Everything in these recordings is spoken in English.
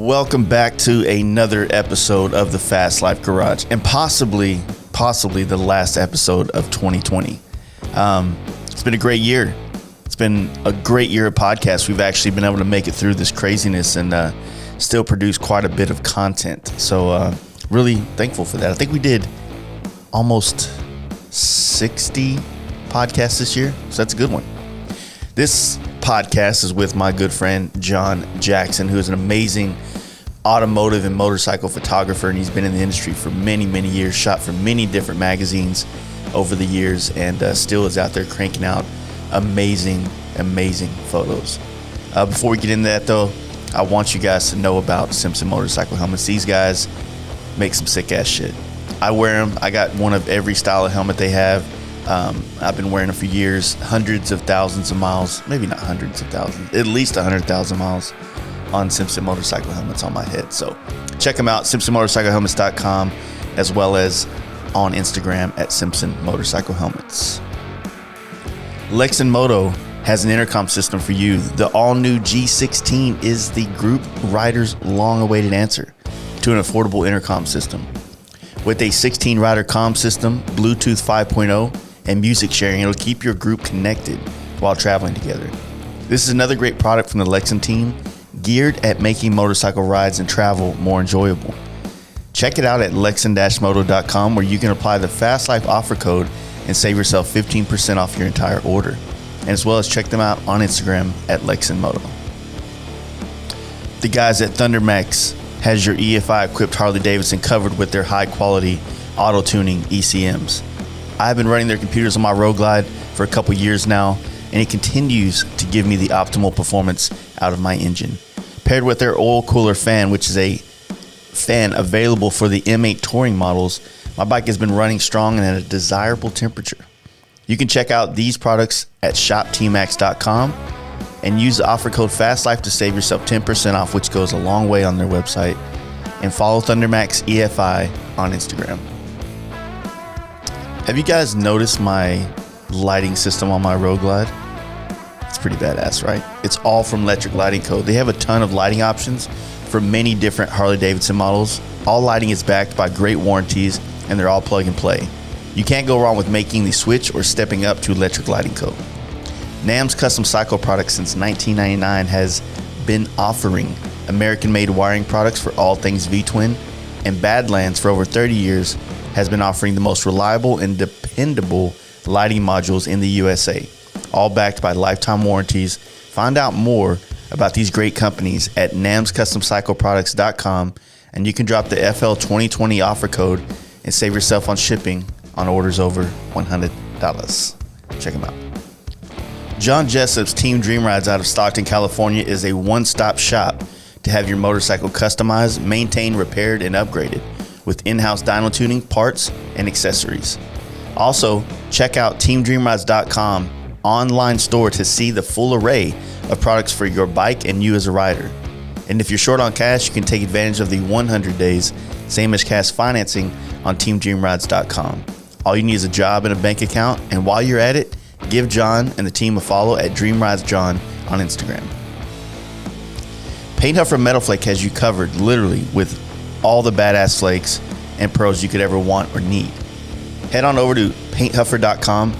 Welcome back to another episode of the Fast Life Garage, and possibly the last episode of 2020. It's been a great year. It's been a great year of podcasts. We've actually been able to make it through this craziness and still produce quite a bit of content. So really thankful for that. I think we did almost 60 podcasts this year, so that's a good one. This podcast is with my good friend John Jackson, who is an amazing automotive and motorcycle photographer, and he's been in the industry for many years, shot for many different magazines over the years, and still is out there cranking out amazing photos. Before we get into that though, I want you guys to know about Simpson motorcycle helmets. These guys make some sick ass shit. I wear them. I got one of every style of helmet they have. I've been wearing them for years, hundreds of thousands of miles, maybe not hundreds of thousands, at least 100,000 miles on Simpson motorcycle helmets on my head. So check them out, simpsonmotorcyclehelmets.com, as well as on Instagram at Simpson Motorcycle Helmets. Lexin Moto has an intercom system for you. The all-new G16 is the group rider's long-awaited answer to an affordable intercom system. With a 16-rider comm system, Bluetooth 5.0, and music sharing, it'll keep your group connected while traveling together. This is another great product from the Lexin team, geared at making motorcycle rides and travel more enjoyable. Check it out at lexin-moto.com, where you can apply the Fast Life offer code and save yourself 15% off your entire order. And as well as check them out on Instagram at Lexin Moto. The guys at thundermax has your EFI equipped Harley Davidson covered with their high quality auto tuning ECMs. I've been running their computers on my Road Glide for a couple years now, and it continues to give me the optimal performance out of my engine. Paired with their oil cooler fan, which is a fan available for the M8 touring models, my bike has been running strong and at a desirable temperature. You can check out these products at shoptmax.com and use the offer code FASTLIFE to save yourself 10% off, which goes a long way on their website. And follow thundermax EFI on Instagram. Have you guys noticed my lighting system on my Road Glide? It's pretty badass, right? It's all from Electric Lighting Co. They have a ton of lighting options for many different Harley Davidson models. All lighting is backed by great warranties, and they're all plug and play. You can't go wrong with making the switch or stepping up to Electric Lighting Co. NAM's Custom Cycle products since 1999 has been offering American-made wiring products for all things V-twin, and Badlands for over 30 years has been offering the most reliable and dependable lighting modules in the USA, all backed by lifetime warranties. Find out more about these great companies at namscustomcycleproducts.com, and you can drop the FL 2020 offer code and save yourself on shipping on orders over $100. Check them out. John Jessup's Team Dream Rides out of Stockton, California is a one-stop shop to have your motorcycle customized, maintained, repaired, and upgraded with in-house dyno tuning, parts, and accessories. Also, check out teamdreamrides.com online store to see the full array of products for your bike and you as a rider. And if you're short on cash, you can take advantage of the 100 days same as cash financing on teamdreamrides.com. All you need is a job and a bank account, and while you're at it, give John and the team a follow at DreamRidesJohn on Instagram. Paint Huffer Metal Flake has you covered literally with all the badass flakes and pros you could ever want or need. Head on over to painthuffer.com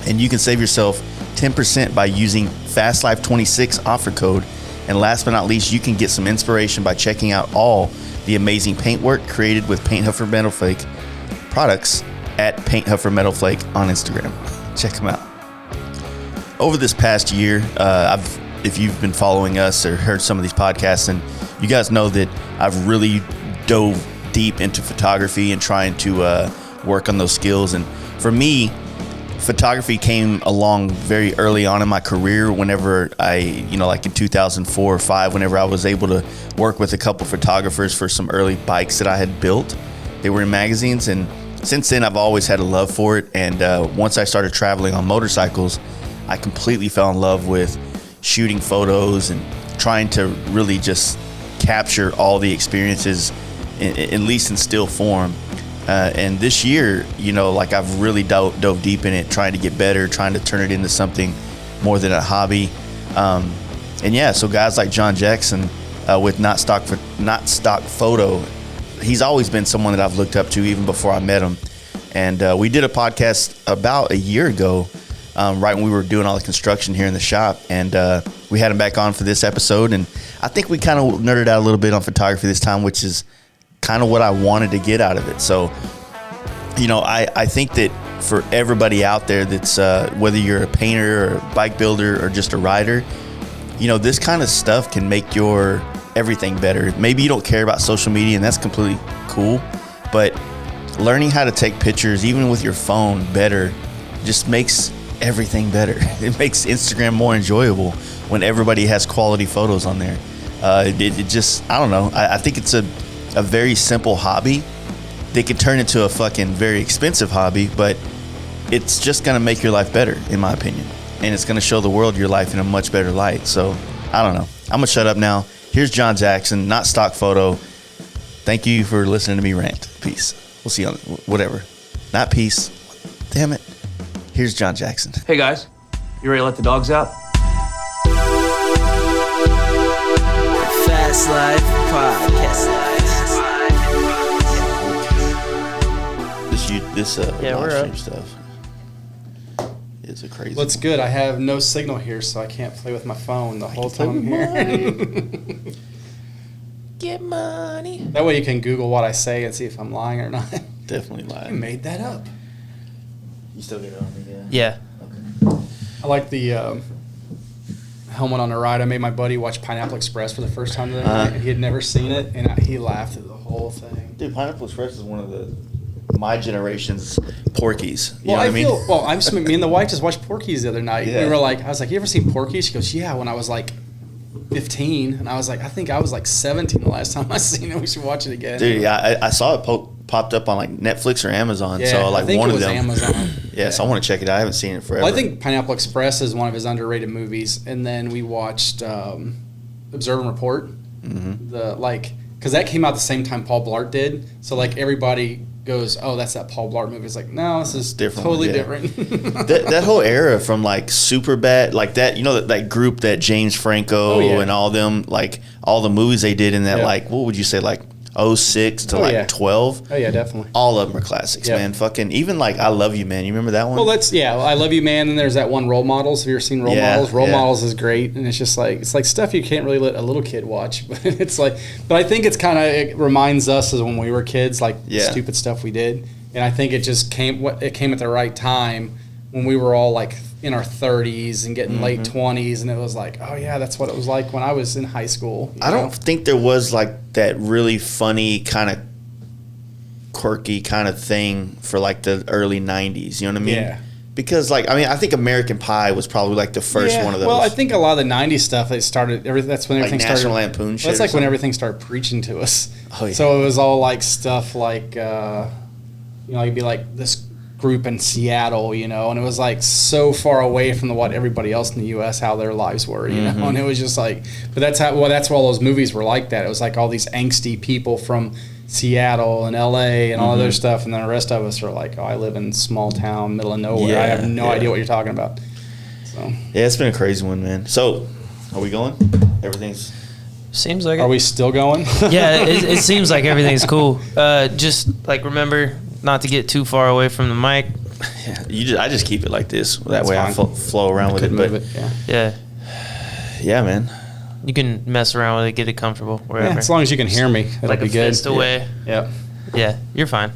and you can save yourself 10% by using FastLife26 offer code. And last but not least, you can get some inspiration by checking out all the amazing paintwork created with Paint Huffer Metal Flake products at Paint Huffer Metal Flake on Instagram. Check them out. Over this past year, if you've been following us or heard some of these podcasts, and you guys know that I've really dove deep into photography and trying to work on those skills. And for me, photography came along very early on in my career whenever like in 2004 or 5, whenever I was able to work with a couple photographers for some early bikes that I had built. They were in magazines, and since then I've always had a love for it. And once I started traveling on motorcycles, I completely fell in love with shooting photos and trying to really just capture all the experiences, at least in still form. And this year, I've really dove deep in it, trying to get better, trying to turn it into something more than a hobby. So guys like John Jackson with Not Stock Photo. He's always been someone that I've looked up to even before I met him. And we did a podcast about a year ago, right when we were doing all the construction here in the shop. And we had him back on for this episode. And I think we kind of nerded out a little bit on photography this time, which is kind of what I wanted to get out of it. So, you know, I think that for everybody out there that's whether you're a painter or a bike builder or just a rider, you know, this kind of stuff can make your everything better. Maybe you don't care about social media, and that's completely cool, but learning how to take pictures even with your phone better just makes everything better. It makes Instagram more enjoyable when everybody has quality photos on there. It just, I don't know, I think it's a very simple hobby. They could turn into a fucking very expensive hobby, but it's just going to make your life better, in my opinion. And it's going to show the world your life in a much better light. So, I don't know. I'm going to shut up now. Here's John Jackson, Not Stock Photo. Thank you for listening to me rant. Peace. We'll see you on whatever. Not peace. Damn it. Here's John Jackson. Hey, guys. You ready to let the dogs out? Fast Life Podcast. This yeah, live we're stream up. stuff is a crazy. Well, it's good. I have no signal here, so I can't play with my phone the whole time I'm here. Get money. That way you can Google what I say and see if I'm lying or not. Definitely I lying. made that up. You still get it on me, Yeah. Okay. I like the helmet on the ride. I made my buddy watch Pineapple Express for the first time the other night, and he had never seen it, and he laughed through the whole thing. Dude, Pineapple Express is one of my generation's Porky's. You know what I mean? Me and the wife just watched Porky's the other night. Yeah. We were like, I was like, you ever seen Porky's? She goes, yeah, when I was like 15. And I was like, I think I was like 17 the last time I seen it. We should watch it again. Dude, yeah, I saw it popped up on like Netflix or Amazon. Yeah, so like I think one it of was them. Amazon. Yeah, so I want to check it out. I haven't seen it forever. Well, I think Pineapple Express is one of his underrated movies. And then we watched Observe and Report. Mm-hmm. Because that came out the same time Paul Blart did. So like everybody goes, oh, that's that Paul Blart movie. It's like, no, this is different, totally yeah. different. that whole era from like Superbad, like that, you know, that group that James Franco and all them, like all the movies they did in that, like, what would you say, like 06 to 12? Oh, yeah, definitely. All of them are classics, Yep. man. Fucking, even like I Love You, Man. You remember that one? Well, I Love You, Man. And there's that one Role Models. Have you ever seen Role Models? Role Models is great. And it's just like, it's like stuff you can't really let a little kid watch. But it's like, but I think it reminds us as when we were kids, like stupid stuff we did. And I think it just came at the right time when we were all like in our 30s and getting late 20s. And it was like, oh yeah, that's what it was like when I was in high school. I don't think there was like that really funny kind of quirky kind of thing for like the early 90s. You know what I mean? Yeah. Because like, I mean, I think American Pie was probably like the first one of those. Well, I think a lot of the 90s stuff, that's when everything started. National Lampoon shit. That's like when everything started preaching to us. Oh, yeah. So it was all like stuff like, you'd be like this group in Seattle, and it was like so far away from what everybody else in the U.S., how their lives were, know, and it was just like, but that's why all those movies were like that. It was like all these angsty people from Seattle and L.A. and all other stuff, and then the rest of us are like, oh, I live in small town, middle of nowhere. I have no idea what you're talking about. So yeah, it's been a crazy one, man. So, are we going? Everything's... Seems like Are it. we still going? Yeah, it seems like everything's cool. Just like remember not to get too far away from the mic. Yeah, I just keep it like this. That That's way fine. I flow around with it. Move But it, yeah, man. You can mess around with it, get it comfortable wherever. Yeah, as long as you can hear me, it'll like be a good. fist away. Yep. Yeah, you're fine.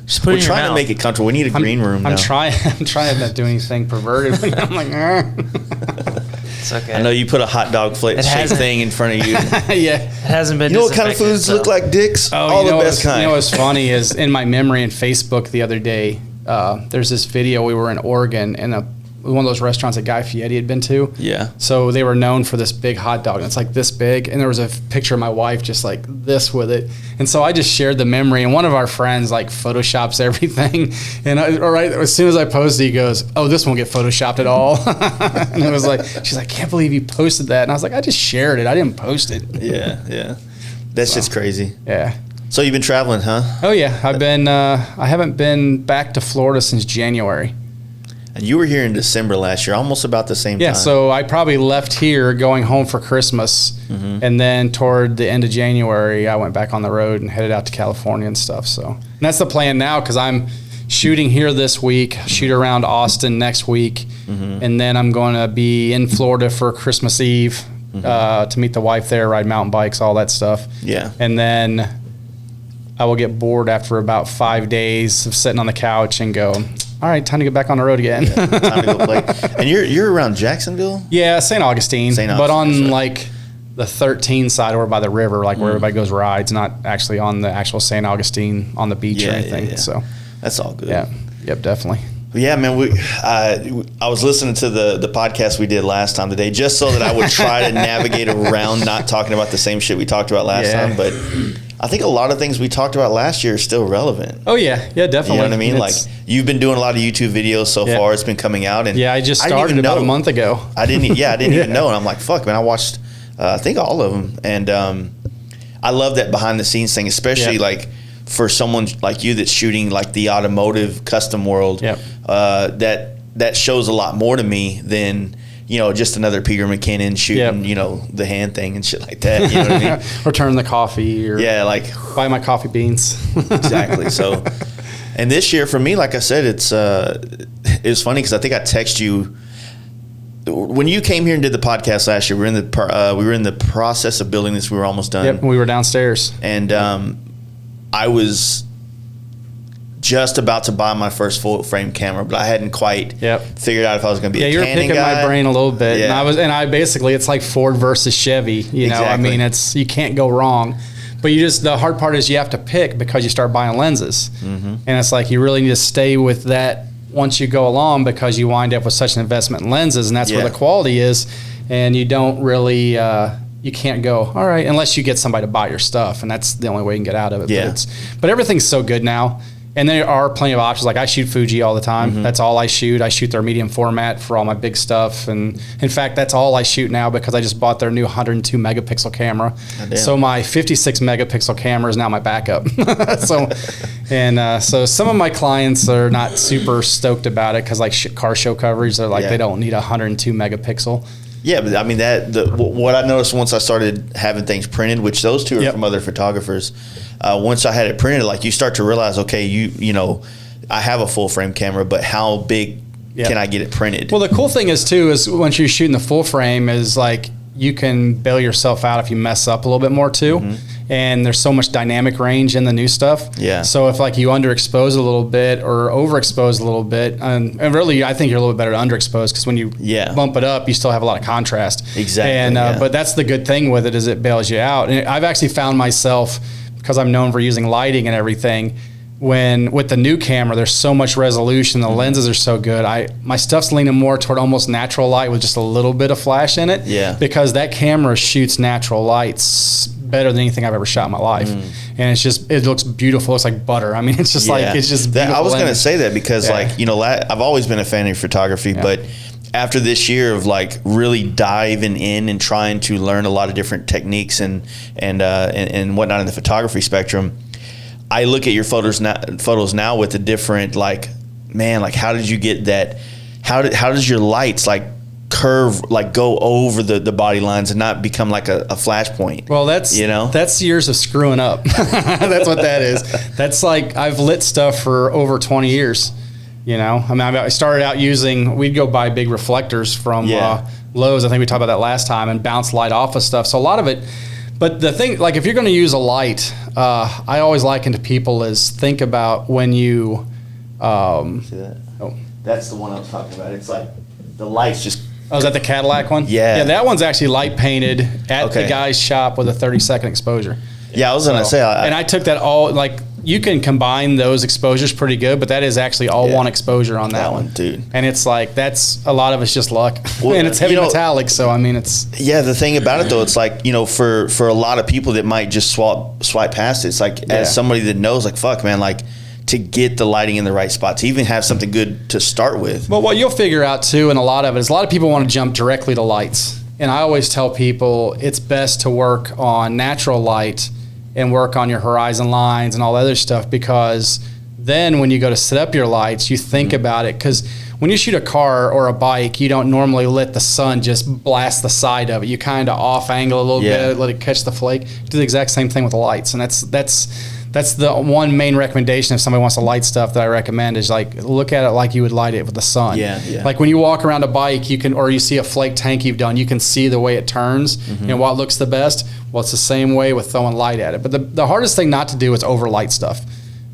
Just put it We're in your trying to mouth. make it comfortable. We need a green room now. I'm trying not to do anything perverted. I'm like, It's okay. I know you put a hot dog shape hasn't- thing in front of you. yeah. It hasn't been. You know what kind of disinfected, foods so- look like dicks? Oh, All the best kind. You know what's funny is in my memory in Facebook the other day, there's this video. We were in Oregon in one of those restaurants that Guy Fieri had been to. Yeah. So they were known for this big hot dog, and it's like this big, and there was a picture of my wife just like this with it, and so I just shared the memory, and one of our friends like photoshops everything, and as soon as I posted, he goes, "Oh, this won't get photoshopped at all," and it was like, she's like, "Can't believe you posted that," and I was like, "I just shared it, I didn't post it." Yeah. That's just crazy. Yeah. So you've been traveling, huh? Oh yeah, I haven't been back to Florida since January. And you were here in December last year, almost about the same time. Yeah, so I probably left here going home for Christmas, and then toward the end of January, I went back on the road and headed out to California and stuff. So and that's the plan now, because I'm shooting here this week, shoot around Austin next week, and then I'm going to be in Florida for Christmas Eve to meet the wife there, ride mountain bikes, all that stuff. Yeah. And then I will get bored after about 5 days of sitting on the couch and go, all right, time to get back on the road again. Time to go play. And you're around Jacksonville? Yeah, St. Augustine. But on right. like the 13 side over by the river, like where everybody goes rides, not actually on the actual St. Augustine on the beach or anything. Yeah. So that's all good. Yeah. Yep, definitely. Yeah, man. I was listening to the podcast we did last time today, just so that I would try to navigate around not talking about the same shit we talked about last time. But I think a lot of things we talked about last year are still relevant. Oh yeah, definitely. You know what I mean? Like you've been doing a lot of YouTube videos so far. It's been coming out, and I just started about a month ago. I didn't even know, and I'm like, fuck, man. I watched I think all of them, and I love that behind the scenes thing, especially like for someone like you that's shooting like the automotive custom world. That shows a lot more to me than just another Peter McKinnon shooting the hand thing and shit like that. You know what I mean? Return the coffee or like buy my coffee beans. Exactly. So, and this year for me, like I said, it was funny because I think I texted you when you came here and did the podcast last year. We were in the process of building this. We were almost done. Yep, we were downstairs, and I was just about to buy my first full frame camera, but I hadn't quite figured out if I was going to be a you were Canon picking guy. my brain a little bit, and I basically, it's like Ford versus Chevy. You know, I mean, you can't go wrong. But the hard part is you have to pick because you start buying lenses, and it's like you really need to stay with that once you go along because you wind up with such an investment in lenses, and that's where the quality is, and you don't really. You can't go, all right, unless you get somebody to buy your stuff, and that's the only way you can get out of it. But everything's so good now, and there are plenty of options. Like I shoot Fuji all the time. That's all I shoot. I shoot their medium format for all my big stuff, and in fact, that's all I shoot now because I just bought their new 102 megapixel camera. So my 56 megapixel camera is now my backup. So some of my clients are not super stoked about it because like car show coverage, they're like they don't need a 102 megapixel. Yeah, but I mean what I noticed once I started having things printed, which those two are from other photographers. Once I had it printed, like you start to realize, okay, you know, I have a full frame camera, but how big can I get it printed? Well, the cool thing is too is once you're shooting the full frame is like you can bail yourself out if you mess up a little bit more too. And there's so much dynamic range in the new stuff. So if like you underexpose a little bit or overexpose a little bit, and really I think you're a little bit better to underexpose because when you bump it up, you still have a lot of contrast. And but that's the good thing with it is it bails you out. And I've actually found myself, because I'm known for using lighting and everything, when with the new camera there's so much resolution, the lenses are so good, my stuff's leaning more toward almost natural light with just a little bit of flash in it, because that camera shoots natural lights better than anything I've ever shot in my life. And it looks beautiful. It looks like butter. I mean, it's just like it's just beautiful. I was going to say that because like, you know, I've always been a fan of your photography, but after this year of like really diving in and trying to learn a lot of different techniques and whatnot in the photography spectrum, I look at your photos now with a different, like, man, like how did you get that? How does your lights like curve, like go over the body lines and not become like a flashpoint? Well, that's years of screwing up. That's what that is. That's like I've lit stuff for over 20 years. You know, I mean, I started out we'd go buy big reflectors from Lowe's. I think we talked about that last time, and bounce light off of stuff. So a lot of it. But the thing, like if you're going to use a light, I always liken to people is think about when you. See that? Oh, that's the one I was talking about. It's like the lights just. Oh, is that the Cadillac one? Yeah. Yeah, that one's actually light painted at the guy's shop with a 30-second exposure. Yeah, I was going to say. And I took that all, like, you can combine those exposures pretty good, but that is actually all one exposure on that one. Dude. And it's like, a lot of it's just luck. Well, and it's heavy metallic, so I mean, it's. Yeah, the thing about it though, it's like, you know, for a lot of people that might just swipe past it, it's like, as somebody that knows, like, fuck, man, like, to get the lighting in the right spot, to even have something good to start with. Well, what you'll figure out too, and a lot of it is a lot of people want to jump directly to lights. And I always tell people it's best to work on natural light and work on your horizon lines and all the other stuff, because then when you go to set up your lights, you think about it. Because when you shoot a car or a bike, you don't normally let the sun just blast the side of it. You kind of off angle a little bit, let it catch the flake. Do the exact same thing with the lights, and that's the one main recommendation if somebody wants to light stuff that I recommend is like look at it like you would light it with the sun. Like when you walk around a bike, or you see a flake tank you've done, you can see the way it turns and what looks the best. Well, it's the same way with throwing light at it. But the hardest thing not to do is overlight stuff,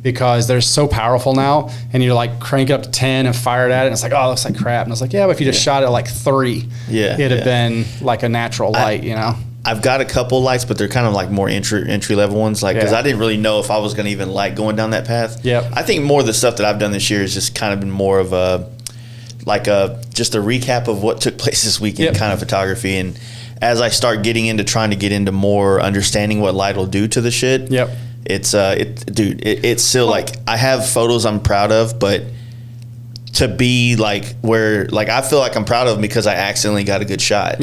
because they're so powerful now, and you like crank it up to 10 and fire it at it, and it's like, oh, it looks like crap. And it's like, yeah, but if you just shot it at like 3, it'd have been like a natural light, you know? I've got a couple lights, but they're kind of like more entry level ones, like because I didn't really know if I was going to even like going down that path. I think more of the stuff that I've done this year has just kind of been more of just a recap of what took place this weekend, kind of photography. And as I start getting into trying to get into more understanding what light will do to the shit, it's still like I have photos I'm proud of, but to be like where like I feel like I'm proud of them because I accidentally got a good shot.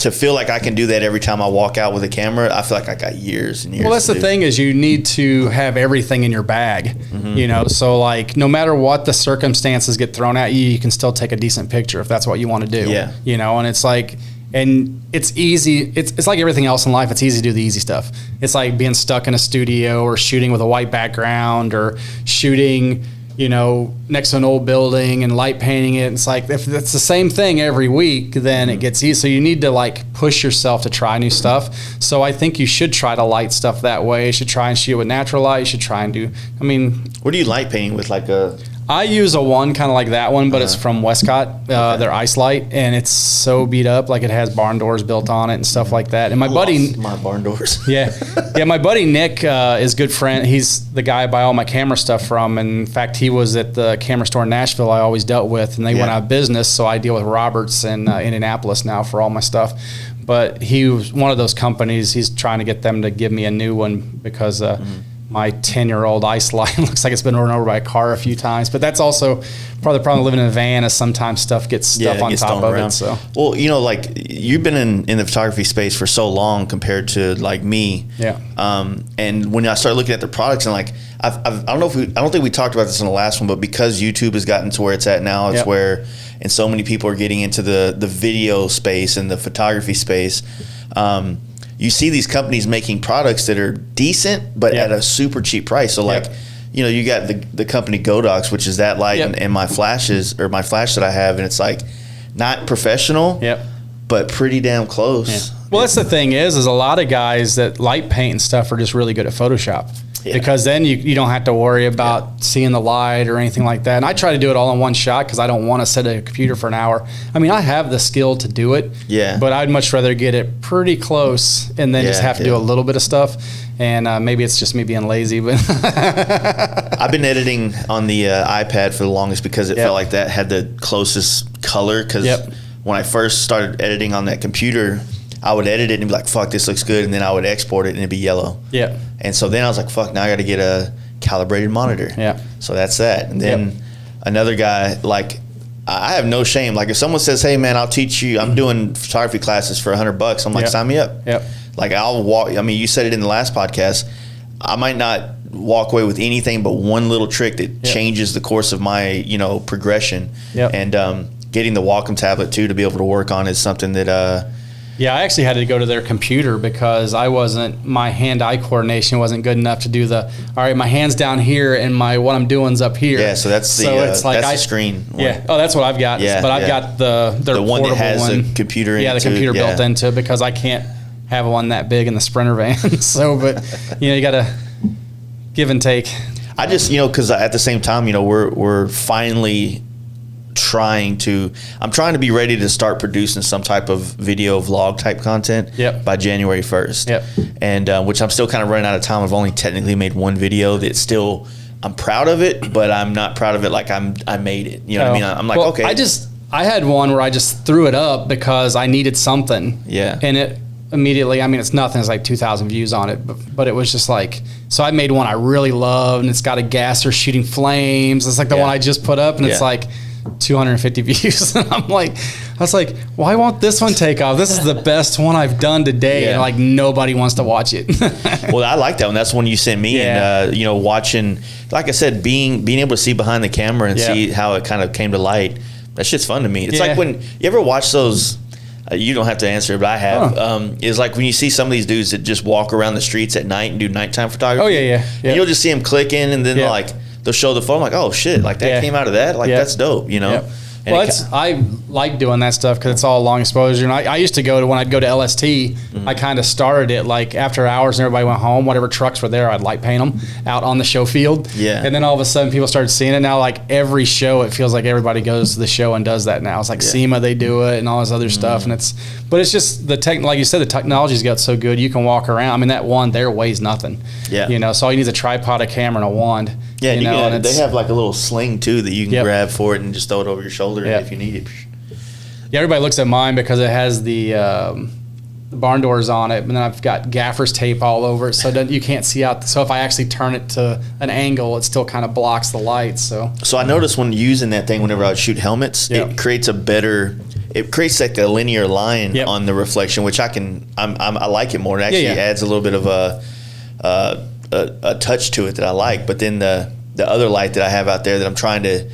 To feel like I can do that every time I walk out with a camera, I feel like I got years and years. Well, that's the thing is you need to have everything in your bag, you know. So like no matter what the circumstances get thrown at you, you can still take a decent picture if that's what you want to do. You know, and it's like, and it's easy. It's like everything else in life. It's easy to do the easy stuff. It's like being stuck in a studio or shooting with a white background or shooting, you know, next to an old building and light painting it. It's like, if it's the same thing every week, then it gets easy. So you need to like push yourself to try new stuff. So I think you should try to light stuff that way. You should try and shoot with natural light. You should try and do, I mean. What do you light painting with, like a? I use a one kind of like that one, but it's from Westcott, their ice light, and it's so beat up, like it has barn doors built on it and stuff like that. And my buddy, my barn doors, my buddy Nick is a good friend. He's the guy I buy all my camera stuff from. And in fact, he was at the camera store in Nashville I always dealt with, and they went out of business. So I deal with Roberts in Indianapolis now for all my stuff. But he was one of those companies. He's trying to get them to give me a new one because. My 10-year-old ice light looks like it's been run over by a car a few times. But that's also part of the problem living in a van is sometimes stuff gets stuff on top of it. So, well, you know, like you've been in the photography space for so long compared to like me. And when I started looking at the products and like I don't think we talked about this in the last one, but because YouTube has gotten to where it's at now, it's where and so many people are getting into the video space and the photography space. You see these companies making products that are decent, but at a super cheap price. So like, you know, you got the company Godox, which is that light and my flashes or my flash that I have. And it's like not professional, but pretty damn close. Well, that's the thing is a lot of guys that light paint and stuff are just really good at Photoshop. Because then you don't have to worry about seeing the light or anything like that. And I try to do it all in one shot because I don't want to sit at a computer for an hour. I mean, I have the skill to do it, but I'd much rather get it pretty close and then just have to do a little bit of stuff. And maybe it's just me being lazy, but I've been editing on the iPad for the longest because it felt like that had the closest color. Because when I first started editing on that computer, I would edit it and be like, fuck, this looks good. And then I would export it and it'd be yellow. And so then I was like, fuck, now I got to get a calibrated monitor. So that's that. And then another guy, like, I have no shame. Like, if someone says, hey, man, I'll teach you, I'm doing photography classes for $100, I'm like, sign me up. Like, I'll walk. I mean, you said it in the last podcast. I might not walk away with anything but one little trick that changes the course of my, you know, progression. And getting the Wacom tablet, too, to be able to work on is something that I actually had to go to their computer because my hand-eye coordination wasn't good enough to do all right, my hand's down here and what I'm doing's up here. So that's the screen one. Oh, that's what I've got. But I've got the one that has a computer in it. The computer built into it because I can't have one that big in the Sprinter van. So, but, you know, you got to give and take. I just, you know, because at the same time, you know, we're finally I'm trying to be ready to start producing some type of video vlog type content by January 1st. And which I'm still kind of running out of time. I've only technically made one video that's still, I'm proud of it, but I'm not proud of it like I made it. You know what I mean? I'm like, okay. I had one where I just threw it up because I needed something. And it immediately, I mean, it's nothing. It's like 2,000 views on it, but it was just like, so I made one I really love and it's got a gasser shooting flames. It's like the one I just put up and it's like, 250 views. And I was like, why won't this one take off? This is the best one I've done today. Yeah. And like nobody wants to watch it. Well, I like that one. That's one you sent me. Yeah. And, watching, like I said, being able to see behind the camera and see how it kind of came to light. That shit's fun to me. It's like when you ever watch those, you don't have to answer, but I have. Is like when you see some of these dudes that just walk around the streets at night and do nighttime photography. Oh, yeah. And you'll just see them clicking, and then they'll show the phone. I'm like, oh shit, like that came out of that. Like that's dope, Yep. And well, I like doing that stuff because it's all long exposure. And I used to go to, when I'd go to LST, I kind of started it like after hours and everybody went home, whatever trucks were there, I'd light paint them out on the show field. Yeah. And then all of a sudden people started seeing it. Now like every show, it feels like everybody goes to the show and does that now. It's like SEMA, they do it and all this other stuff. And but it's just like you said, the technology's got so good. You can walk around. I mean, that wand there weighs nothing. Yeah. So all you need is a tripod, a camera, and a wand. Yeah, and they have like a little sling too that you can grab for it and just throw it over your shoulder if you need it. Yeah, everybody looks at mine because it has the barn doors on it, and then I've got gaffer's tape all over it, so you can't see out. So if I actually turn it to an angle, it still kind of blocks the light. So I noticed when using that thing, whenever I would shoot helmets, it creates it creates like a linear line on the reflection, which I like it more. It actually adds a little bit of a touch to it that I like. But then the other light that I have out there that I'm trying to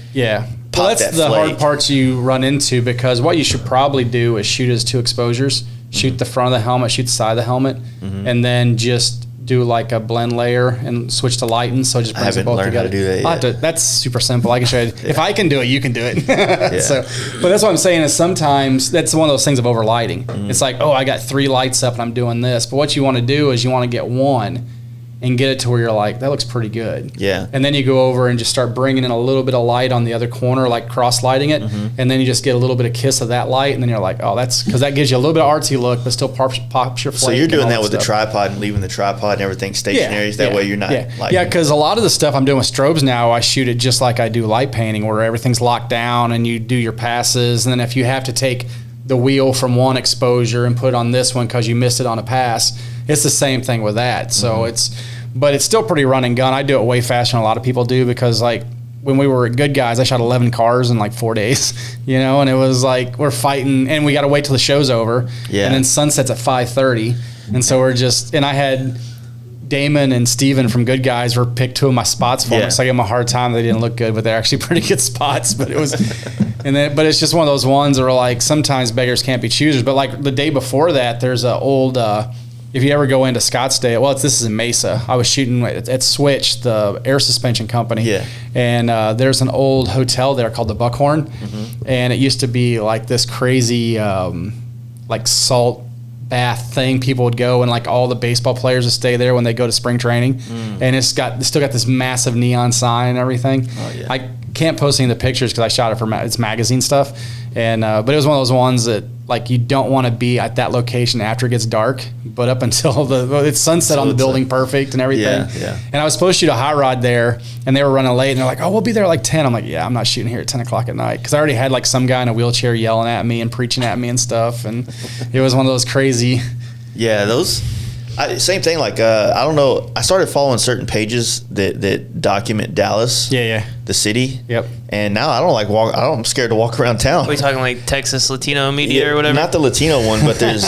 well, that's the hard parts you run into, because what you should probably do is shoot as 2 exposures. Shoot the front of the helmet, shoot the side of the helmet, and then just do like a blend layer and switch to lighting, so it just brings it both together. How to do that yet. That's super simple. I can show you. If I can do it, you can do it. But that's what I'm saying is sometimes that's one of those things of overlighting. It's like, oh, I got 3 lights up and I'm doing this. But what you want to do is you want to get one and get it to where you're like, that looks pretty good. Yeah. And then you go over and just start bringing in a little bit of light on the other corner, like cross-lighting it. And then you just get a little bit of kiss of that light. And then you're like, oh, that's because that gives you a little bit of artsy look, but still pops your flake. So you're doing that with the tripod and leaving the tripod and everything stationary. That way you're not because a lot of the stuff I'm doing with strobes now, I shoot it just like I do light painting, where everything's locked down and you do your passes. And then if you have to take the wheel from one exposure and put it on this one because you missed it on a pass, it's the same thing with that. So but it's still pretty run and gun. I do it way faster than a lot of people do, because like when we were Good Guys, I shot 11 cars in like 4 days, and it was like we're fighting and we got to wait till the show's over. Yeah. And then sunset's at 5:30. And so and I had Damon and Steven from Good Guys were picked 2 of my spots for me. So I gave them a hard time. They didn't look good, but they're actually pretty good spots. But it was, but it's just one of those ones where like sometimes beggars can't be choosers. But like the day before that, there's an old, if you ever go into Scottsdale, this is in Mesa. I was shooting at Switch, the air suspension company. Yeah. And there's an old hotel there called the Buckhorn. And it used to be like this crazy like salt bath thing. People would go, and like all the baseball players would stay there when they go to spring training. And it's still got this massive neon sign and everything. Oh, yeah. I can't post any of the pictures because I shot it for it's magazine stuff. And but it was one of those ones that like you don't want to be at that location after it gets dark, but up until it's sunset on the building, perfect and everything. Yeah. And I was supposed to shoot a hot rod there, and they were running late, and they're like, "Oh, we'll be there at like 10." I'm like, "Yeah, I'm not shooting here at 10 o'clock at night," because I already had like some guy in a wheelchair yelling at me and preaching at me and stuff, and it was one of those crazy. Yeah, same thing. Like I don't know. I started following certain pages that document Dallas. Yeah. The city. Yep. And now I don't like walk. I'm scared to walk around town. Are we talking like Texas Latino media or whatever? Not the Latino one, but there's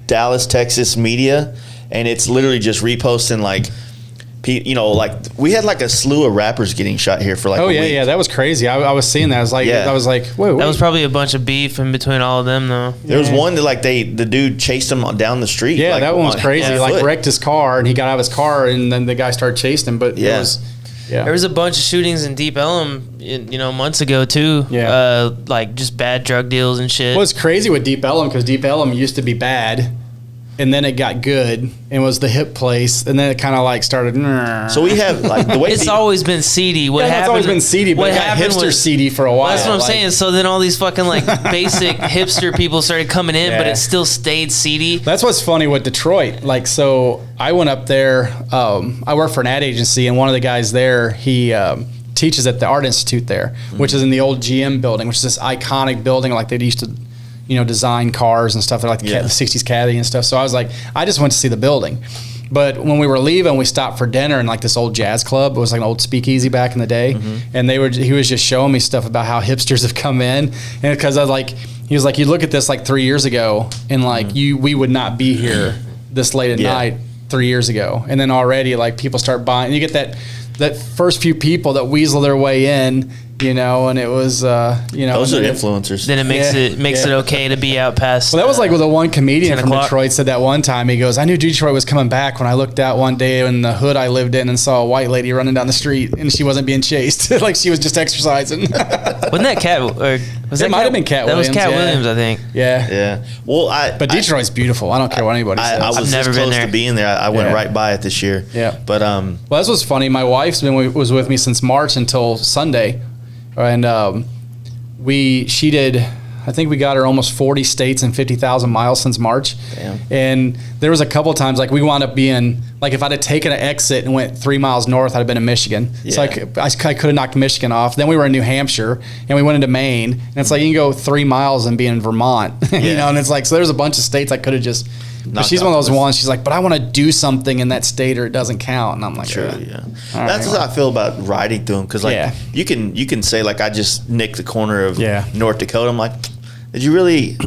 Dallas, Texas media, and it's literally just reposting like. Like we had like a slew of rappers getting shot here for like a week. That was crazy. I was seeing that. I was like, whoa. That was probably a bunch of beef in between all of them, though. There was one that like the dude chased him down the street. Yeah, like, that one was crazy. Like wrecked his car, and he got out of his car, and then the guy started chasing him. But it was. Yeah. There was a bunch of shootings in Deep Ellum, months ago too. Yeah. Like just bad drug deals and shit. Well, it's crazy with Deep Ellum, because Deep Ellum used to be bad, and then it got good and was the hip place, and then it kind of like started. So we have like the way it's always been seedy. It's always been seedy, but it got hipster seedy for a while. That's what I'm saying. So then all these fucking like basic hipster people started coming in, but it still stayed seedy. That's what's funny with Detroit. Like, so I went up there. I work for an ad agency, and one of the guys there, he teaches at the Art Institute there, which is in the old GM building, which is this iconic building like they used to. Design cars and stuff. They're like the 60s caddy and stuff. So I was like, I just went to see the building. But when we were leaving, we stopped for dinner in like this old jazz club. It was like an old speakeasy back in the day. And he was just showing me stuff about how hipsters have come in. And because he was like, you look at this like 3 years ago and like we would not be here this late at night 3 years ago. And then already like people start buying, and you get that first few people that weasel their way in, and it was, those are influencers. Then it makes it okay to be out past. Well, that was like with the one comedian from 10 o'clock. Detroit said that one time. He goes, I knew Detroit was coming back when I looked out one day in the hood I lived in and saw a white lady running down the street and she wasn't being chased. Like she was just exercising. Wasn't that Cat? Or was It might have been Cat Williams. That was Cat Williams, I think. Yeah. Yeah. Well, But Detroit's beautiful. I don't care what anybody says. I was I've never this been close there. to being there. I went right by it this year. Yeah. But Well, this was funny. My wife's was with me since March until Sunday, and she did. I think we got her almost 40 states and 50,000 miles since March. Damn. And there was a couple of times like we wound up being like if I'd have taken an exit and went 3 miles north, I'd have been in Michigan. So I could have knocked Michigan off. Then we were in New Hampshire and we went into Maine. And it's like you can go 3 miles and be in Vermont, And it's like so there's a bunch of states I could have just. But she's one of those ones. She's like, but I want to do something in that state or it doesn't count. And I'm like, sure, yeah. That's how I feel about riding through them because you can say like I just nicked the corner of North Dakota. I'm like, did you really?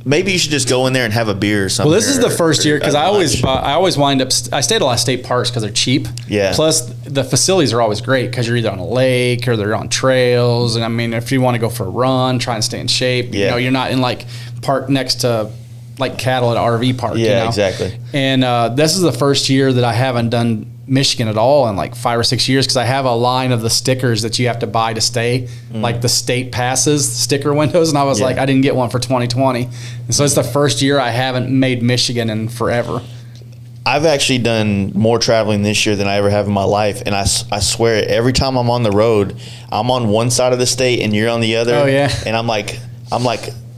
Maybe you should just go in there and have a beer or something. Well, this is the first year because I always wind up. I stayed at a lot of state parks because they're cheap. Yeah. Plus, the facilities are always great because you're either on a lake or they're on trails. And I mean, if you want to go for a run, try and stay in shape. You're not in like park next to like cattle at an RV park. Yeah, exactly. And this is the first year that I haven't done Michigan at all in like 5 or 6 years because I have a line of the stickers that you have to buy to stay, like the state passes, sticker windows, and I was like, I didn't get one for 2020, and so it's the first year I haven't made Michigan in forever. I've actually done more traveling this year than I ever have in my life, and I swear every time I'm on the road, I'm on one side of the state and you're on the other. Oh yeah, and I'm like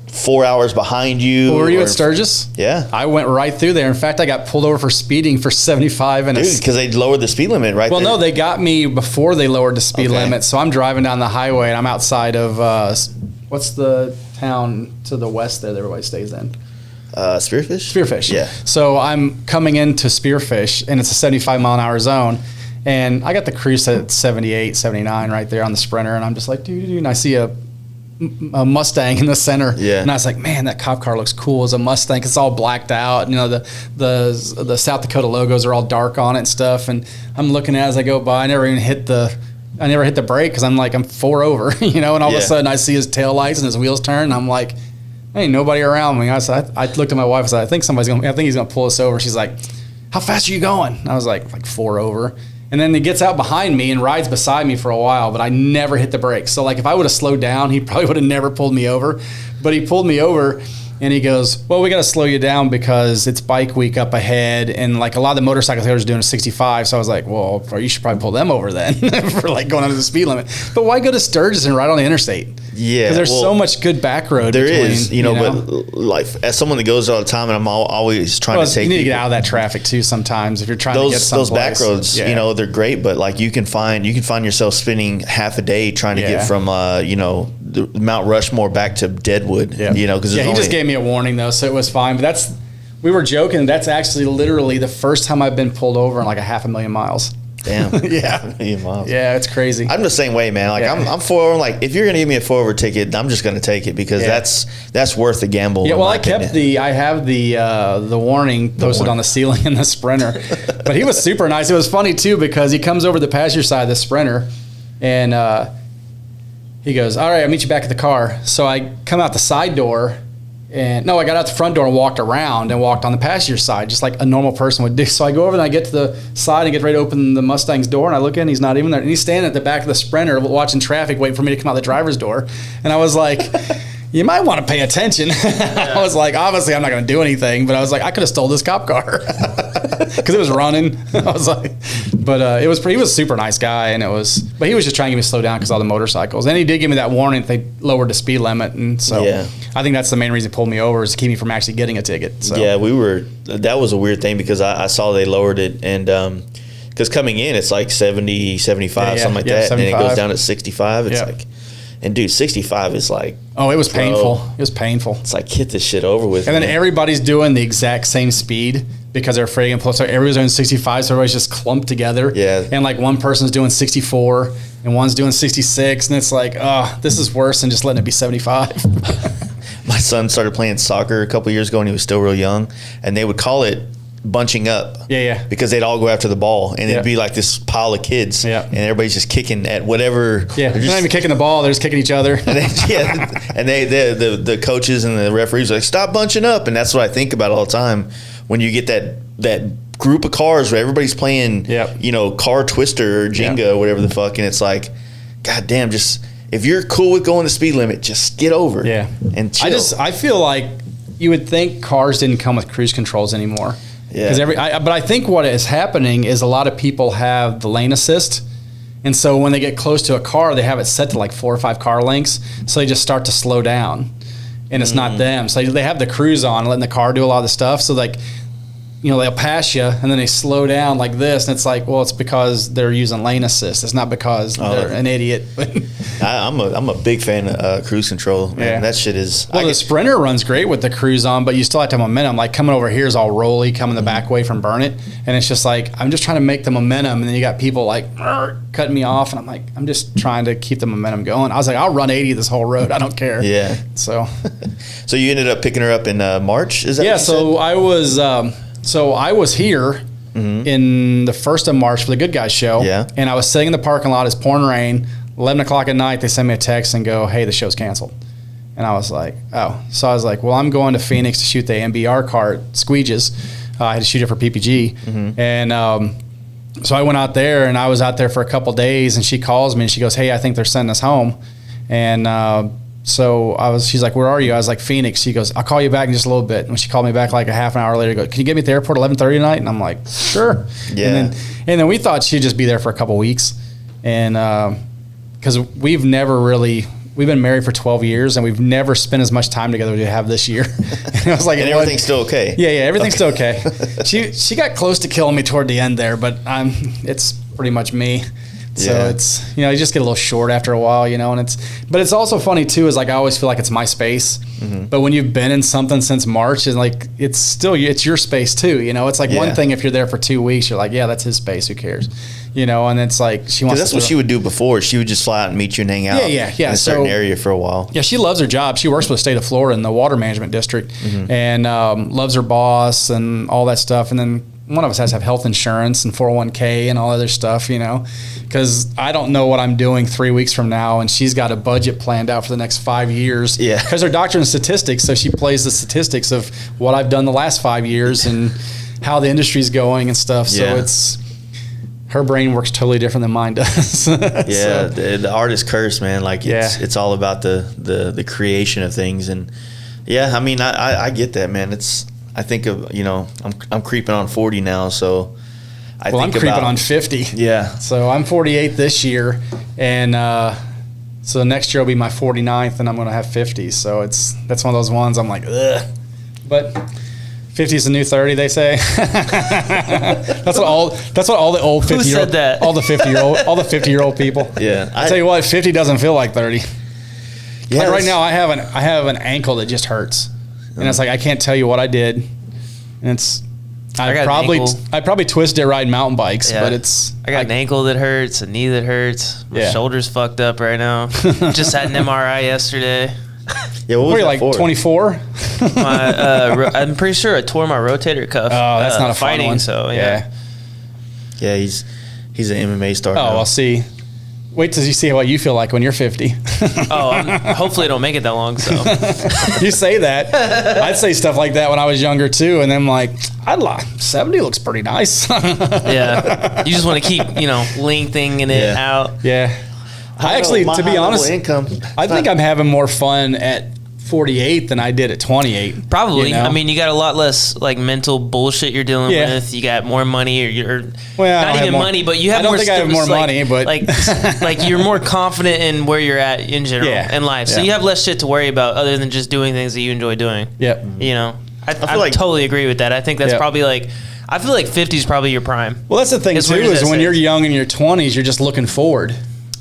4 hours behind you. Were you at Sturgis? Yeah. I went right through there. In fact, I got pulled over for speeding for 75 and because they lowered the speed limit right there. Well, no, they got me before they lowered the speed limit. So I'm driving down the highway and I'm outside of what's the town to the west there that everybody stays in? Spearfish? Spearfish. Yeah. So I'm coming into Spearfish and it's a 75 mile an hour zone. And I got the cruise at 78, 79 right there on the Sprinter. And I'm just like, dude, and I see a Mustang in the center. Yeah. And I was like, man, that cop car looks cool as a Mustang. It's all blacked out. The South Dakota logos are all dark on it and stuff. And I'm looking at it as I go by. I never hit the brake because I'm 4 over, and all of a sudden I see his taillights and his wheels turn. And I'm like, ain't nobody around me. I looked at my wife and said, I think he's going to pull us over. She's like, how fast are you going? And I was like 4 over. And then he gets out behind me and rides beside me for a while, but I never hit the brakes. So, like, if I would have slowed down, he probably would have never pulled me over. But he pulled me over, and he goes, well, we got to slow you down because it's bike week up ahead. And, like, a lot of the motorcycles are doing a 65. So I was like, well, you should probably pull them over then for, like, going under the speed limit. But why go to Sturgis and ride on the interstate? Yeah. Because there's so much good back road. There is, but, like, as someone that goes all the time, and I'm always trying to take you need to get out of that traffic, too, sometimes if you're trying to get someplace. Those back roads, yeah. They're great, but, like, you can find yourself spending half a day trying to get from, the Mount Rushmore back to Deadwood, because he just gave me a warning, though, so it was fine. But we were joking. That's actually literally the first time I've been pulled over in like a 500,000 miles. Damn. Yeah. 500,000 miles. Yeah, it's crazy. I'm the same way, man. Like I'm 4 over. Like if you're gonna give me a 4 over ticket, I'm just gonna take it because that's worth the gamble. Yeah. Well, I have the warning posted on the ceiling in the Sprinter, but he was super nice. It was funny too because he comes over the passenger side of the Sprinter, and he goes, "All right, I'll meet you back at the car." So I come out the side door. I got out the front door and walked around and walked on the passenger side, just like a normal person would do. So I go over and I get to the side and get ready to open the Mustang's door, and I look in, he's not even there. And he's standing at the back of the Sprinter watching traffic, waiting for me to come out the driver's door. And I was like, you might want to pay attention. I was like, obviously I'm not going to do anything, but I was like, I could have stole this cop car because it was running. I was like, but he was a super nice guy, but he was just trying to get me to slow down because all the motorcycles. And he did give me that warning that they lowered the speed limit, and so I think that's the main reason he pulled me over is to keep me from actually getting a ticket. So. Yeah, that was a weird thing because I saw they lowered it, and because coming in it's like 70, 75, something like that, 75. And then it goes down at 65. It's like. And dude, 65 is like, oh, it was painful. It was painful. it's like, get this shit over with. And then man. everybody's doing the exact same speed because they're afraid of so everybody's doing 65, so everybody's just clumped together. Yeah. And like one person's doing 64 and one's doing 66, and it's like, oh, this is worse than just letting it be 75. My son started playing soccer a couple years ago, and he was still real young, and they would call it bunching up. Yeah. Because they'd all go after the ball, and it'd be like this pile of kids, and everybody's just kicking at whatever. Yeah, they're not even kicking the ball; they're just kicking each other. And the coaches and the referees are like, stop bunching up, and that's what I think about all the time when you get that group of cars where everybody's playing, car twister or Jenga or whatever the fuck, and it's like, god damn, just if you're cool with going the speed limit, just get over, and chill. I feel like you would think cars didn't come with cruise controls anymore. Yeah. But I think what is happening is a lot of people have the lane assist. And so when they get close to a car, they have it set to like 4 or 5 car lengths. So they just start to slow down. And it's not them. So they have the cruise on, letting the car do a lot of the stuff. So like, they'll pass you and then they slow down like this. And it's like, well, it's because they're using lane assist. It's not because they're an idiot. I'm a big fan of cruise control. Man. That shit is. Well, the Sprinter runs great with the cruise on, but you still have to have momentum. Like coming over here is all rolly, coming the back way from Burn It. And it's just like, I'm just trying to make the momentum. And then you got people like cutting me off. And I'm like, I'm just trying to keep the momentum going. I was like, I'll run 80 this whole road. I don't care. Yeah. So you ended up picking her up in March? Is that what you said? I was here in the 1st of March for the Good Guys show. Yeah. And I was sitting in the parking lot. It's pouring rain. 11 o'clock at night, they send me a text and go, hey, the show's canceled. And I was like, oh. So I was like, well, I'm going to Phoenix to shoot the MBR car at Squeege's. I had to shoot it for PPG. And so I went out there, and I was out there for a couple days, and she calls me, and she goes, hey, I think they're sending us home. And she's like, where are you? I was like, Phoenix. She goes, I'll call you back in just a little bit. And when she called me back like a half an hour later, can you get me at the airport 11:30 tonight? And I'm like, sure. Yeah. And then we thought she'd just be there for a couple weeks. And because we've been married for 12 years, and we've never spent as much time together as we have this year. And I was like, and everything's still okay. Yeah, everything's still okay. She got close to killing me toward the end there, but it's pretty much me. So it's, you just get a little short after a while, but it's also funny too, is like, I always feel like it's my space, but when you've been in something since March, and like, it's your space too, it's like one thing if you're there for 2 weeks, you're like, yeah, that's his space, who cares, and it's like, she wants that's what she would do before. She would just fly out and meet you and hang out in a certain area for a while. Yeah, she loves her job. She works for the state of Florida in the water management district, and loves her boss and all that stuff. And then one of us has to have health insurance and 401k and all other stuff, because I don't know what I'm doing 3 weeks from now, and she's got a budget planned out for the next 5 years. Yeah. Because her doctorate in statistics, so she plays the statistics of what I've done the last 5 years and how the industry's going and stuff. So it's, her brain works totally different than mine does. Yeah, the artist curse, man. Like it's all about the creation of things, and I mean, I get that, man. I think of, I'm creeping on 40 now, so I'm creeping on 50. Yeah. So I'm 48 this year, and so next year will be my 49th, and I'm going to have 50. So that's one of those ones I'm like, ugh. But 50 is the new 30, they say. That's what all the old 50 Who said that? all the 50-year-old people. Yeah. I tell you what, 50 doesn't feel like 30. Yeah, like right now, I have an ankle that just hurts, and it's like I can't tell you what I did, and it's I probably twisted it riding mountain bikes, but it's I got an ankle that hurts, a knee that hurts, my shoulder's fucked up right now. Just had an MRI yesterday. Yeah, what were you like 24? I'm pretty sure I tore my rotator cuff. Oh, that's not a fighting fun one. So yeah, he's an MMA star. Oh, I'll see. Wait till you see what you feel like when you're 50. Hopefully I don't make it that long. So you say that. I'd say stuff like that when I was younger too, and then like, 70 looks pretty nice. Yeah, you just want to keep lengthening it out. Yeah, I actually, to be honest, I think I'm having more fun at 48 than I did at 28. Probably. I mean, you got a lot less like mental bullshit you're dealing with. You got more money, or you're not even money, but you have more. I don't think I have more money, but like you're more confident in where you're at in general in life. So you have less shit to worry about other than just doing things that you enjoy doing. Yep. I totally agree with that. I think that's probably like, I feel like 50 is probably your prime. Well, that's the thing too, is when you're young in your 20s, you're just looking forward.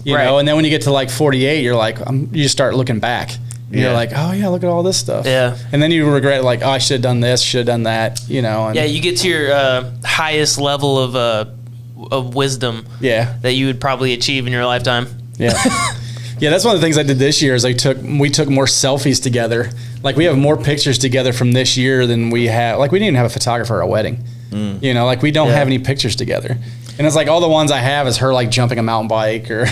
you know, and then when you get to like 48, you're like, you start looking back. You're like, oh yeah, look at all this stuff. Yeah. And then you regret like, oh, I should have done this, should have done that, you know. And yeah, you get to your highest level of wisdom. Yeah. That you would probably achieve in your lifetime. Yeah. Yeah, that's one of the things I did this year is we took more selfies together. Like we have more pictures together from this year than we have. Like we didn't even have a photographer at our wedding. You know, like we don't have any pictures together. And it's like all the ones I have is her like jumping a mountain bike or,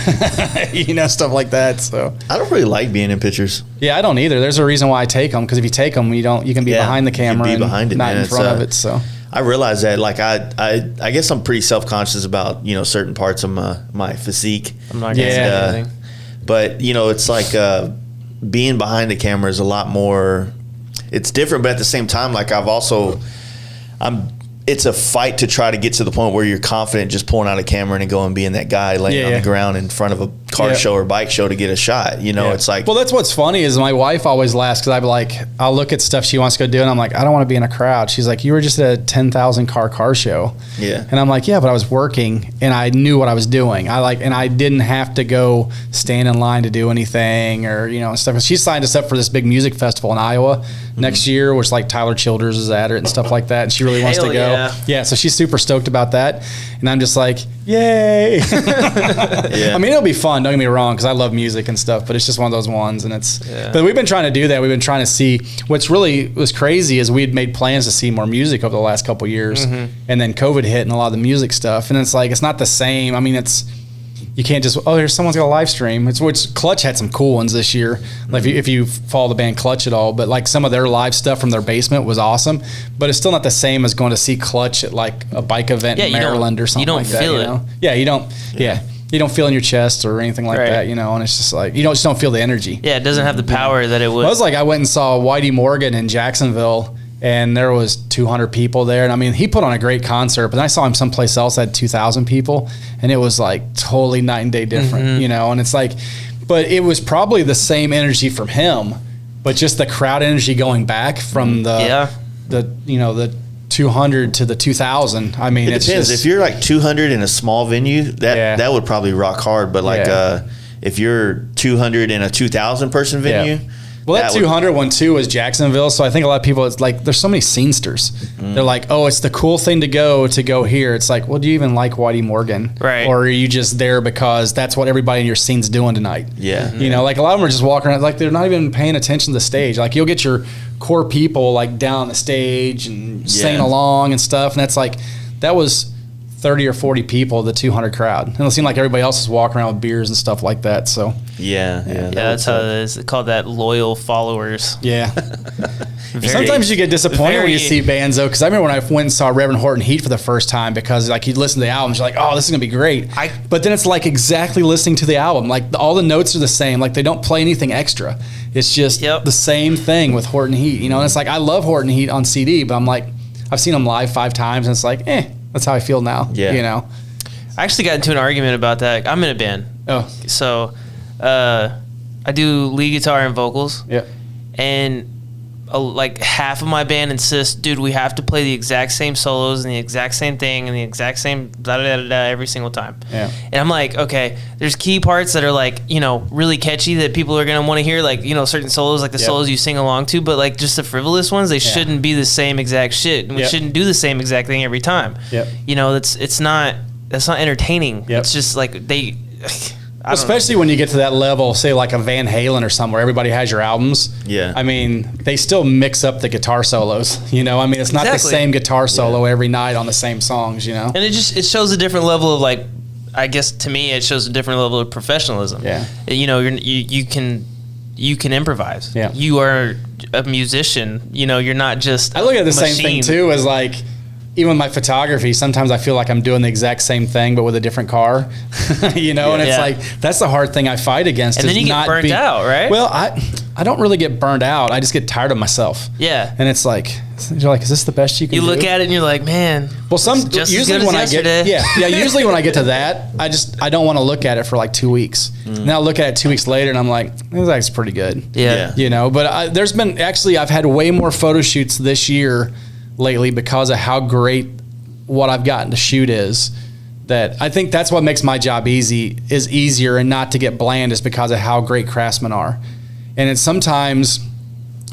you know, stuff like that. So I don't really like being in pictures. Yeah, I don't either. There's a reason why I take them, because if you take them, you can be behind the camera and behind it, not in front of it. So I realize that, like I guess I'm pretty self-conscious about, you know, certain parts of my physique. I'm not gonna say anything. But you know, it's like being behind the camera is a lot more. It's different, but at the same time, like it's a fight to try to get to the point where you're confident just pulling out a camera and going and being that guy laying on the ground in front of a car show or bike show to get a shot. You know, it's like. Well, that's what's funny is my wife always laughs because I'll look at stuff she wants to go do and I'm like, I don't want to be in a crowd. She's like, you were just at a 10,000 car show. Yeah. And I'm like, yeah, but I was working and I knew what I was doing. And I didn't have to go stand in line to do anything or, you know, and stuff. She signed us up for this big music festival in Iowa next year, which like Tyler Childers is at it and stuff like that. And she really wants to go. Yeah, so she's super stoked about that. And I'm just like, yay. I mean, it'll be fun, don't get me wrong, because I love music and stuff, but it's just one of those ones. And but we've been trying to do that. We've been trying to see, what's really was crazy is we had made plans to see more music over the last couple of years. And then COVID hit and a lot of the music stuff. And it's like, it's not the same. I mean, you can't just, here's someone's got a live stream. Which Clutch had some cool ones this year. Like if you follow the band Clutch at all, but like some of their live stuff from their basement was awesome. But it's still not the same as going to see Clutch at like a bike event in Maryland or something like that. You don't feel it. Yeah, you don't. Yeah. You don't feel in your chest or anything like that, you know, and it's just like, you just don't feel the energy. Yeah, it doesn't have the power that it would. Well, it was like I went and saw Whitey Morgan in Jacksonville, and there was 200 people there. And I mean, he put on a great concert, but then I saw him someplace else that had 2,000 people, and it was like totally night and day different, you know? And it's like, but it was probably the same energy from him, but just the crowd energy going back from the 200 to the 2,000. I mean, it depends. If you're like 200 in a small venue, that would probably rock hard. But like, if you're 200 in a 2,000 person venue, well, that 200 one too was Jacksonville. So I think a lot of people, it's like, there's so many scenesters. They're like, oh, it's the cool thing to go here. It's like, well, do you even like Whitey Morgan? Right. Or are you just there because that's what everybody in your scene's doing tonight? Yeah. You know, like a lot of them are just walking around, like they're not even paying attention to the stage. Like you'll get your core people like down the stage and singing along and stuff. And that's like, that was 30 or 40 people, the 200 crowd. And it seemed like everybody else is walking around with beers and stuff like that. So that's how it is. They call that loyal followers. Yeah. Sometimes you get disappointed when you see bands though, because I remember when I went and saw Reverend Horton Heat for the first time, because like you'd listen to the albums, you're like, oh, this is gonna be great. But then it's like exactly listening to the album. Like all the notes are the same. Like they don't play anything extra. It's just the same thing with Horton Heat. You know, and it's like I love Horton Heat on CD, but I'm like, I've seen them live 5 times, and it's like, that's how I feel now. Yeah. You know, I actually got into an argument about that. I'm in a band. Oh. So I do lead guitar and vocals. Yeah. And like half of my band insists, dude, we have to play the exact same solos and the exact same thing and the exact same every single time. Yeah. And I'm like, okay, there's key parts that are like, you know, really catchy that people are going to want to hear, like, you know, certain solos, like the solos you sing along to, but like just the frivolous ones, they shouldn't be the same exact shit. And we shouldn't do the same exact thing every time. Yep. You know, that's not entertaining. Yep. It's just like especially when you get to that level, say like a Van Halen or somewhere, everybody has your albums. Yeah. I mean, they still mix up the guitar solos, you know? I mean, it's not the same guitar solo every night on the same songs, you know? And it shows a different level of like, I guess to me, it shows a different level of professionalism. Yeah. You know, you can improvise. Yeah. You are a musician, you know, you're not just I look at the same thing too as like, even with my photography, sometimes I feel like I'm doing the exact same thing, but with a different car, you know? And it's like, that's the hard thing I fight against. And then you get burnt out, right? Well, I don't really get burnt out. I just get tired of myself. Yeah. And it's like, you're like, is this the best you can do? You look at it and you're like, man, well, usually when I get, usually when I get to that, I don't want to look at it for like 2 weeks. And I'll look at it 2 weeks later and I'm like, this actually pretty good. Yeah. You know, but I've had way more photo shoots this year lately because of how great what I've gotten to shoot is that I think that's what makes my job easier and not to get bland is because of how great craftsmen are. And it's sometimes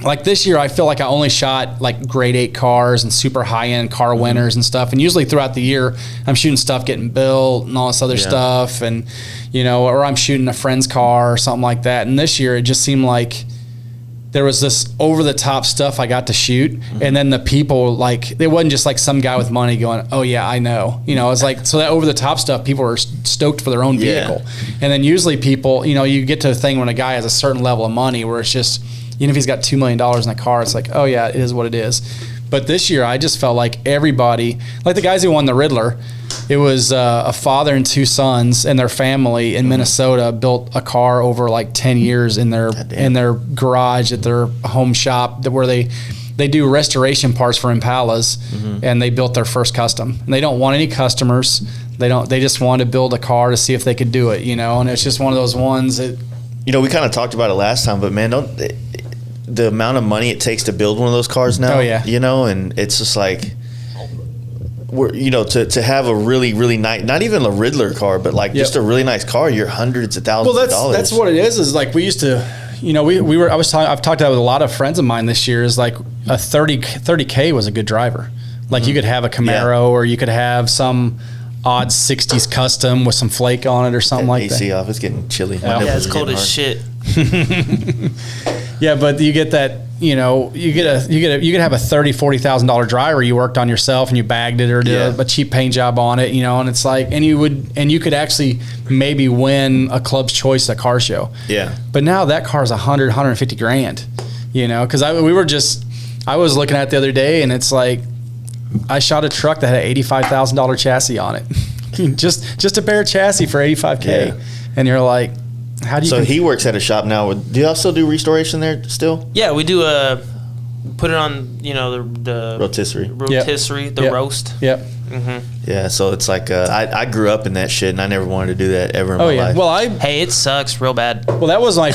like this year, I feel like I only shot like grade 8 cars and super high end car winners and stuff. And usually throughout the year, I'm shooting stuff getting built and all this other stuff. And, you know, or I'm shooting a friend's car or something like that. And this year, it just seemed like there was this over the top stuff I got to shoot. And then the people, like, it wasn't just like some guy with money going, oh yeah, I know, you know, it's like, so that over the top stuff, people are stoked for their own vehicle. And then usually people, you know, you get to a thing when a guy has a certain level of money where it's just, even if he's got $2 million in a car, it's like, oh yeah, it is what it is. But this year, I just felt like everybody, like the guys who won the Riddler, it was a father and 2 sons and their family in Minnesota built a car over like 10 years in their garage at their home shop where they do restoration parts for Impalas, and they built their first custom. And they don't want any customers. They just want to build a car to see if they could do it, you know. And it's just one of those ones that, you know, we kind of talked about it last time, but man, the amount of money it takes to build one of those cars now. Oh yeah, you know, and it's just like, you know, to have a really, really nice, not even a Riddler car, but like just a really nice car, you're hundreds of thousands of dollars. That's what it is like we used to, you know, I've talked about with a lot of friends of mine this year, is like a 30K was a good driver. Like you could have a Camaro or you could have some odd 60s custom with some flake on it or something like that. AC off, it's getting chilly. Yeah, it's cold as shit. Yeah, but you get that, you know, you could have a $30,000-$40,000 driver you worked on yourself and you bagged it or did a cheap paint job on it, you know, and it's like, and you could actually maybe win a club's choice at a car show. Yeah. But now that car is $150 grand, you know, because I was looking at it the other day and it's like, I shot a truck that had an $85,000 chassis on it. just a bare chassis for $85K. Yeah. And you're like, how do you? So he works at a shop now. Do you also do restoration there still? Yeah, we do put it on, you know, the rotisserie, the roast. Yep. Yeah, so it's like I grew up in that shit, and I never wanted to do that ever in my life. Well, hey, it sucks real bad. Well, that was my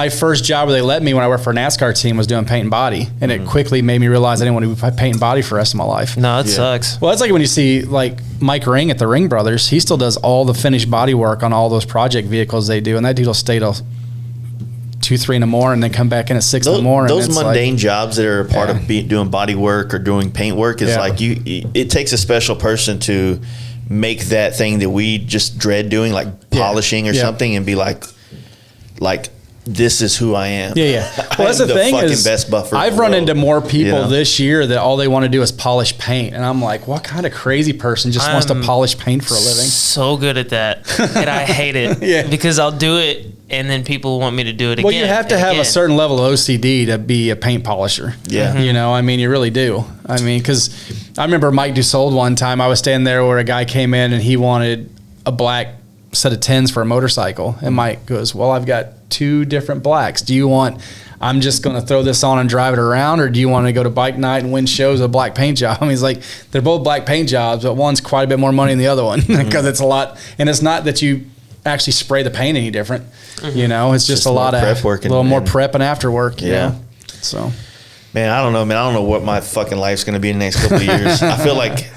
first job where they let me when I worked for a NASCAR team was doing paint and body, and it quickly made me realize I didn't want to be paint and body for the rest of my life. No, it sucks. Well, that's like when you see like Mike Ring at the Ring Brothers. He still does all the finished body work on all those project vehicles they do, and that dude will stay till 2-3 in the morning and then come back in at 6 in the morning. Those mundane jobs that are a part of doing body work or doing paint work is like it takes a special person to make that thing that we just dread doing, like polishing or something, and be like this is who I am. Yeah. Well, that's the thing is best buffer I've run into more people this year that all they want to do is polish paint, and I'm like, what kind of crazy person just wants to polish paint for a living? So good at that, and I hate it because I'll do it. And then people want me to do it again. Well, you have to have a certain level of OCD to be a paint polisher. Yeah. You know, I mean, you really do. I mean, because I remember Mike Dussault one time, I was standing there where a guy came in and he wanted a black set of tins for a motorcycle. And Mike goes, well, I've got 2 different blacks. Do you want, I'm just going to throw this on and drive it around, or do you want to go to bike night and win shows with a black paint job? I mean, he's like, they're both black paint jobs, but one's quite a bit more money than the other one because it's a lot. And it's not that you actually spray the paint any different. You know, it's just a lot of prep work, a little more prep and after work. Yeah. So, man, I don't know, man. I don't know what my fucking life's going to be in the next couple of years. I feel like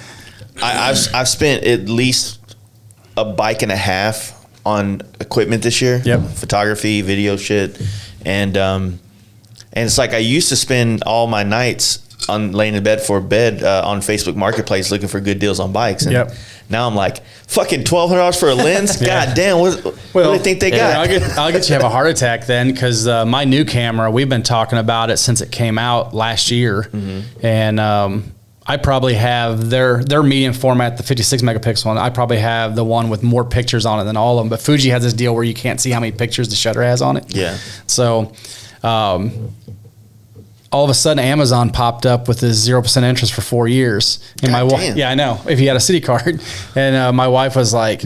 I've spent at least a bike and a half on equipment this year. Yep. Photography, video shit. And it's like I used to spend all my nights on laying in bed on Facebook Marketplace looking for good deals on bikes. And now I'm like, fucking $1,200 for a lens? God damn, what do they think they got? I'll get you have a heart attack then, because my new camera, we've been talking about it since it came out last year. And I probably have their medium format, the 56 megapixel one. I probably have the one with more pictures on it than all of them. But Fuji has this deal where you can't see how many pictures the shutter has on it. Yeah. So all of a sudden Amazon popped up with this 0% interest for 4 years. And my wife, I know, if you had a city card. And my wife was like,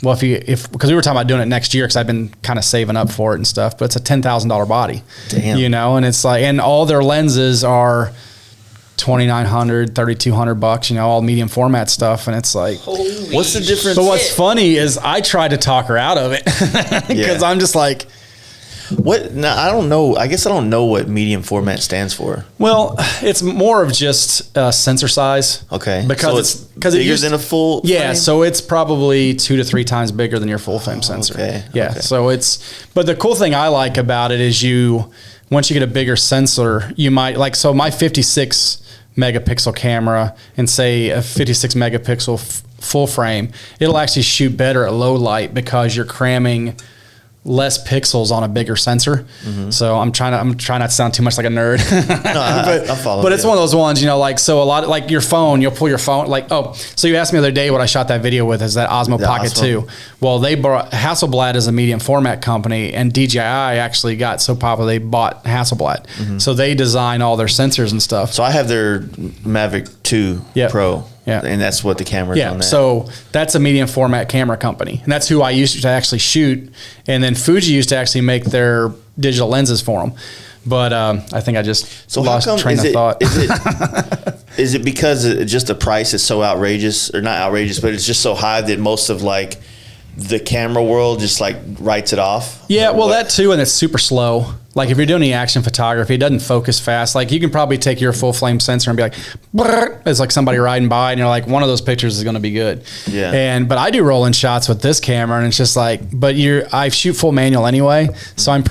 well, because we were talking about doing it next year, because I've been kind of saving up for it and stuff, but it's a $10,000 body. Damn. You know, and it's like, and all their lenses are $2,900, $3,200, you know, all medium format stuff. And it's like, what's the difference? But what's funny is I tried to talk her out of it because I'm just like, What? Now, I don't know. I guess I don't know what medium format stands for. Well, it's more of just sensor size. Okay. Because so it's bigger than a full frame? So it's probably 2 to 3 times bigger than your full frame sensor. Okay. Yeah. Okay. So but the cool thing I like about it is once you get a bigger sensor, you might so my 56 megapixel camera and say a 56 megapixel full frame, it'll actually shoot better at low light because you're cramming less pixels on a bigger sensor. So I'm trying not to sound too much like a nerd. No, I follow. But it's one of those ones, so a lot of, like your phone, you'll pull your phone, so you asked me the other day what I shot that video with is that Osmo Pocket 2. Well, they bought Hasselblad as a medium format company, and DJI actually got so popular they bought Hasselblad. So they design all their sensors and stuff. So I have their Mavic 2 Pro. Yeah. And that's what the camera's on that. So that's a medium format camera company. And that's who I used to actually shoot. And then Fuji used to actually make their digital lenses for them. But I think I just lost train of thought. Is it because just the price is so outrageous, or not outrageous, but it's just so high that most of the camera world just writes it off? Yeah, well, that too, and it's super slow. Like if you're doing any action photography, it doesn't focus fast. Like you can probably take your full flame sensor and be like, brrr, it's like somebody riding by, and you're like, one of those pictures is going to be good. Yeah. But I do rolling shots with this camera, and it's just I shoot full manual anyway, so I'm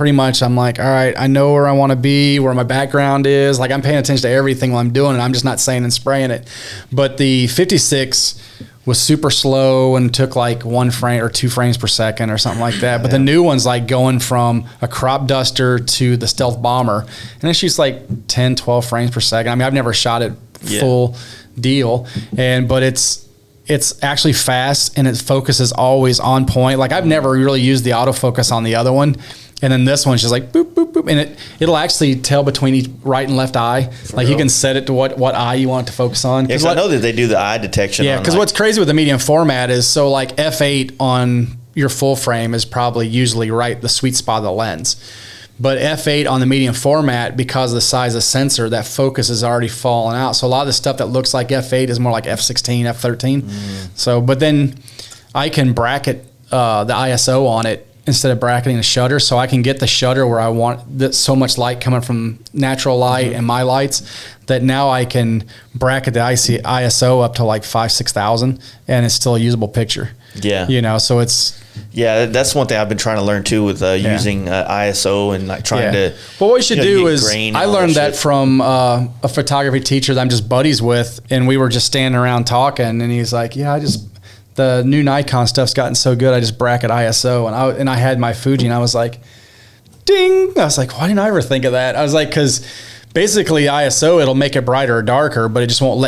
like, all right, I know where I want to be, where my background is. Like I'm paying attention to everything while I'm doing it. I'm just not saying and spraying it. But the 56 was super slow and took 1 frame or 2 frames per second or something like that. But the new one's going from a crop duster to the stealth bomber, and it shoots 10, 12 frames per second. I mean, I've never shot it full deal, but it's actually fast, and its focus is always on point. Like I've never really used the autofocus on the other one. And then this one's just boop, boop, boop. And it'll actually tell between each right and left eye. You can set it to what eye you want it to focus on. Yeah, I know that they do the eye detection. Yeah, because what's crazy with the medium format is f8 on your full frame is probably usually the sweet spot of the lens. But f8 on the medium format, because of the size of the sensor, that focus is already falling out. So a lot of the stuff that looks like f8 is more like f16, f13. So, but then I can bracket the ISO on it instead of bracketing the shutter, so I can get the shutter where I want so much light coming from natural light and my lights that now I can bracket the ISO up to 5,000-6,000, and it's still a usable picture. Yeah. So it's... Yeah, that's one thing I've been trying to learn too with using ISO and trying to... Well, what we should do is... I learned that from a photography teacher that I'm just buddies with, and we were just standing around talking, and he's like, the new Nikon stuff's gotten so good, I just bracket ISO, and I had my Fuji, and I was like, ding! I was like, why didn't I ever think of that? I was like, because basically ISO, it'll make it brighter or darker, but it just won't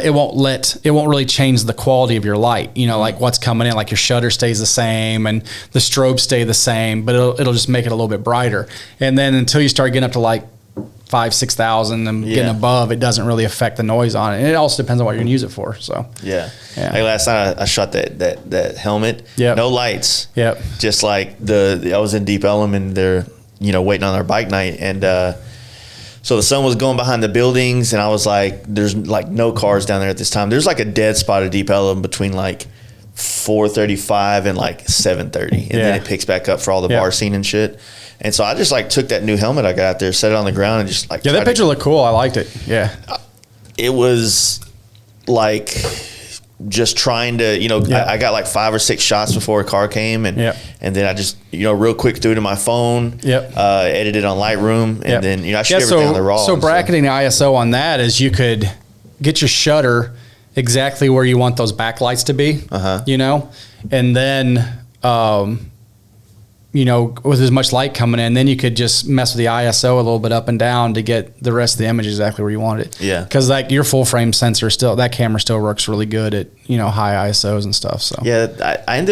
really change the quality of your light. What's coming in, your shutter stays the same and the strobe stay the same, but it'll just make it a little bit brighter. And then until you start getting up to 5,000-6,000 and getting above, it doesn't really affect the noise on it. And it also depends on what you're going to use it for. So last night I shot that helmet. No lights. Just I was in Deep Ellum, and they're waiting on our bike night, and so the sun was going behind the buildings, and I was like, there's no cars down there at this time. There's a dead spot at Deep Ellum between 4:35 and 7:30, and then it picks back up for all the bar scene and shit. And so I just took that new helmet I got out there, set it on the ground, and just that picture looked cool. I liked it. It was just trying to, I got 5 or 6 shots before a car came, and then I just, real quick threw it in my phone, edited on Lightroom, and then, I shoot everything on the RAW. So bracketing the ISO on that is you could get your shutter exactly where you want those backlights to be, and then, with as much light coming in, then you could just mess with the ISO a little bit up and down to get the rest of the image exactly where you want it. Yeah. Because your full frame sensor that camera still works really good at, high ISOs and stuff. So yeah, I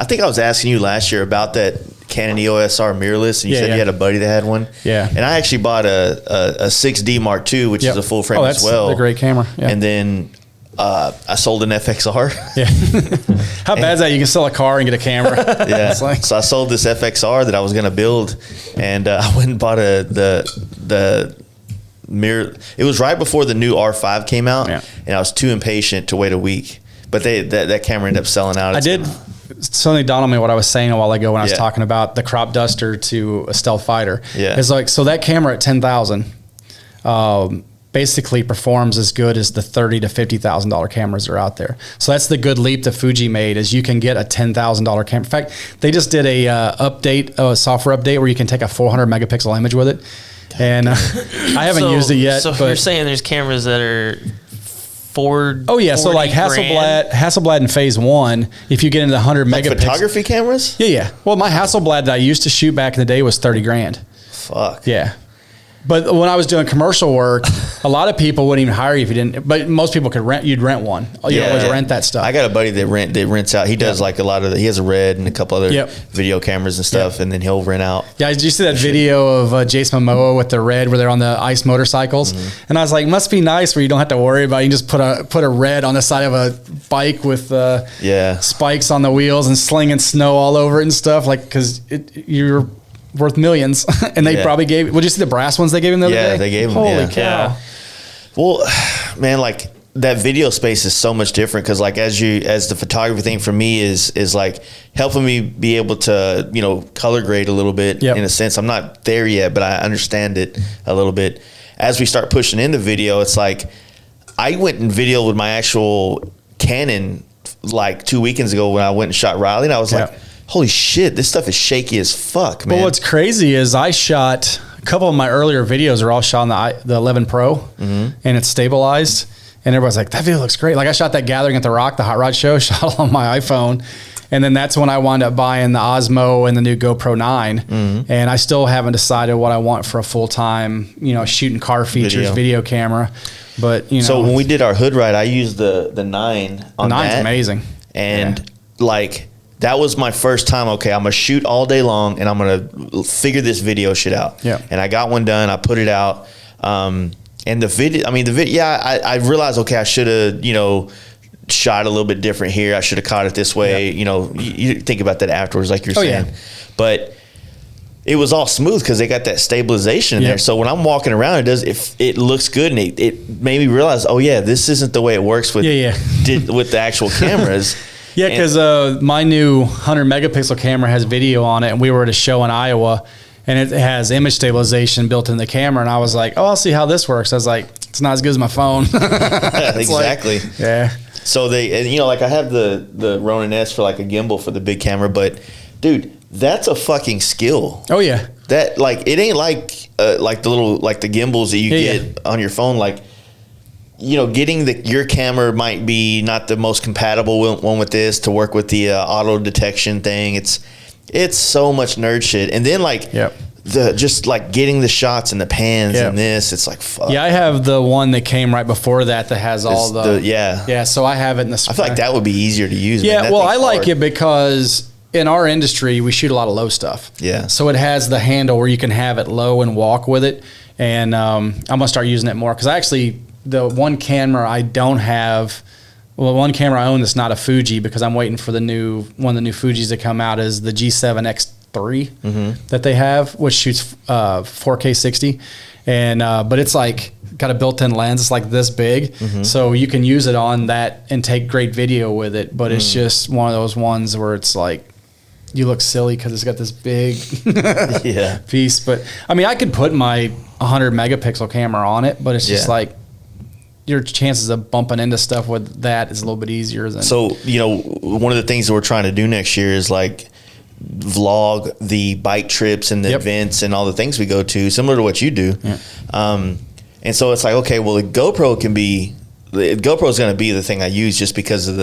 think I was asking you last year about that Canon EOS R mirrorless, and you said you had a buddy that had one. Yeah. And I actually bought a 6D Mark II, which is a full frame as well. That's a great camera. Yeah. And then I sold an FXR. Yeah. How bad is that? You can sell a car and get a camera. Yeah. So I sold this FXR that I was going to build, and I went and bought the mirror. It was right before the new R5 came out, and I was too impatient to wait a week. But that camera ended up selling out. something dawned on me what I was saying a while ago when I was talking about the crop duster to a stealth fighter. Yeah. It's like, so that camera at 10,000 basically performs as good as the $30,000 to $50,000 cameras that are out there. So that's the good leap that Fuji made, is you can get a $10,000 camera. In fact, they just did a software update where you can take a 400 megapixel image with it. And I haven't used it yet. So you're saying there's cameras that are Oh yeah, so like Hasselblad in phase 1, if you get into the 100 like megapixel photography cameras. Yeah. Well, my Hasselblad that I used to shoot back in the day was 30 grand. Fuck. Yeah. But when I was doing commercial work, a lot of people wouldn't even hire you if you didn't. But most people could rent. You'd rent one. You always rent that stuff. I got a buddy that rents out. He does like a lot of he has a Red and a couple other video cameras and stuff, and then he'll rent out. Yeah, did you see that video of Jason Momoa with the Red where they're on the ice motorcycles? Mm-hmm. And I was like, must be nice where you don't have to worry about it. You can just put a Red on the side of a bike with spikes on the wheels and slinging snow all over it and stuff. Like, because you're worth millions. And they probably gave, would you see the brass ones they gave him the other day? Yeah, they gave him. Holy cow. Yeah. Well, man, like that video space is so much different because like as the photography thing for me is like helping me be able to, color grade a little bit in a sense. I'm not there yet, but I understand it a little bit. As we start pushing into video, it's like I went and videoed with my actual Canon like 2 weekends ago when I went and shot Riley, and I was like, holy shit, this stuff is shaky as fuck, man. But what's crazy is I shot a couple of my earlier videos are all shot on the 11 Pro, and it's stabilized. And everybody's like, that video looks great. Like I shot that Gathering at the Rock, the Hot Rod show, shot on my iPhone. And then that's when I wound up buying the Osmo and the new GoPro 9. And I still haven't decided what I want for a full-time, shooting car features, video camera. But, So when we did our hood ride, I used the 9 on that. The 9's amazing. And like, that was my first time. Okay, I'm gonna shoot all day long, and I'm gonna figure this video shit out. Yeah. And I got one done. I put it out. And the video. I realized. Okay, I should have shot a little bit different here. I should have caught it this way. You think about that afterwards, like you're saying. Yeah. But it was all smooth because they got that stabilization in there. So when I'm walking around, it looks good, and it made me realize, oh yeah, this isn't the way it works with with the actual cameras. Yeah, because my new 100 megapixel camera has video on it, and we were at a show in Iowa, and it has image stabilization built in the camera, and I was like, oh, I'll see how this works. I was like, it's not as good as my phone. Exactly. Yeah. So like I have the Ronin S for like a gimbal for the big camera, but dude, that's a fucking skill. Oh yeah. That like it ain't like the little like the gimbals that you get on your phone, like. Getting your camera might be not the most compatible one with this to work with the auto detection thing. It's so much nerd shit. And then just like getting the shots and the pans and this, it's like fuck. Yeah, I have the one that came right before that has all the so I have it in the. I feel like that would be easier to use. Yeah, well, I like it because in our industry we shoot a lot of low stuff. Yeah. So it has the handle where you can have it low and walk with it, and I'm gonna start using it more because the one camera I don't have, one camera I own that's not a Fuji because I'm waiting for one of the new Fujis to come out is the G7X3 that they have, which shoots 4K 60, and but it's like got a built-in lens. It's like this big, so you can use it on that and take great video with it. But it's just one of those ones where it's like you look silly because it's got this big piece. But I mean, I could put my 100 megapixel camera on it, but it's just like. Your chances of bumping into stuff with that is a little bit easier than. So, one of the things that we're trying to do next year is like vlog the bike trips and the events and all the things we go to, similar to what you do. Yeah. And so it's like, okay, well, the GoPro is going to be the thing I use just because of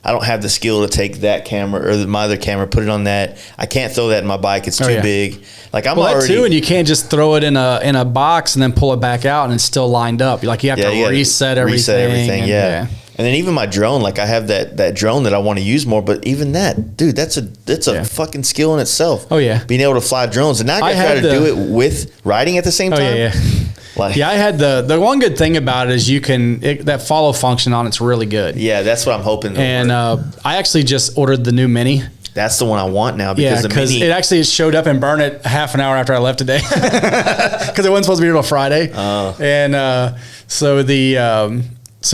I don't have the skill to take that camera or my other camera, put it on that. I can't throw that in my bike. It's too big. Like I'm already. That too, and you can't just throw it in a box and then pull it back out and it's still lined up. Like you have to reset everything. And then even my drone, like I have that drone that I want to use more, but even that, dude, that's a fucking skill in itself. Oh yeah, being able to fly drones, and now I got to do it with riding at the same time. I had the one good thing about it is that follow function on it's really good. Yeah, that's what I'm hoping. And I actually just ordered the new Mini. That's the one I want now because it showed up and burned it half an hour after I left today because it wasn't supposed to be here till Friday. And so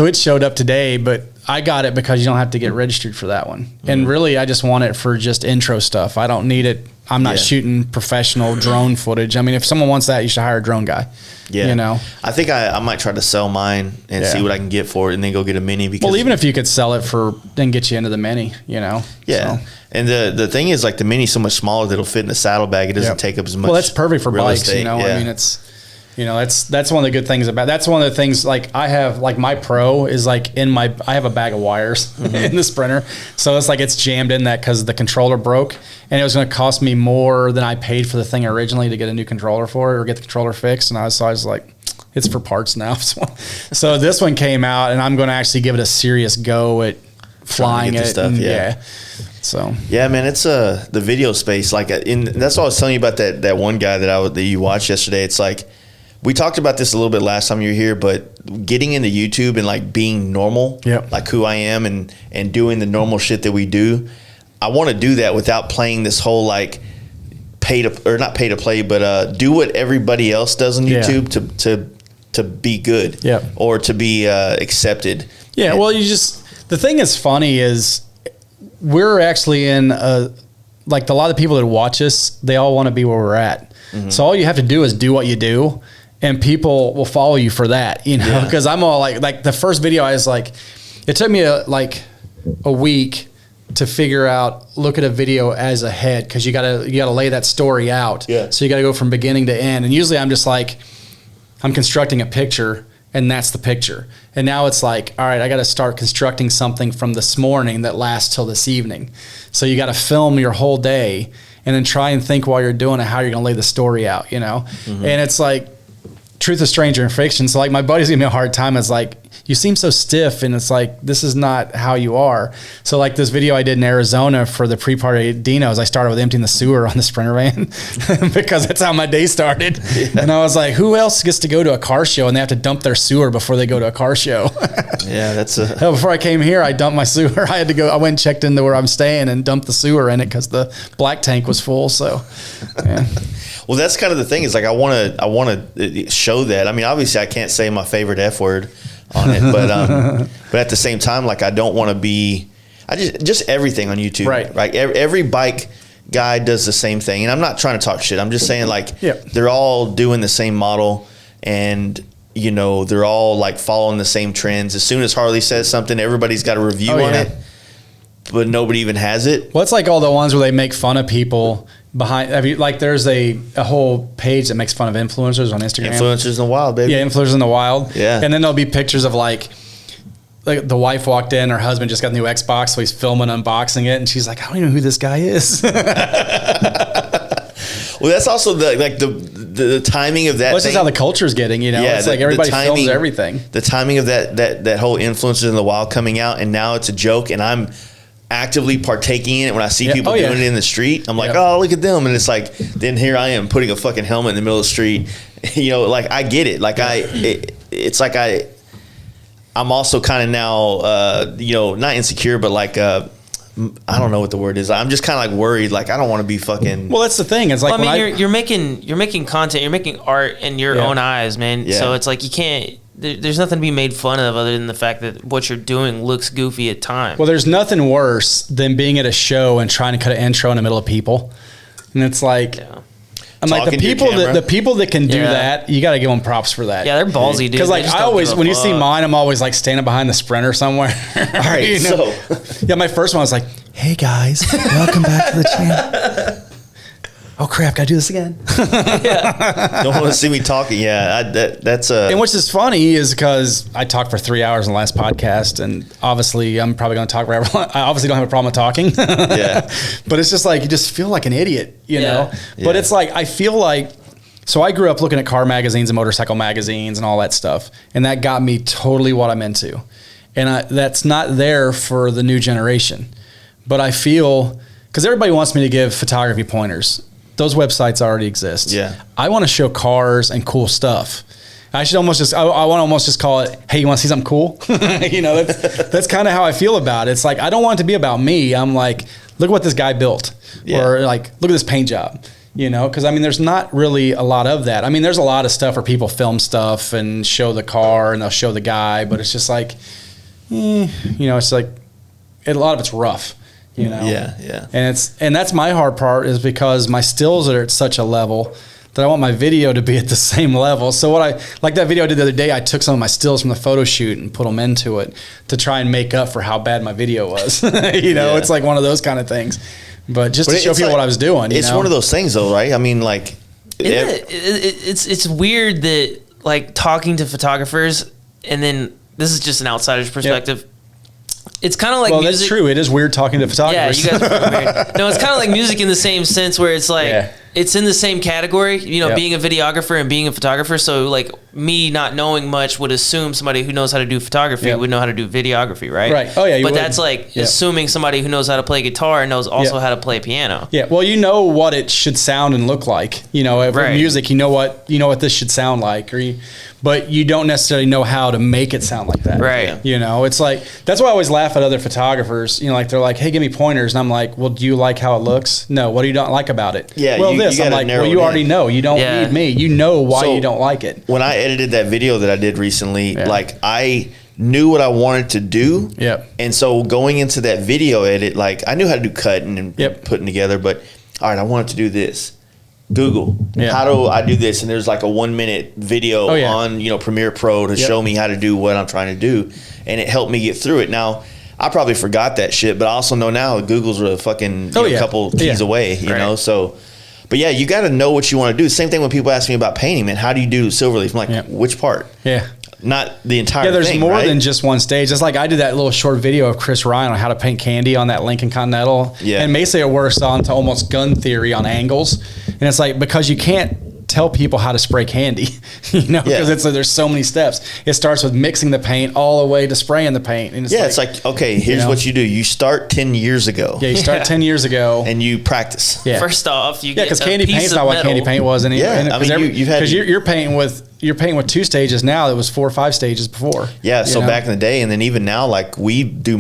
it showed up today, but I got it because you don't have to get registered for that one. And really, I just want it for just intro stuff. I don't need it. I'm not shooting professional drone footage. I mean, if someone wants that, you should hire a drone guy. Yeah. You know? I think I might try to sell mine and see what I can get for it and then go get a mini. Because, well, even if you could sell it for, then get you into the mini, you know? Yeah. So. And the thing is, like, the mini's so much smaller that it'll fit in the saddlebag. It doesn't take up as much. Well, that's perfect for bikes, estate. you know? I mean, it's... You know, that's one of the good things about, that's one of the things, like, I have, like, my Pro is, like, I have a bag of wires in the Sprinter. So it's like it's jammed in that because the controller broke. And it was going to cost me more than I paid for the thing originally to get a new controller for it or get the controller fixed. And I was like, it's for parts now. So this one came out, and I'm going to actually give it a serious go at flying it. Stuff, So yeah, man, it's the video space. Like, that's what I was telling you about that one guy that you watched yesterday. It's like, we talked about this a little bit last time you were here, but getting into YouTube and, like, being normal, like who I am and doing the normal shit that we do, I want to do that without playing this whole, like, not pay to play, but do what everybody else does on YouTube to be good or to be accepted. Yeah, well, the thing that's funny is we're actually in like, a lot of the people that watch us, they all want to be where we're at. So all you have to do is do what you do. And people will follow you for that, you know, because I'm all like the first video, I was like, it took me a week to figure out, look at a video as a head. Cause you gotta lay that story out. Yeah. So you gotta go from beginning to end. And usually I'm just like, I'm constructing a picture and that's the picture. And now it's like, all right, I got to start constructing something from this morning that lasts till this evening. So you got to film your whole day and then try and think while you're doing it, how you're going to lay the story out, you know? And it's like, truth is stranger than fiction. So, like, my buddy's giving me a hard time. It's like, you seem so stiff, and it's like, this is not how you are. So, like, this video I did in Arizona for the pre-party Dinos, I started with emptying the sewer on the Sprinter van because that's how my day started. And I was like, who else gets to go to a car show and they have to dump their sewer before they go to a car show? Before I came here, I dumped my sewer. I went and checked into where I'm staying and dumped the sewer in it because the black tank was full. So, yeah. Well, that's kind of the thing. Is like, I want to show that. I mean, obviously, I can't say my favorite F word on it, but at the same time, like, I don't want to be. I just everything on YouTube, right? Like, every bike guy does the same thing, and I'm not trying to talk shit. I'm just saying, like, they're all doing the same model, and, you know, they're all, like, following the same trends. As soon as Harley says something, everybody's got a review on it, but nobody even has it. Well, it's like all the ones where they make fun of people. Like, there's a whole page that makes fun of influencers on Instagram. Influencers in the wild, baby. Yeah, influencers in the wild. Yeah. And then there'll be pictures of, like the wife walked in, her husband just got a new Xbox, so he's filming unboxing it, and she's like, I don't even know who this guy is. Well, that's also the timing of that. Well, this is how the culture's getting, you know. Yeah, it's like everybody films everything. The timing of that whole influencers in the wild coming out, and now it's a joke, and I'm actively partaking in it. When I see people doing it in the street, I'm like, oh, look at them. And it's like, then here I am putting a fucking helmet in the middle of the street. You know, like, I get it. Like, it's like I'm also kind of now, you know, not insecure, but like, I don't know what the word is. I'm just kind of like worried. Like, I don't want to be fucking. Well, that's the thing. It's like, well, I mean, you're making content, you're making art in your own eyes, man. Yeah. So it's like, you can't. There's nothing to be made fun of other than the fact that what you're doing looks goofy at times. Well, there's nothing worse than being at a show and trying to cut an intro in the middle of people, and it's like, I'm like, the people that can do that, you got to give them props for that. Yeah, they're ballsy, dude. Because, like, I always, when you see mine, I'm always like standing behind the Sprinter somewhere. All right, you know? So my first one was like, hey guys, welcome back to the channel. Oh crap! Gotta do this again. Don't want to see me talking. Yeah, that's And which is funny is because I talked for 3 hours in the last podcast, and obviously I'm probably going to talk forever. I obviously don't have a problem with talking. But it's just like, you just feel like an idiot, you know. But it's like, I feel like, so I grew up looking at car magazines and motorcycle magazines and all that stuff, and that got me totally what I'm into. And that's not there for the new generation. But I feel, because everybody wants me to give photography pointers. Those websites already exist. Yeah. I want to show cars and cool stuff. I should almost just, I want to almost just call it, hey, you want to see something cool? You know, that's kind of how I feel about it. It's like, I don't want it to be about me. I'm like, look what this guy built. Or like, look at this paint job. You know, because I mean, there's not really a lot of that. I mean, there's a lot of stuff where people film stuff and show the car and they'll show the guy, but it's just like, it's like a lot of it's rough, Yeah. And that's my hard part, is because my stills are at such a level that I want my video to be at the same level. So like that video I did the other day, I took some of my stills from the photo shoot and put them into it to try and make up for how bad my video was. It's like one of those kind of things. But just to show people what I was doing. It's one of those things, though, right? I mean, like, it's weird that, like, talking to photographers, and then this is just an outsider's perspective. Yep. It's kind of like music. That's true. It is weird talking to photographers. Yeah, you guys are weird. No, it's kind of like music in the same sense, where it's like it's in the same category. Being a videographer and being a photographer. So, like, me not knowing much would assume somebody who knows how to do photography would know how to do videography, right? Right. Oh yeah. But that's like assuming somebody who knows how to play guitar and knows also how to play piano. Yeah. Well, you know what it should sound and look like. For music, you know what this should sound like, but you don't necessarily know how to make it sound like that. Right. It's like, that's why I always laugh at other photographers. Like, they're like, hey, give me pointers. And I'm like, well, do you like how it looks? No. What do you not like about it? Yeah. Well, I'm like, well, you already know. You don't need me. You know why you don't like it. When I edited that video that I did recently, like, I knew what I wanted to do. Yep. And so going into that video edit, like, I knew how to do cutting and putting together, but all right, I wanted to do this. Google, how do I do this? And there's like a 1 minute video on, Premiere Pro to show me how to do what I'm trying to do. And it helped me get through it. Now, I probably forgot that shit, but I also know now Google's a fucking couple keys away, you know? So, but yeah, you got to know what you want to do. Same thing when people ask me about painting, man. How do you do Silverleaf? I'm like, which part? Yeah. Not the entire thing. Yeah, there's more than just one stage. It's like, I did that little short video of Chris Ryan on how to paint candy on that Lincoln Continental. Yeah. And basically it works on to almost gun theory on angles. And it's like, because you can't tell people how to spray candy, because it's like, there's so many steps. It starts with mixing the paint all the way to spraying the paint. And it's like, okay, here's what you do. You start 10 years ago. Yeah, you start 10 years ago. And you practice. Yeah. First off, you get because candy paint's not what candy paint was. Because you're painting with 2 stages now. It was 4 or 5 stages before. Yeah, so back in the day, and then even now, like, we do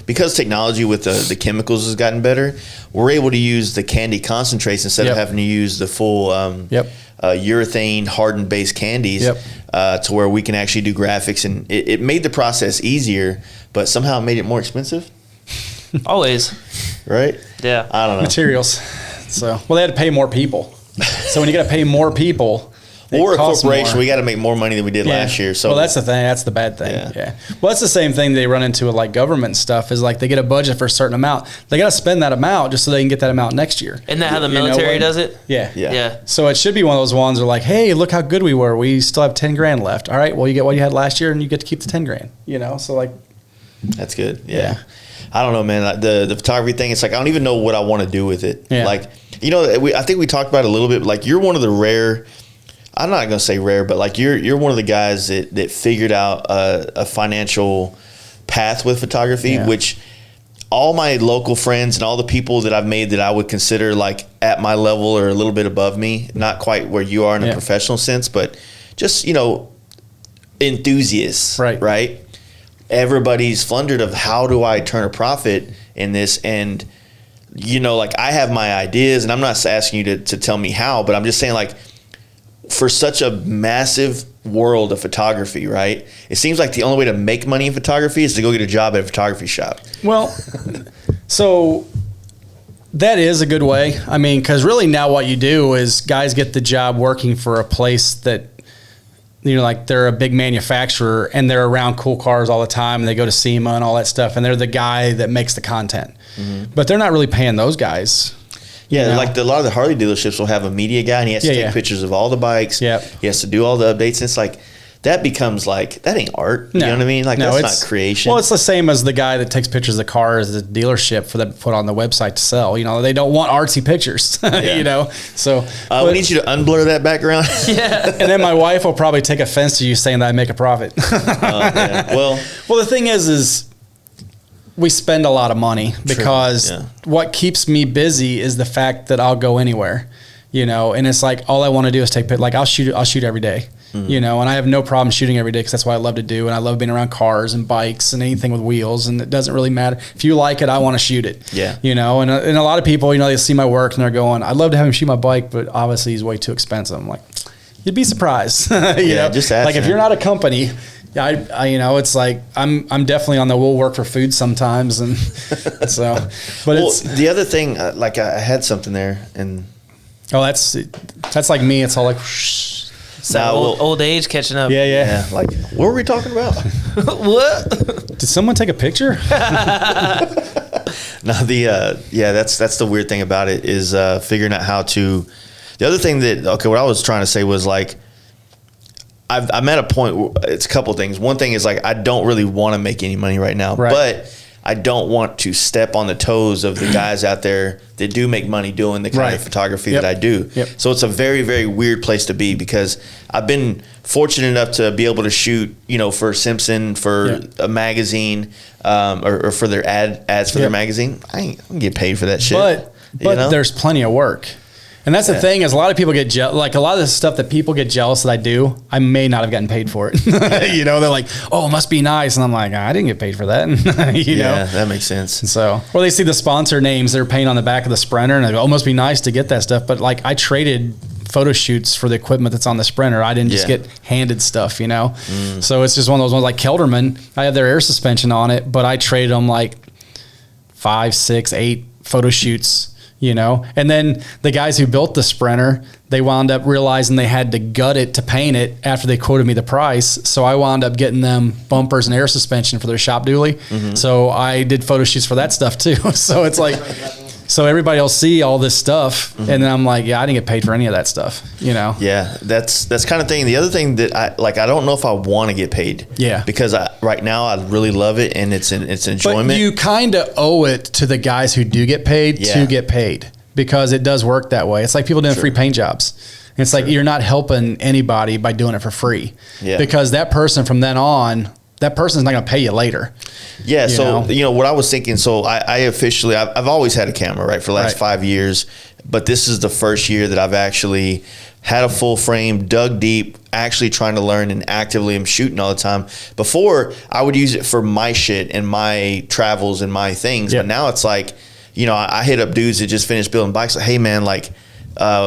because technology with the chemicals has gotten better, we're able to use the candy concentrates instead of having to use the full urethane hardened base candies to where we can actually do graphics, and it made the process easier, but somehow it made it more expensive. Always. Right? Yeah. I don't know. Materials. So, well, they had to pay more people. So when you got to pay more people, or a corporation, we got to make more money than we did last year. So, well, that's the thing. That's the bad thing. Yeah. Well, that's the same thing they run into with, like, government stuff. Is like, they get a budget for a certain amount. They got to spend that amount just so they can get that amount next year. Isn't that how the military does it? Yeah. So it should be one of those ones that are like, hey, look how good we were. We still have 10 grand left. All right. Well, you get what you had last year, and you get to keep the 10 grand. So, like, that's good. Yeah. I don't know, man. The photography thing, it's like, I don't even know what I want to do with it. Yeah. Like, I think we talked about it a little bit. Like, you're one of the rare. I'm not gonna say rare, but like you're one of the guys that figured out a financial path with photography, which all my local friends and all the people that I've made that I would consider like at my level or a little bit above me, not quite where you are in a professional sense, but just enthusiasts, right? Everybody's floundered of how do I turn a profit in this, and like, I have my ideas, and I'm not asking you to tell me how, but I'm just saying, like, for such a massive world of photography, right? It seems like the only way to make money in photography is to go get a job at a photography shop. Well, so that is a good way. I mean, because really now what you do is guys get the job working for a place that, like, they're a big manufacturer and they're around cool cars all the time, and they go to SEMA and all that stuff, and they're the guy that makes the content. Mm-hmm. But they're not really paying those guys. Yeah, like a lot of the Harley dealerships will have a media guy, and he has to take pictures of all the bikes. Yeah, he has to do all the updates, and it's like, that becomes like, that ain't art. You know what I mean? Like, that's not creation. Well, it's the same as the guy that takes pictures of cars at the dealership for them to put on the website to sell. They don't want artsy pictures. So we need you to unblur that background. Yeah, and then my wife will probably take offense to you saying that I make a profit. Well, the thing is we spend a lot of money because what keeps me busy is the fact that I'll go anywhere, and it's like, all I want to do is take pictures. Like, I'll shoot every day, and I have no problem shooting every day because that's what I love to do. And I love being around cars and bikes and anything with wheels. And it doesn't really matter. If you like it, I want to shoot it. Yeah. And a lot of people, they see my work and they're going, I'd love to have him shoot my bike, but obviously he's way too expensive. I'm like, you'd be surprised. Just ask. Like, if you're not a company, Yeah, I you know, it's like I'm definitely on the we'll work for food sometimes, and so. But well, it's the other thing, like I had something there, and that's like me. It's all like. Old age catching up. Yeah. Like, what were we talking about? What? Did someone take a picture? No, that's the weird thing about it is figuring out how to. The other thing what I was trying to say was like, I'm at a point where it's a couple things. One thing is like I don't really want to make any money right now, but I don't want to step on the toes of the guys out there that do make money doing the kind of photography that I do. So it's a very, very weird place to be because I've been fortunate enough to be able to shoot, for Simpson, for a magazine, or for their ads for their magazine. I don't get paid for that shit. But there's plenty of work. And that's the thing is a lot of people get jealous. Like a lot of the stuff that people get jealous that I do, I may not have gotten paid for it. They're like, oh, it must be nice. And I'm like, I didn't get paid for that. Yeah, that makes sense. And so, or they see the sponsor names they're paying on the back of the Sprinter and they go, oh, it must be nice to get that stuff. But like I traded photo shoots for the equipment that's on the Sprinter. I didn't just get handed stuff, So it's just one of those ones like Kelderman. I have their air suspension on it, but I traded them like 5, 6, 8 photo shoots. And then the guys who built the Sprinter, they wound up realizing they had to gut it to paint it after they quoted me the price. So I wound up getting them bumpers and air suspension for their shop dually. So I did photo shoots for that stuff too. So it's like, so everybody will see all this stuff. And then I'm like, I didn't get paid for any of that stuff, Yeah, that's kind of thing. The other thing that I don't know if I want to get paid. Yeah. Because right now I really love it and it's enjoyment. But you kind of owe it to the guys who do get paid to get paid because it does work that way. It's like people doing free paint jobs. It's like you're not helping anybody by doing it for free. Yeah. Because that person from then on, that person's not going to pay you later. Yeah. So, what I was thinking, so I officially, I've always had a camera, right, for the last 5 years, but this is the first year that I've actually had a full frame, dug deep, actually trying to learn and actively am shooting all the time. Before I would use it for my shit and my travels and my things. But now it's like, I hit up dudes that just finished building bikes. Like, hey man, like,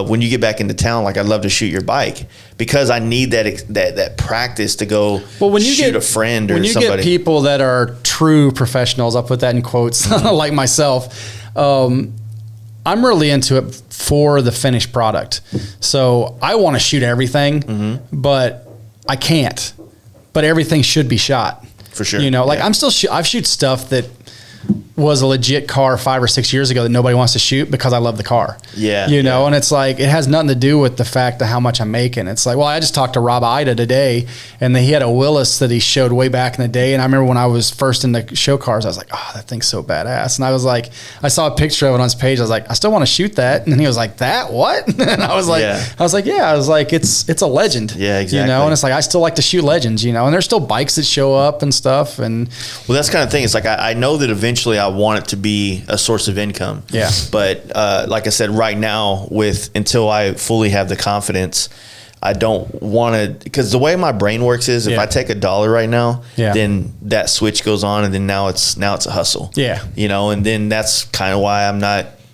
when you get back into town, like I'd love to shoot your bike because I need that practice to go shoot a friend or somebody. When you get people that are true professionals, I'll put that in quotes, like myself, I'm really into it for the finished product. So I want to shoot everything, but I can't. But everything should be shot. For sure. I've shoot stuff that was a legit car 5 or 6 years ago that nobody wants to shoot because I love the car. Yeah. And it's like, it has nothing to do with the fact of how much I'm making. It's like, well, I just talked to Rob Ida today and he had a Willis that he showed way back in the day. And I remember when I was first into show cars, I was like, oh, that thing's so badass. And I was like, I saw a picture of it on his page. I was like, I still want to shoot that. And he was like, that what? And I was like, it's a legend. Yeah, exactly. And it's like, I still like to shoot legends, and there's still bikes that show up and stuff. And well, that's the kind of thing. It's like, I know that eventually I want it to be a source of income. Yeah. But like I said, right now, until I fully have the confidence, I don't want to, because the way my brain works is if I take $1 right now, then that switch goes on, and then now it's a hustle. Yeah. And then that's kind of why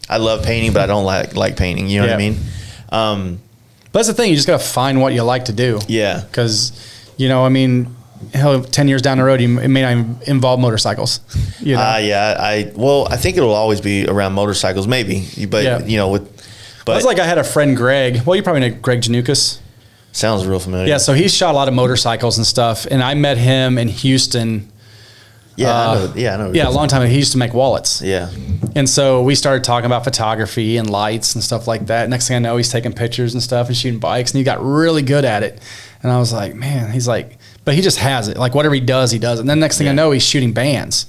I love painting, but I don't like painting. You know what I mean? But that's the thing. You just got to find what you like to do. Yeah. Because, 10 years down the road, it may not even involve motorcycles. I think it'll always be around motorcycles, maybe. But it's like I had a friend, Greg. Well, you probably know Greg Janukas. Sounds real familiar. Yeah, so he's shot a lot of motorcycles and stuff, and I met him in Houston. I know. Yeah, a long time ago. He used to make wallets. Yeah. And so we started talking about photography and lights and stuff like that. Next thing I know, he's taking pictures and stuff and shooting bikes, and he got really good at it. And I was like, man, he's like, but he just has it. Like whatever he does it. And then next thing I know, he's shooting bands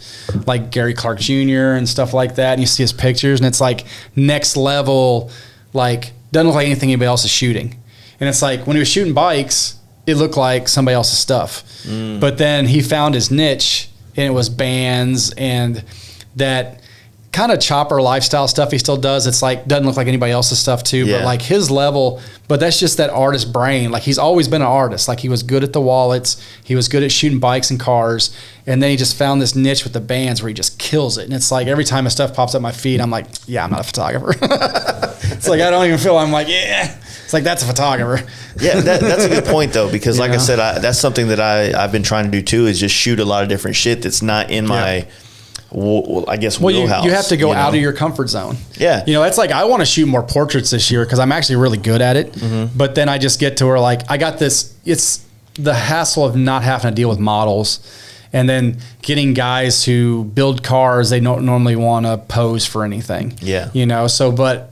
like Gary Clark Jr. and stuff like that. And you see his pictures, and it's like next level, like doesn't look like anything anybody else is shooting. And it's like when he was shooting bikes, it looked like somebody else's stuff. But then he found his niche, and it was bands and that kind of chopper lifestyle stuff he still does. It's like, doesn't look like anybody else's stuff too, but like his level, but that's just that artist brain. Like he's always been an artist. Like he was good at the wallets. He was good at shooting bikes and cars. And then he just found this niche with the bands where he just kills it. And it's like, every time his stuff pops up my feed, I'm like, yeah, I'm not a photographer. It's like, I don't even feel, I'm like, yeah. It's like, that's a photographer. Yeah, that's a good point though, because like I said, that's something that I've been trying to do too, is just shoot a lot of different shit that's not in my, I guess, wheelhouse. You have to go out of your comfort zone. Yeah. It's like, I want to shoot more portraits this year because I'm actually really good at it. Mm-hmm. But then I just get to where, like, I got this, it's the hassle of not having to deal with models. And then getting guys who build cars, they don't normally want to pose for anything. Yeah. So, but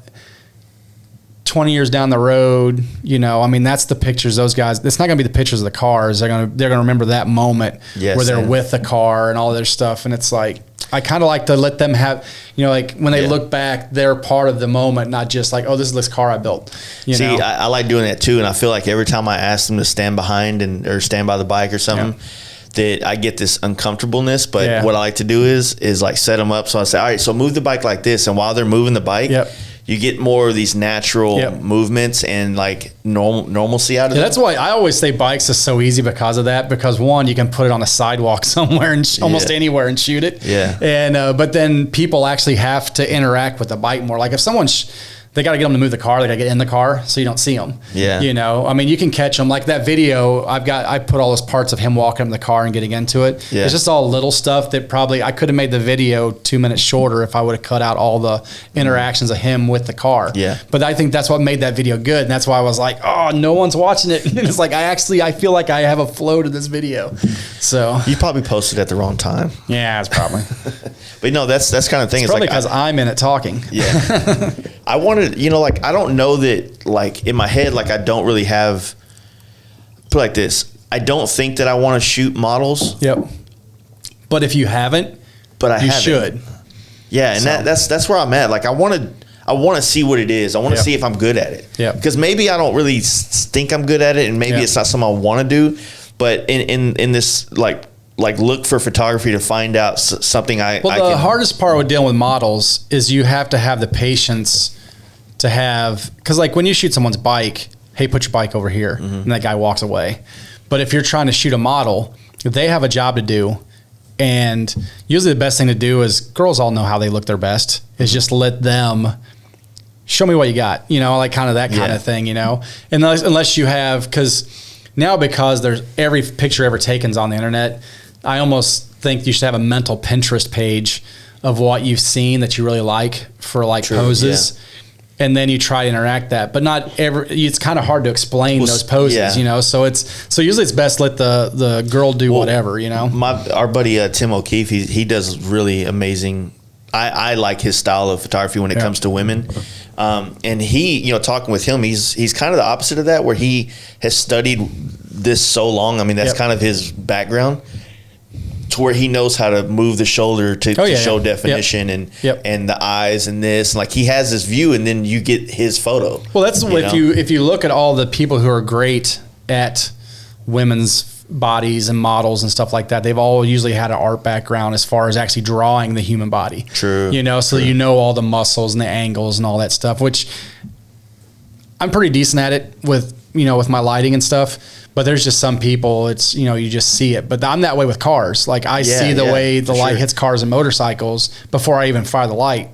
20 years down the road, I mean, that's the pictures those guys, it's not going to be the pictures of the cars. They're going to remember that moment where they're with the car and all their stuff. And it's like, I kind of like to let them have, like when they look back, they're part of the moment, not just like, oh, this is this car I built. I like doing that too. And I feel like every time I ask them to stand behind or stand by the bike or something, that I get this uncomfortableness. But what I like to do is like set them up. So I say, all right, so move the bike like this. And while they're moving the bike, you get more of these natural movements and like normalcy out of it. That's why I always say bikes is so easy because of that. Because one, you can put it on a sidewalk somewhere and almost anywhere and shoot it. Yeah. And but then people actually have to interact with the bike more. Like if someone they got to get them to move the car. They got to get in the car so you don't see them. Yeah. I mean, you can catch them. Like that video, I put all those parts of him walking in the car and getting into it. Yeah. It's just all little stuff that probably I could have made the video 2 minutes shorter if I would have cut out all the interactions of him with the car. Yeah. But I think that's what made that video good. And that's why I was like, oh, no one's watching it. And it's like, I feel like I have a flow to this video. So you probably posted at the wrong time. Yeah, it's probably. But no, that's kind of thing. It's probably because I'm in it talking. Yeah. I wanted, like, I don't know that, like, in my head, like, I don't really have, put it like this, I don't think that I want to shoot models. Yep. But if you haven't, you should. Yeah, and that's where I'm at. Like, I want to see what it is. I want to see if I'm good at it. Yeah. Because maybe I don't really think I'm good at it, and maybe it's not something I want to do. But in this, like look for photography to find out something the hardest part with dealing with models is you have to have the patience to have, because like when you shoot someone's bike, hey, put your bike over here, and that guy walks away. But if you're trying to shoot a model, they have a job to do, and usually the best thing to do is, girls all know how they look their best, is just let them show me what you got, like kind of that kind of thing, unless you have, because there's every picture ever taken's on the internet. I almost think you should have a mental Pinterest page of what you've seen that you really like for like poses. Yeah. And then you try to interact that, but it's kind of hard to explain those poses, so usually it's best let the girl do whatever, Our buddy, Tim O'Keefe, he does really amazing. I like his style of photography when it comes to women. And he, talking with him, he's kind of the opposite of that, where he has studied this so long. I mean, that's kind of his background, to where he knows how to move the shoulder to show definition and the eyes and this. Like, he has this view, and then you get his photo. Well, that's if you look at all the people who are great at women's bodies and models and stuff like that, they've all usually had an art background as far as actually drawing the human body. True. So all the muscles and the angles and all that stuff, which I'm pretty decent at it with my lighting and stuff. But there's just some people, it's, you just see it. But I'm that way with cars. Like, I see the way the light hits cars and motorcycles before I even fire the light,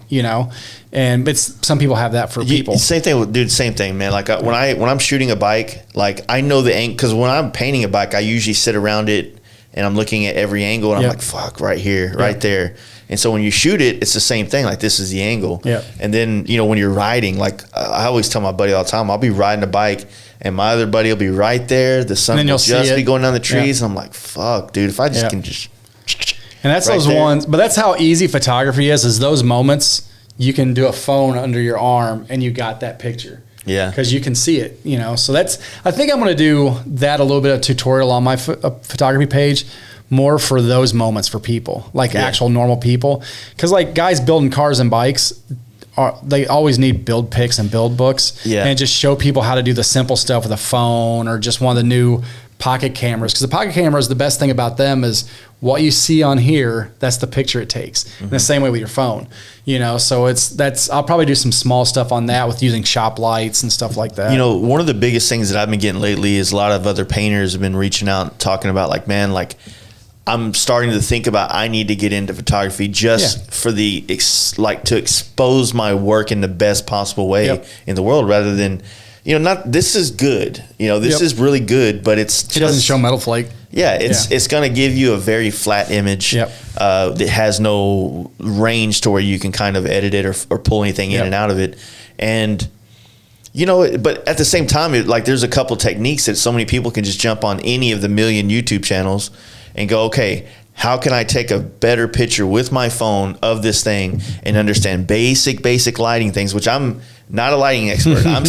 And some people have that for people. Same thing, dude. Same thing, man. Like, when I'm shooting a bike, like, I know the angle, because when I'm painting a bike, I usually sit around it and I'm looking at every angle, and I'm like, fuck, right here, right there. And so when you shoot it, it's the same thing. Like, this is the angle. Yeah. And then, when you're riding, like, I always tell my buddy all the time, I'll be riding a bike and my other buddy will be right there. The sun will just be going down the trees. And I'm like, fuck, dude, if I just can just. And that's those ones, but that's how easy photography is those moments you can do a phone under your arm and you got that picture. Yeah. Because you can see it, So I think I'm going to do that, a little bit of tutorial on my photography page, more for those moments for people, like actual normal people. Because like guys building cars and bikes, they always need build pics and build books, and just show people how to do the simple stuff with a phone or just one of the new pocket cameras. Because the pocket cameras, the best thing about them is what you see on here, that's the picture it takes. In the same way with your phone, so I'll probably do some small stuff on that with using shop lights and stuff like that. One of the biggest things that I've been getting lately is a lot of other painters have been reaching out and talking about, like, man, like, I'm starting to think about, I need to get into photography just for to expose my work in the best possible way in the world, rather than, this is good. This is really good, but it doesn't show metal flake. Yeah, it's going to give you a very flat image. Yep. That has no range to where you can kind of edit it or pull anything in and out of it. And but at the same time, there's a couple techniques that so many people can just jump on any of the million YouTube channels and go, okay, how can I take a better picture with my phone of this thing and understand basic lighting things, which I'm not a lighting expert. I'm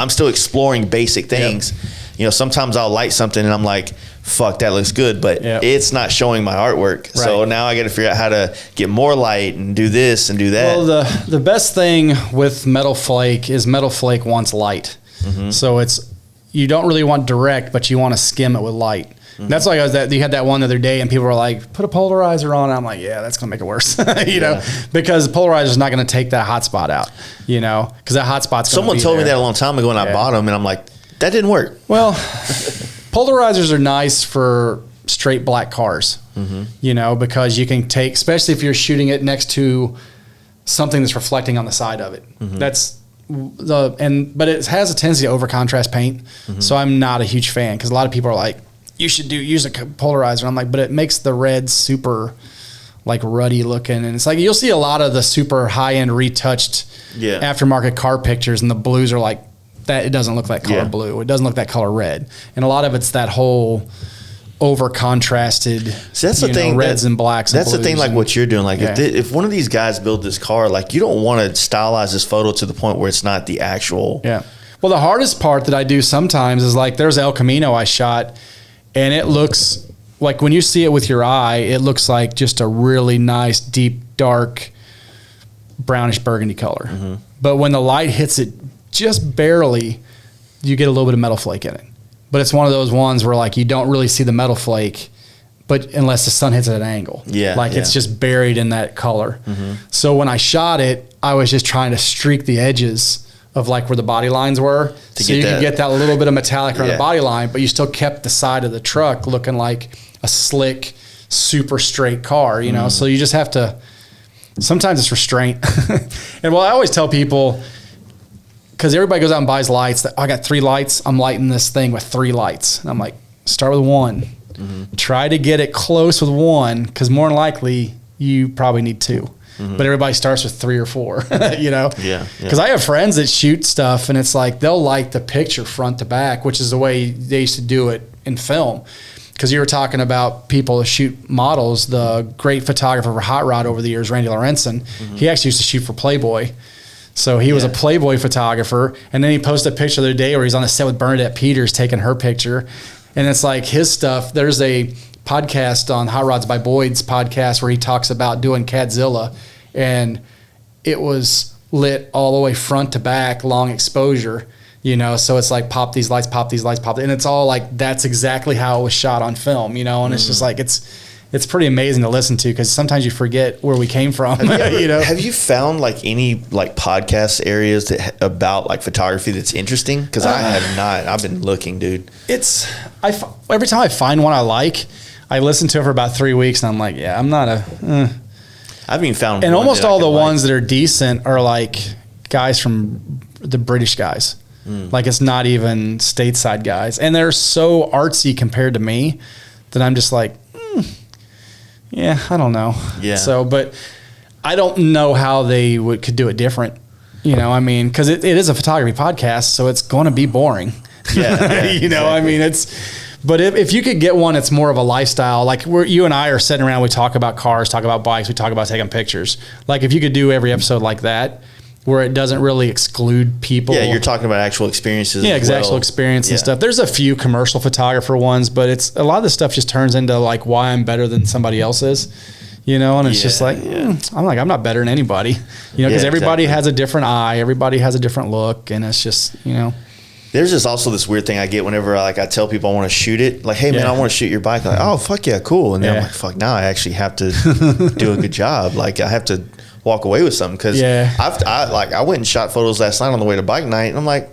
still exploring basic things. Yep. Sometimes I'll light something and I'm like, fuck, that looks good, but it's not showing my artwork. Right. So now I got to figure out how to get more light and do this and do that. Well, the best thing with metal flake is metal flake wants light. Mm-hmm. So you don't really want direct, but you want to skim it with light. Mm-hmm. That's why you had that one the other day and people were like, put a polarizer on. And I'm like, yeah, that's going to make it worse, because the polarizer is not going to take that hot spot out, because that hot spot's Someone told me that a long time ago when I bought them and I'm like, that didn't work. Well, polarizers are nice for straight black cars, because you can take, especially if you're shooting it next to something that's reflecting on the side of it. Mm-hmm. But it has a tendency to over contrast paint. Mm-hmm. So I'm not a huge fan because a lot of people are like, you should use a polarizer. I'm like, but it makes the red super ruddy looking. And it's like, you'll see a lot of the super high end retouched aftermarket car pictures and the blues are like that. It doesn't look that color blue. It doesn't look that color red. And a lot of it's that whole over contrasted, that's the thing, reds and blacks. That's the thing, what you're doing. If one of these guys build this car, you don't want to stylize this photo to the point where it's not the actual. Yeah. Well, the hardest part that I do sometimes is there's El Camino I shot. And it looks like when you see it with your eye, it looks like just a really nice, deep, dark, brownish burgundy color. Mm-hmm. But when the light hits it just barely, you get a little bit of metal flake in it. But it's one of those ones where you don't really see the metal flake, but unless the sun hits it at an angle. It's just buried in that color. Mm-hmm. So when I shot it, I was just trying to streak the edges of where the body lines were, so you could get that little bit of metallic around the body line, but you still kept the side of the truck looking like a slick, super straight car, So you just have to. Sometimes it's restraint, and I always tell people, because everybody goes out and buys lights. I got 3 lights. I'm lighting this thing with 3 lights, and I'm like, start with 1. Mm-hmm. Try to get it close with 1, because more than likely you probably need 2. Mm-hmm. But everybody starts with 3 or 4, Yeah. Because I have friends that shoot stuff and it's they'll light the picture front to back, which is the way they used to do it in film. Because you were talking about people that shoot models. The great photographer for Hot Rod over the years, Randy Lorenzen, he actually used to shoot for Playboy. So he was a Playboy photographer. And then he posted a picture the other day where he's on a set with Bernadette Peters taking her picture. And it's his stuff. There's a podcast on Hot Rods by Boyd's podcast where he talks about doing Cadzilla, and it was lit all the way front to back, long exposure, so it's pop these lights, and it's all that's exactly how it was shot on film, and it's just it's pretty amazing to listen to because sometimes you forget where we came from. Have you found any podcast areas about photography that's interesting? Because I have not. I've been looking, dude. Every time I find one I like, I listen to it for about 3 weeks, and I'm like, yeah, I'm not a. I've even found, and almost all the ones that are decent are guys from the British guys. It's not even stateside guys, and they're so artsy compared to me that I'm just yeah, I don't know. Yeah. So, but I don't know how they could do it different. Because it is a photography podcast, so it's going to be boring. Yeah. Exactly. But if you could get one that's more of a lifestyle, where you and I are sitting around, we talk about cars, talk about bikes, we talk about taking pictures. If you could do every episode like that, where it doesn't really exclude people. Yeah, you're talking about actual experiences. Yeah, actual experience and stuff. There's a few commercial photographer ones, but it's a lot of the stuff just turns into why I'm better than somebody else is. And it's just I'm not better than anybody, because everybody has a different eye, everybody has a different look, and it's just, There's just also this weird thing I get whenever I tell people I want to shoot it. Hey, man, I want to shoot your bike. Oh, fuck yeah, cool. And then I'm like, fuck, now I actually have to do a good job. I have to walk away with something. Because I went and shot photos last night on the way to bike night, and I'm like,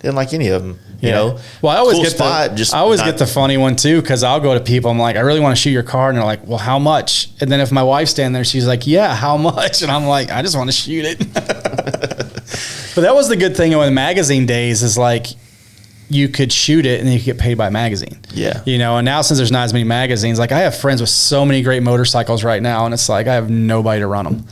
didn't like any of them. You know? Well, I always get the funny one too, because I'll go to people, I'm like, I really want to shoot your car, and they're like, well, how much? And then if my wife's standing there, she's like, yeah, how much? And I'm like, I just want to shoot it. But that was the good thing with magazine days is like you could shoot it and then you could get paid by magazine. Yeah. You know, and now since there's not as many magazines, like I have friends with so many great motorcycles right now, and it's like I have nobody to run them.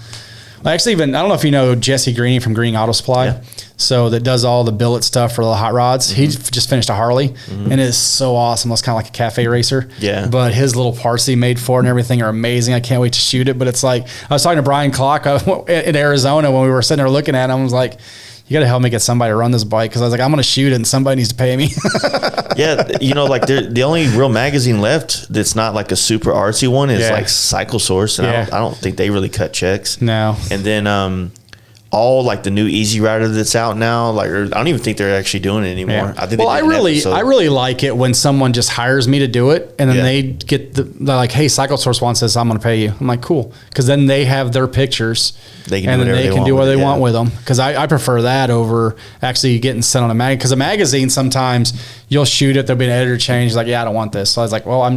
Actually, even I don't know if you know Jesse Greeny from Green Auto Supply. Yeah. So that does all the billet stuff for the hot rods. He just finished a Harley, and it is so awesome. It's kind of like a cafe racer. Yeah. But his little parts he made for it and everything are amazing. I can't wait to shoot it. But it's like I was talking to Brian Clock in Arizona when we were sitting there looking at it. I was like, you got to help me get somebody to run this bike, because I was like, I'm going to shoot it and somebody needs to pay me. Yeah, you know, like the only real magazine left that's not like a super artsy one is like Cycle Source, and I don't think they really cut checks. No. And then all like the new Easy Rider that's out now, like I don't even think they're actually doing it anymore. Yeah. I think I really like it when someone just hires me to do it, and then they get they're like, hey, Cycle Source wants this, I'm going to pay you. I'm like, cool, because then they have their pictures, they can do whatever they want with them. Because I prefer that over actually getting sent on a magazine. Because a magazine, sometimes you'll shoot it, there'll be an editor change, like, yeah, I don't want this. So I was like, well, I'm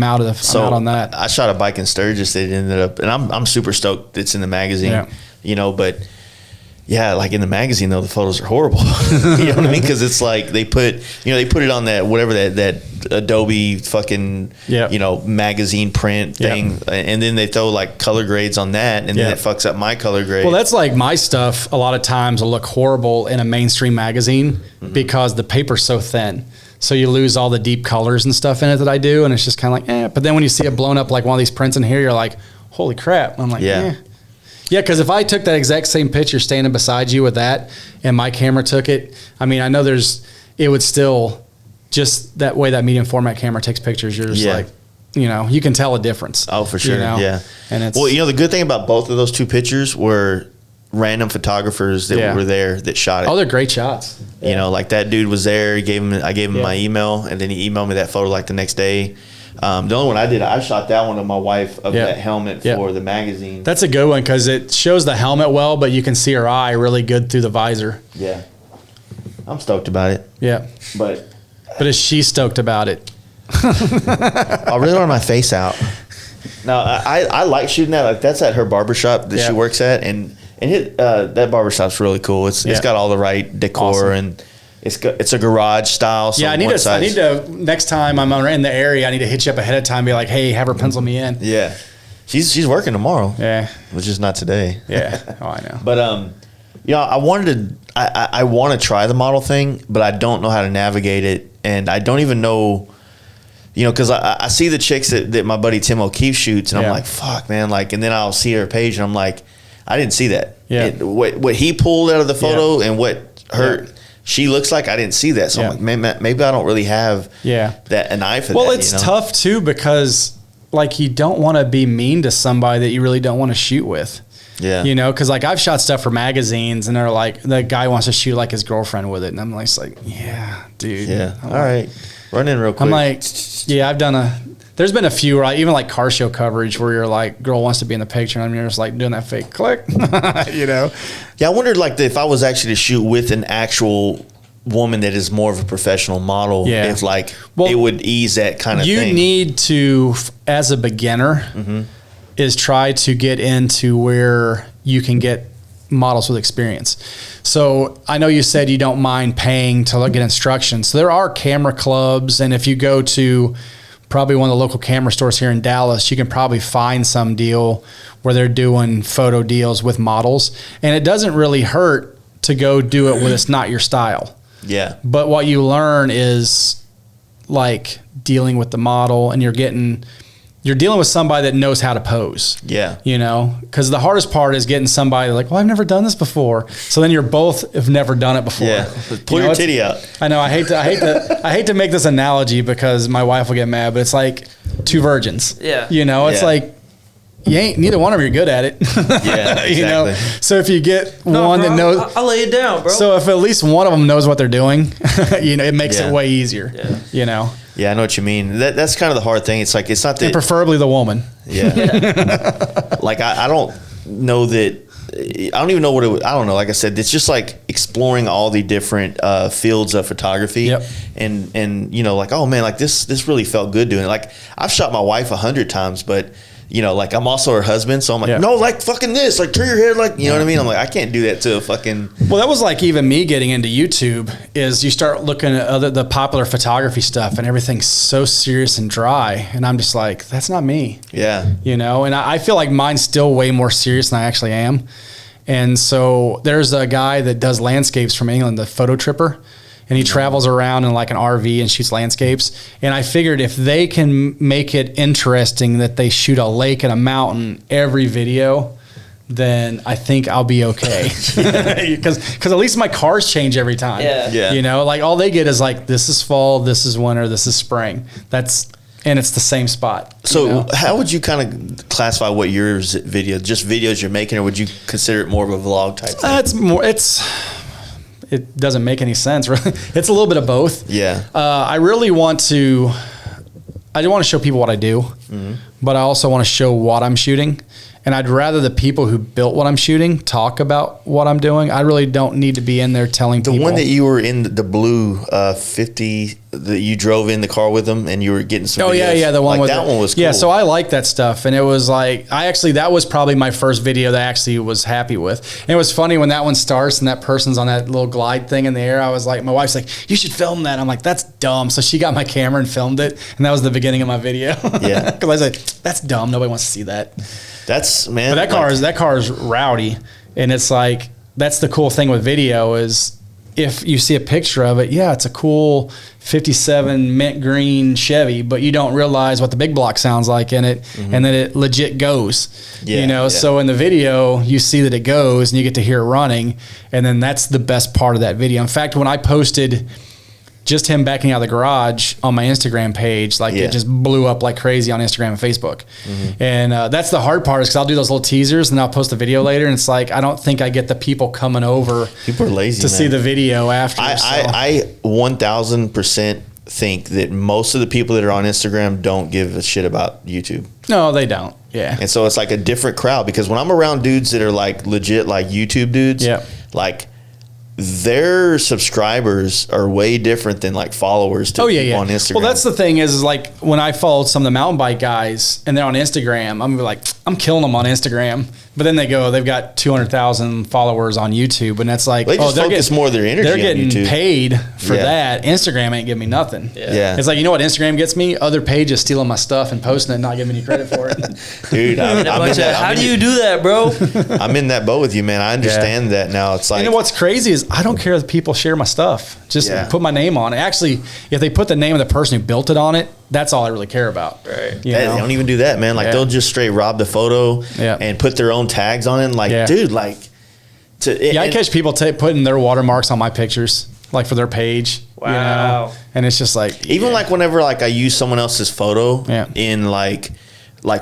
out on that. I shot a bike in Sturgis that ended up, and I'm super stoked it's in the magazine, you know, but. Yeah, like in the magazine though, the photos are horrible. You know what I mean? Because it's like they put it on that whatever that Adobe fucking magazine print thing, and then they throw like color grades on that, and then it fucks up my color grade. Well, that's like my stuff. A lot of times will look horrible in a mainstream magazine because the paper's so thin. So you lose all the deep colors and stuff in it that I do, and it's just kind of like, But then when you see it blown up like one of these prints in here, you're like, holy crap! And I'm like, Yeah, because if I took that exact same picture standing beside you with that, and my camera took it, I mean, I know it would still, just that way that medium format camera takes pictures, you're just like, you know, you can tell a difference. Oh, for sure, you know? yeah. And it's, well, you know, the good thing about both of those two pictures were random photographers that were there that shot it. Oh, they're great shots. You know, like that dude was there. I gave him my email, and then he emailed me that photo like the next day. The only one I shot that one of my wife of that helmet for the magazine. That's a good one because it shows the helmet well, but you can see her eye really good through the visor. Yeah. I'm stoked about it. Yeah. But is she stoked about it? I really want my face out. Now, I like shooting that. Like, that's at her barbershop that she works at, and that barbershop's really cool. It's got all the right decor and it's a garage style. So I need to next time I'm in the area, I need to hit you up ahead of time and be like, hey, have her pencil me in. Yeah. She's working tomorrow. Yeah. Which is not today. Yeah. Oh, I know. But you know, I want to try the model thing, but I don't know how to navigate it, and I don't even know, you know, because I see the chicks that my buddy Tim O'Keefe shoots, and I'm like, fuck, man, like, and then I'll see her page, and I'm like, I didn't see that. Yeah. What he pulled out of the photo and what she looks like, I didn't see that. So I'm like, man, maybe I don't really have an eye for that. Well, it's tough too, because like you don't want to be mean to somebody that you really don't want to shoot with. Yeah. You know, because like I've shot stuff for magazines, and they're like, the guy wants to shoot like his girlfriend with it, and I'm like, yeah, dude. Yeah. All right. Run in real quick. I'm like, there's been a few, right? Even like car show coverage where you're like, girl wants to be in the picture, and you're just like doing that fake click, you know? Yeah, I wondered like if I was actually to shoot with an actual woman that is more of a professional model, if like it would ease that kind of thing. You need to, as a beginner, is try to get into where you can get models with experience. So I know you said you don't mind paying to get instructions. So there are camera clubs, and if you go to probably one of the local camera stores here in Dallas, you can probably find some deal where they're doing photo deals with models, and it doesn't really hurt to go do it when it's not your style. Yeah. But what you learn is like dealing with the model, and you're dealing with somebody that knows how to pose. Yeah. You know, because the hardest part is getting somebody like, well, I've never done this before. So then you're both have never done it before. Yeah. Pull your titty out. I know. I hate to make this analogy because my wife will get mad, but it's like two virgins. Yeah. You know, it's like neither one of them are good at it. Yeah. Exactly. You know, so if you get one that knows, I'll lay it down, bro. So if at least one of them knows what they're doing, you know, it makes it way easier. Yeah. You know. Yeah, I know what you mean. That's kind of the hard thing. It's like, it's not that. And preferably the woman. Yeah. Like, I don't know that. I don't even know what I don't know. Like I said, it's just like exploring all the different fields of photography. Yep. And you know, like, oh man, like this really felt good doing it. Like, I've shot my wife 100 times, but you know, like I'm also her husband, so I'm like, no, like fucking this, like turn your head, like, you know what I mean? I'm like, I can't do that to a fucking. Well, that was like even me getting into YouTube is you start looking at the popular photography stuff and everything's so serious and dry. And I'm just like, that's not me. Yeah. You know, and I feel like mine's still way more serious than I actually am. And so there's a guy that does landscapes from England, the Photo Tripper. And he travels around in like an RV and shoots landscapes. And I figured if they can make it interesting that they shoot a lake and a mountain every video, then I think I'll be okay. Because at least my cars change every time. Yeah. You know, like all they get is like, this is fall, this is winter, this is spring. And it's the same spot. So you know? How would you kind of classify what your video, just videos you're making, or would you consider it more of a vlog type thing? It doesn't make any sense, really. It's a little bit of both. Yeah. I really want to show people what I do, but I also want to show what I'm shooting. And I'd rather the people who built what I'm shooting talk about what I'm doing. I really don't need to be in there telling people. The one that you were in the blue 50 that you drove in the car with them and you were getting some videos. Yeah, the one like with that one was cool. Yeah, so I like that stuff. And it was like, that was probably my first video that I actually was happy with. And it was funny when that one starts and that person's on that little glide thing in the air. I was like, my wife's like, you should film that. I'm like, that's dumb. So she got my camera and filmed it. And that was the beginning of my video. Yeah. Because I was like, that's dumb. Nobody wants to see that. That's, man. But that car is rowdy. And it's like, that's the cool thing with video is if you see a picture of it, yeah, it's a cool 57 mint green Chevy, but you don't realize what the big block sounds like in it, and then it legit goes. You know, so in the video, you see that it goes and you get to hear it running, and then that's the best part of that video. In fact, when I posted just him backing out of the garage on my Instagram page, like it just blew up like crazy on Instagram and Facebook. And that's the hard part is because I'll do those little teasers and I'll post a video later, and it's like I don't think I get the people coming over. People are lazy to see the video after. I 1000% think that most of the people that are on Instagram don't give a shit about YouTube. No, they don't. Yeah. And so it's like a different crowd because when I'm around dudes that are like legit like YouTube dudes, like their subscribers are way different than like followers to on Instagram. Well, that's the thing is like when I followed some of the mountain bike guys and they're on Instagram, I'm gonna be like, I'm killing them on Instagram. But then they've got 200,000 followers on YouTube, and that's like, they just focus more of their energy on They're getting YouTube. paid for that. Instagram ain't giving me nothing. It's like, you know what Instagram gets me? Other pages stealing my stuff and posting it and not giving me credit for it. Dude, how do you do that, bro? I'm in that boat with you, man. I understand that now. It's like, and what's crazy is I don't care if people share my stuff. Just put my name on it. Actually, if they put the name of the person who built it on it, that's all I really care about. Right. They don't even do that, man. Like they'll just straight rob the photo and put their own tags on it. Like, dude, like. I catch people putting their watermarks on my pictures, like for their page. Wow. You know? And it's just like. Even like whenever like I use someone else's photo in like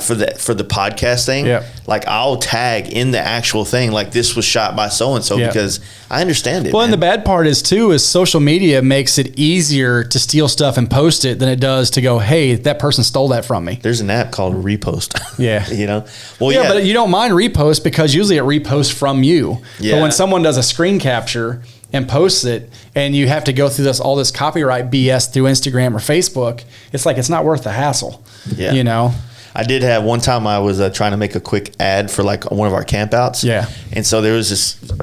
for the podcast thing, like I'll tag in the actual thing, like this was shot by so-and-so because I understand it. Well, and the bad part is social media makes it easier to steal stuff and post it than it does to go, hey, that person stole that from me. There's an app called Repost. You know? Well, but you don't mind repost because usually it reposts from you. But when someone does a screen capture and posts it and you have to go through all this copyright BS through Instagram or Facebook, it's like, it's not worth the hassle. You know? I did have one time I was trying to make a quick ad for like one of our campouts. And so there was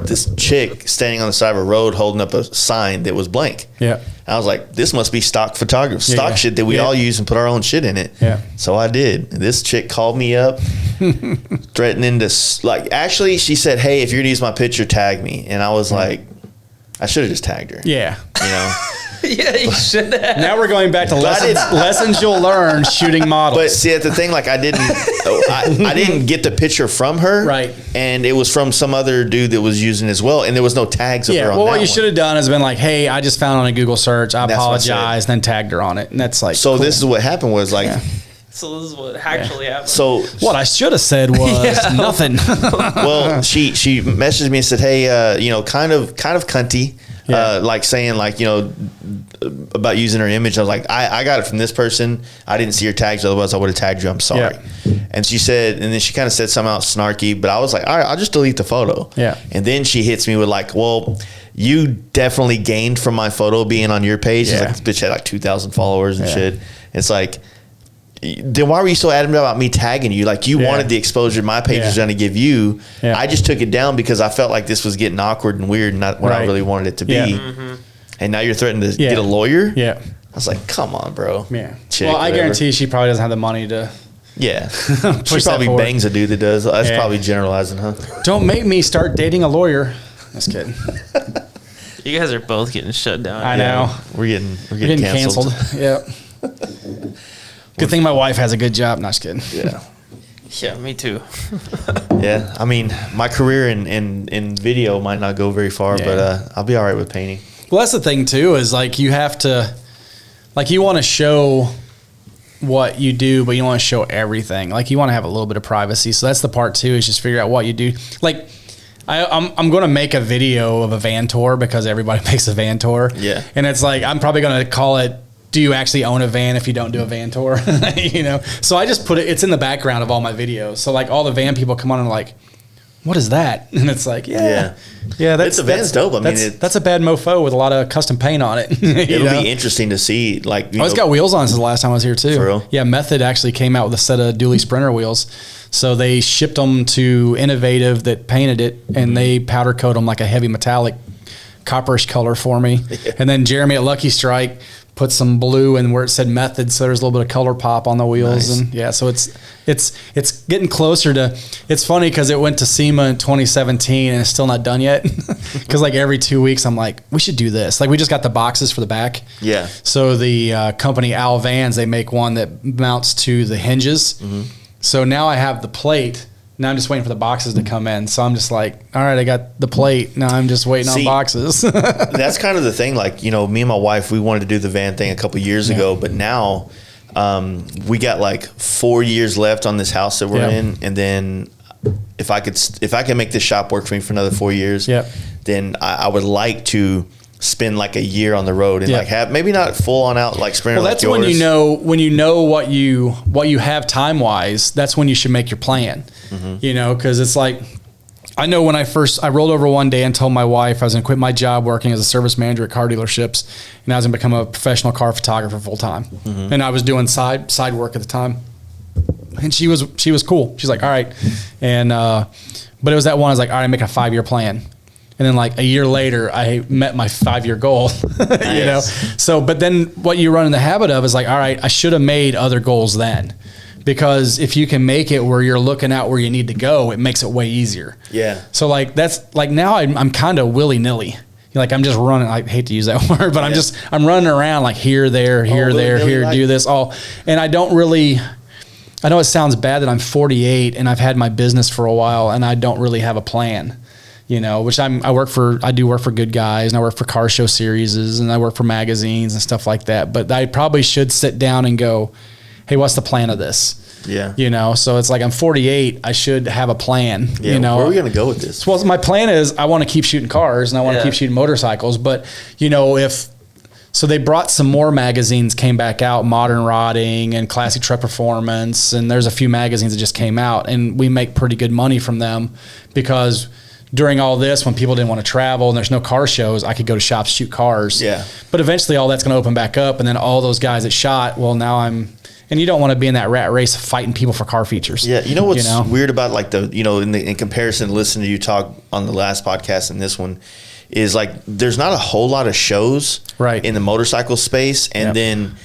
this chick standing on the side of a road holding up a sign that was blank. I was like, this must be stock photography, shit that we all use and put our own shit in it. So I did. This chick called me up threatening to actually she said, hey, if you're gonna use my picture, tag me. And I was like, I should have just tagged her. You know? You should have. Now we're going back to lessons you'll learn shooting models. But see, at the thing, like I didn't get the picture from her, right? And it was from some other dude that was using as well, and there was no tags of her on well, that what you should have done has been like, hey, I just found on a Google search. I apologize, and then tagged her on it, and that's like. So cool. This is what happened was like. So this is what actually happened. So what I should have said was nothing. Well, she messaged me and said, hey, you know, kind of cunty. Like saying like, you know, about using her image. I was like, I got it from this person. I didn't see your tags. Otherwise I would have tagged you. I'm sorry. And she said, and then she kind of said something else snarky, but I was like, all right, I'll just delete the photo. And then she hits me with like, well, you definitely gained from my photo being on your page. It's like, this bitch had like 2,000 followers and shit. It's like, then why were you so adamant about me tagging you? Like you wanted the exposure my page was going to give you. Yeah. I just took it down because I felt like this was getting awkward and weird and not what I really wanted it to be. Yeah. And now you're threatening to get a lawyer? Yeah. I was like, come on, bro. Yeah. Well, I guarantee she probably doesn't have the money to. Yeah. She probably bangs a dude that does. That's probably generalizing, huh? Don't make me start dating a lawyer. Just kidding. You guys are both getting shut down. I know. We're getting canceled. Yeah. Good thing my wife has a good job. Not just kidding. Yeah. Yeah, me too. Yeah. I mean, my career in video might not go very far, but I'll be all right with painting. Well, that's the thing too, is like you have to, like you want to show what you do, but you don't want to show everything. Like you want to have a little bit of privacy. So that's the part too, is just figure out what you do. Like I'm going to make a video of a van tour because everybody makes a van tour. Yeah. And it's like, I'm probably going to call it, do you actually own a van if you don't do a van tour? You know? So I just put it's in the background of all my videos. So like all the van people come on and are like, what is that? And it's like, that's dope. I mean, that's a bad mofo with a lot of custom paint on it. It'll be interesting to see. Like, it's got wheels on since the last time I was here too. For real? Yeah, Method actually came out with a set of dually Sprinter wheels. So they shipped them to Innovative that painted it, and they powder coat them like a heavy metallic copperish color for me. And then Jeremy at Lucky Strike put some blue in where it said Method, so there's a little bit of color pop on the wheels. Nice. And so it's getting closer to. It's funny because it went to SEMA in 2017 and it's still not done yet. Because like every 2 weeks I'm like, we should do this. Like we just got the boxes for the back. Yeah. So the company Al Vans, they make one that mounts to the hinges. Mm-hmm. So now I have the plate. Now I'm just waiting for the boxes to come in. So I'm just like, all right, I got the plate. Now I'm just waiting on boxes. That's kind of the thing. Like, you know, me and my wife, we wanted to do the van thing a couple years ago, but now we got like 4 years left on this house that we're in. And then if I can make this shop work for me for another 4 years, then I would like to spend like a year on the road and like have maybe not full on out like Sprinter. Well, that's like yours. when you know what you have time wise. That's when you should make your plan. Mm-hmm. You know, because it's like I know when I rolled over one day and told my wife I was going to quit my job working as a service manager at car dealerships, and I was going to become a professional car photographer full time. Mm-hmm. And I was doing side work at the time. And she was cool. She's like, all right, and but it was that one. I was like, all right, make a 5-year plan. And then like a year later, I met my 5-year goal, you know? So, but then what you run in the habit of is like, all right, I should have made other goals then, because if you can make it where you're looking out where you need to go, it makes it way easier. Yeah. So like, that's like now I'm kind of willy nilly. Like I'm just running, I hate to use that word, but I'm running around like here, there, here, do this all. And I know it sounds bad that I'm 48 and I've had my business for a while and I don't really have a plan. You know, which I do work for Good Guys, and I work for car show series, and I work for magazines and stuff like that. But I probably should sit down and go, hey, what's the plan of this? Yeah. You know, so it's like I'm 48. I should have a plan. Yeah, you know, where are we going to go with this? Well, my plan is I want to keep shooting cars and I want to keep shooting motorcycles. But, you know, so they brought some more magazines, came back out, Modern Rodding and Classic Truck Performance. And there's a few magazines that just came out, and we make pretty good money from them because during all this, when people didn't want to travel and there's no car shows, I could go to shops, shoot cars. Yeah. But eventually all that's going to open back up. And then all those guys that shot, well, now and you don't want to be in that rat race fighting people for car features. Yeah. You know what's weird about like in comparison, listening to you talk on the last podcast and this one is like, there's not a whole lot of shows in the motorcycle space. And then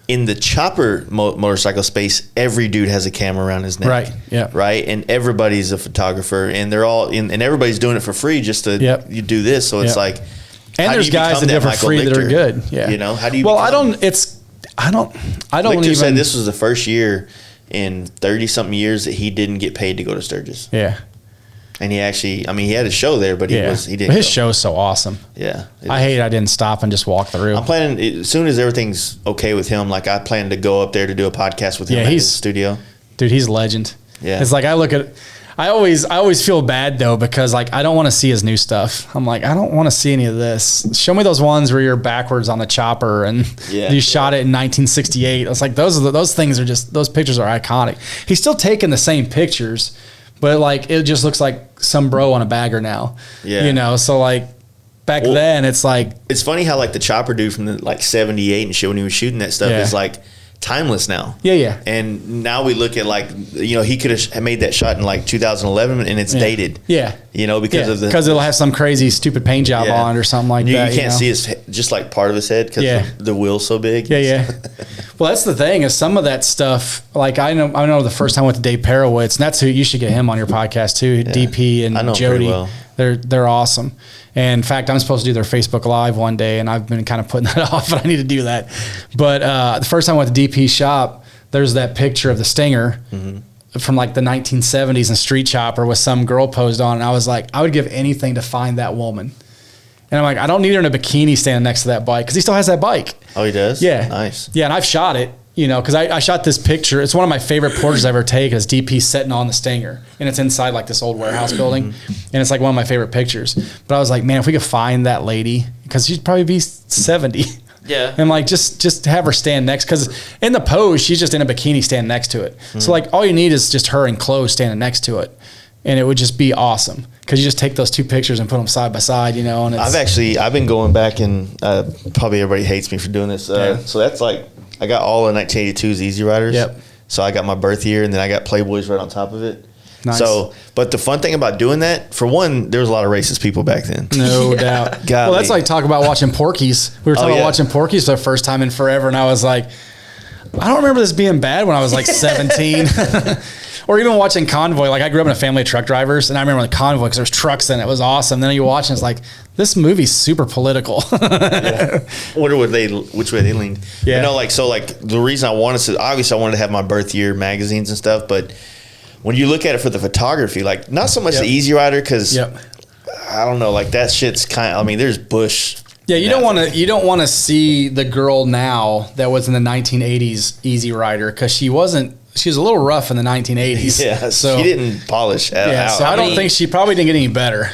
in the chopper motorcycle space, every dude has a camera around his neck. Right. Yeah. Right. And everybody's a photographer, and they're all and everybody's doing it for free just to you do this. So it's like, and there's guys that do it for free that are good. Yeah. You know, how do you? Well, I don't Lichter even said this was the first year in 30-something years that he didn't get paid to go to Sturgis. Yeah. And he actually, I mean, he had a show there, but he didn't. His show is so awesome. Yeah. I hate I didn't stop and just walk through. I'm planning, as soon as everything's okay with him, like I plan to go up there to do a podcast with him in his studio. Dude, he's a legend. Yeah. It's like I always feel bad though, because like I don't want to see his new stuff. I'm like, I don't want to see any of this. Show me those ones where you're backwards on the chopper and you shot it in 1968. It's like those things are just, those pictures are iconic. He's still taking the same pictures, but like it just looks like some bro on a bagger now. Yeah. You know, so like back then it's like, it's funny how like the chopper dude from the like 78 and shit when he was shooting that stuff is like timeless now. Yeah. And now we look at like, he could have made that shot in like 2011 and it's dated. Yeah. Because it'll have some crazy stupid paint job on it or something like that. You can't see his, just like part of his head because the wheel's so big. Yeah. Well, that's the thing is some of that stuff, like I know the first time I went to Dave Perowitz, and that's who you should get him on your podcast too. Yeah. DP and Jody. Well. They're awesome. And in fact, I'm supposed to do their Facebook Live one day, and I've been kind of putting that off, but I need to do that. But the first time I went to DP's shop, there's that picture of the Stinger from like the 1970s in Street Chopper with some girl posed on, and I was like, I would give anything to find that woman. And I'm like, I don't need her in a bikini standing next to that bike, because he still has that bike. Oh, he does? Yeah. Nice. Yeah, and I've shot it. Because I shot this picture. It's one of my favorite portraits I've ever taken. Is DP sitting on the Stinger, and it's inside like this old warehouse building, and it's like one of my favorite pictures. But I was like, man, if we could find that lady, because she'd probably be 70. Yeah. And like just have her stand next, because in the pose she's just in a bikini standing next to it. So like all you need is just her in clothes standing next to it, and it would just be awesome. Because you just take those two pictures and put them side by side, And it's, I've been going back, and probably everybody hates me for doing this. So that's like, I got all of 1982's Easy Riders. Yep. So I got my birth year, and then I got Playboys right on top of it. Nice. So, but the fun thing about doing that, for one, there was a lot of racist people back then. No doubt. Well, that's like talk about watching Porky's. We were talking about watching Porky's for the first time in forever, and I was like, I don't remember this being bad when I was like 17. Or even watching Convoy. Like I grew up in a family of truck drivers, and I remember the Convoy because there's trucks in it. It was awesome. Then you watch and it's like, this movie's super political. I wonder which way they leaned. Yeah. The reason I wanted to have my birth year magazines and stuff, but when you look at it for the photography, like not so much the Easy Rider, because I don't know, like that shit's there's bush. Yeah, you don't want to see the girl now that was in the 1980s Easy Rider, because she was a little rough in the 1980s. Yeah, so she didn't polish out. So I don't think she probably didn't get any better.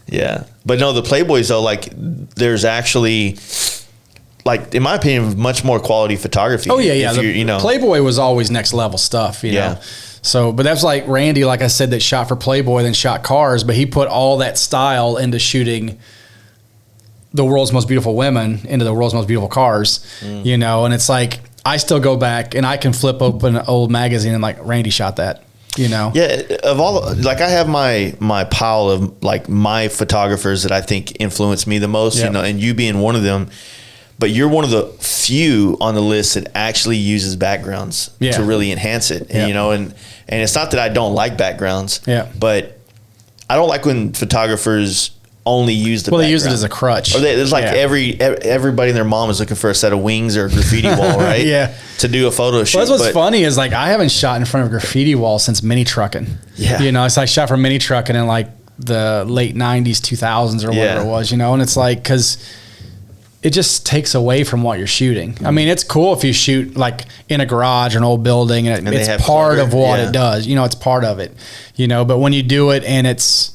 Yeah. But no, the Playboys though, like there's actually, like in my opinion, much more quality photography. Oh yeah. The Playboy was always next level stuff, you know. So, but that's like Randy, like I said, that shot for Playboy, then shot cars, but he put all that style into shooting the world's most beautiful women into the world's most beautiful cars, and it's like, I still go back and I can flip open an old magazine and like, Randy shot that, Yeah, of all, like I have my pile of like my photographers that I think influence me the most, and you being one of them, but you're one of the few on the list that actually uses backgrounds to really enhance it, and it's not that I don't like backgrounds, but I don't like when photographers only use the background. They use it as a crutch. Or there's like everybody and their mom is looking for a set of wings or a graffiti wall, right? To do a photo shoot. Well, that's what's funny is like I haven't shot in front of a graffiti wall since mini trucking. Yeah. It's like I shot for mini trucking in like the late 90s, 2000s or whatever it was, and it's like, because it just takes away from what you're shooting. I mean, it's cool if you shoot like in a garage or an old building and it's part of what it does. It's part of it, but when you do it and it's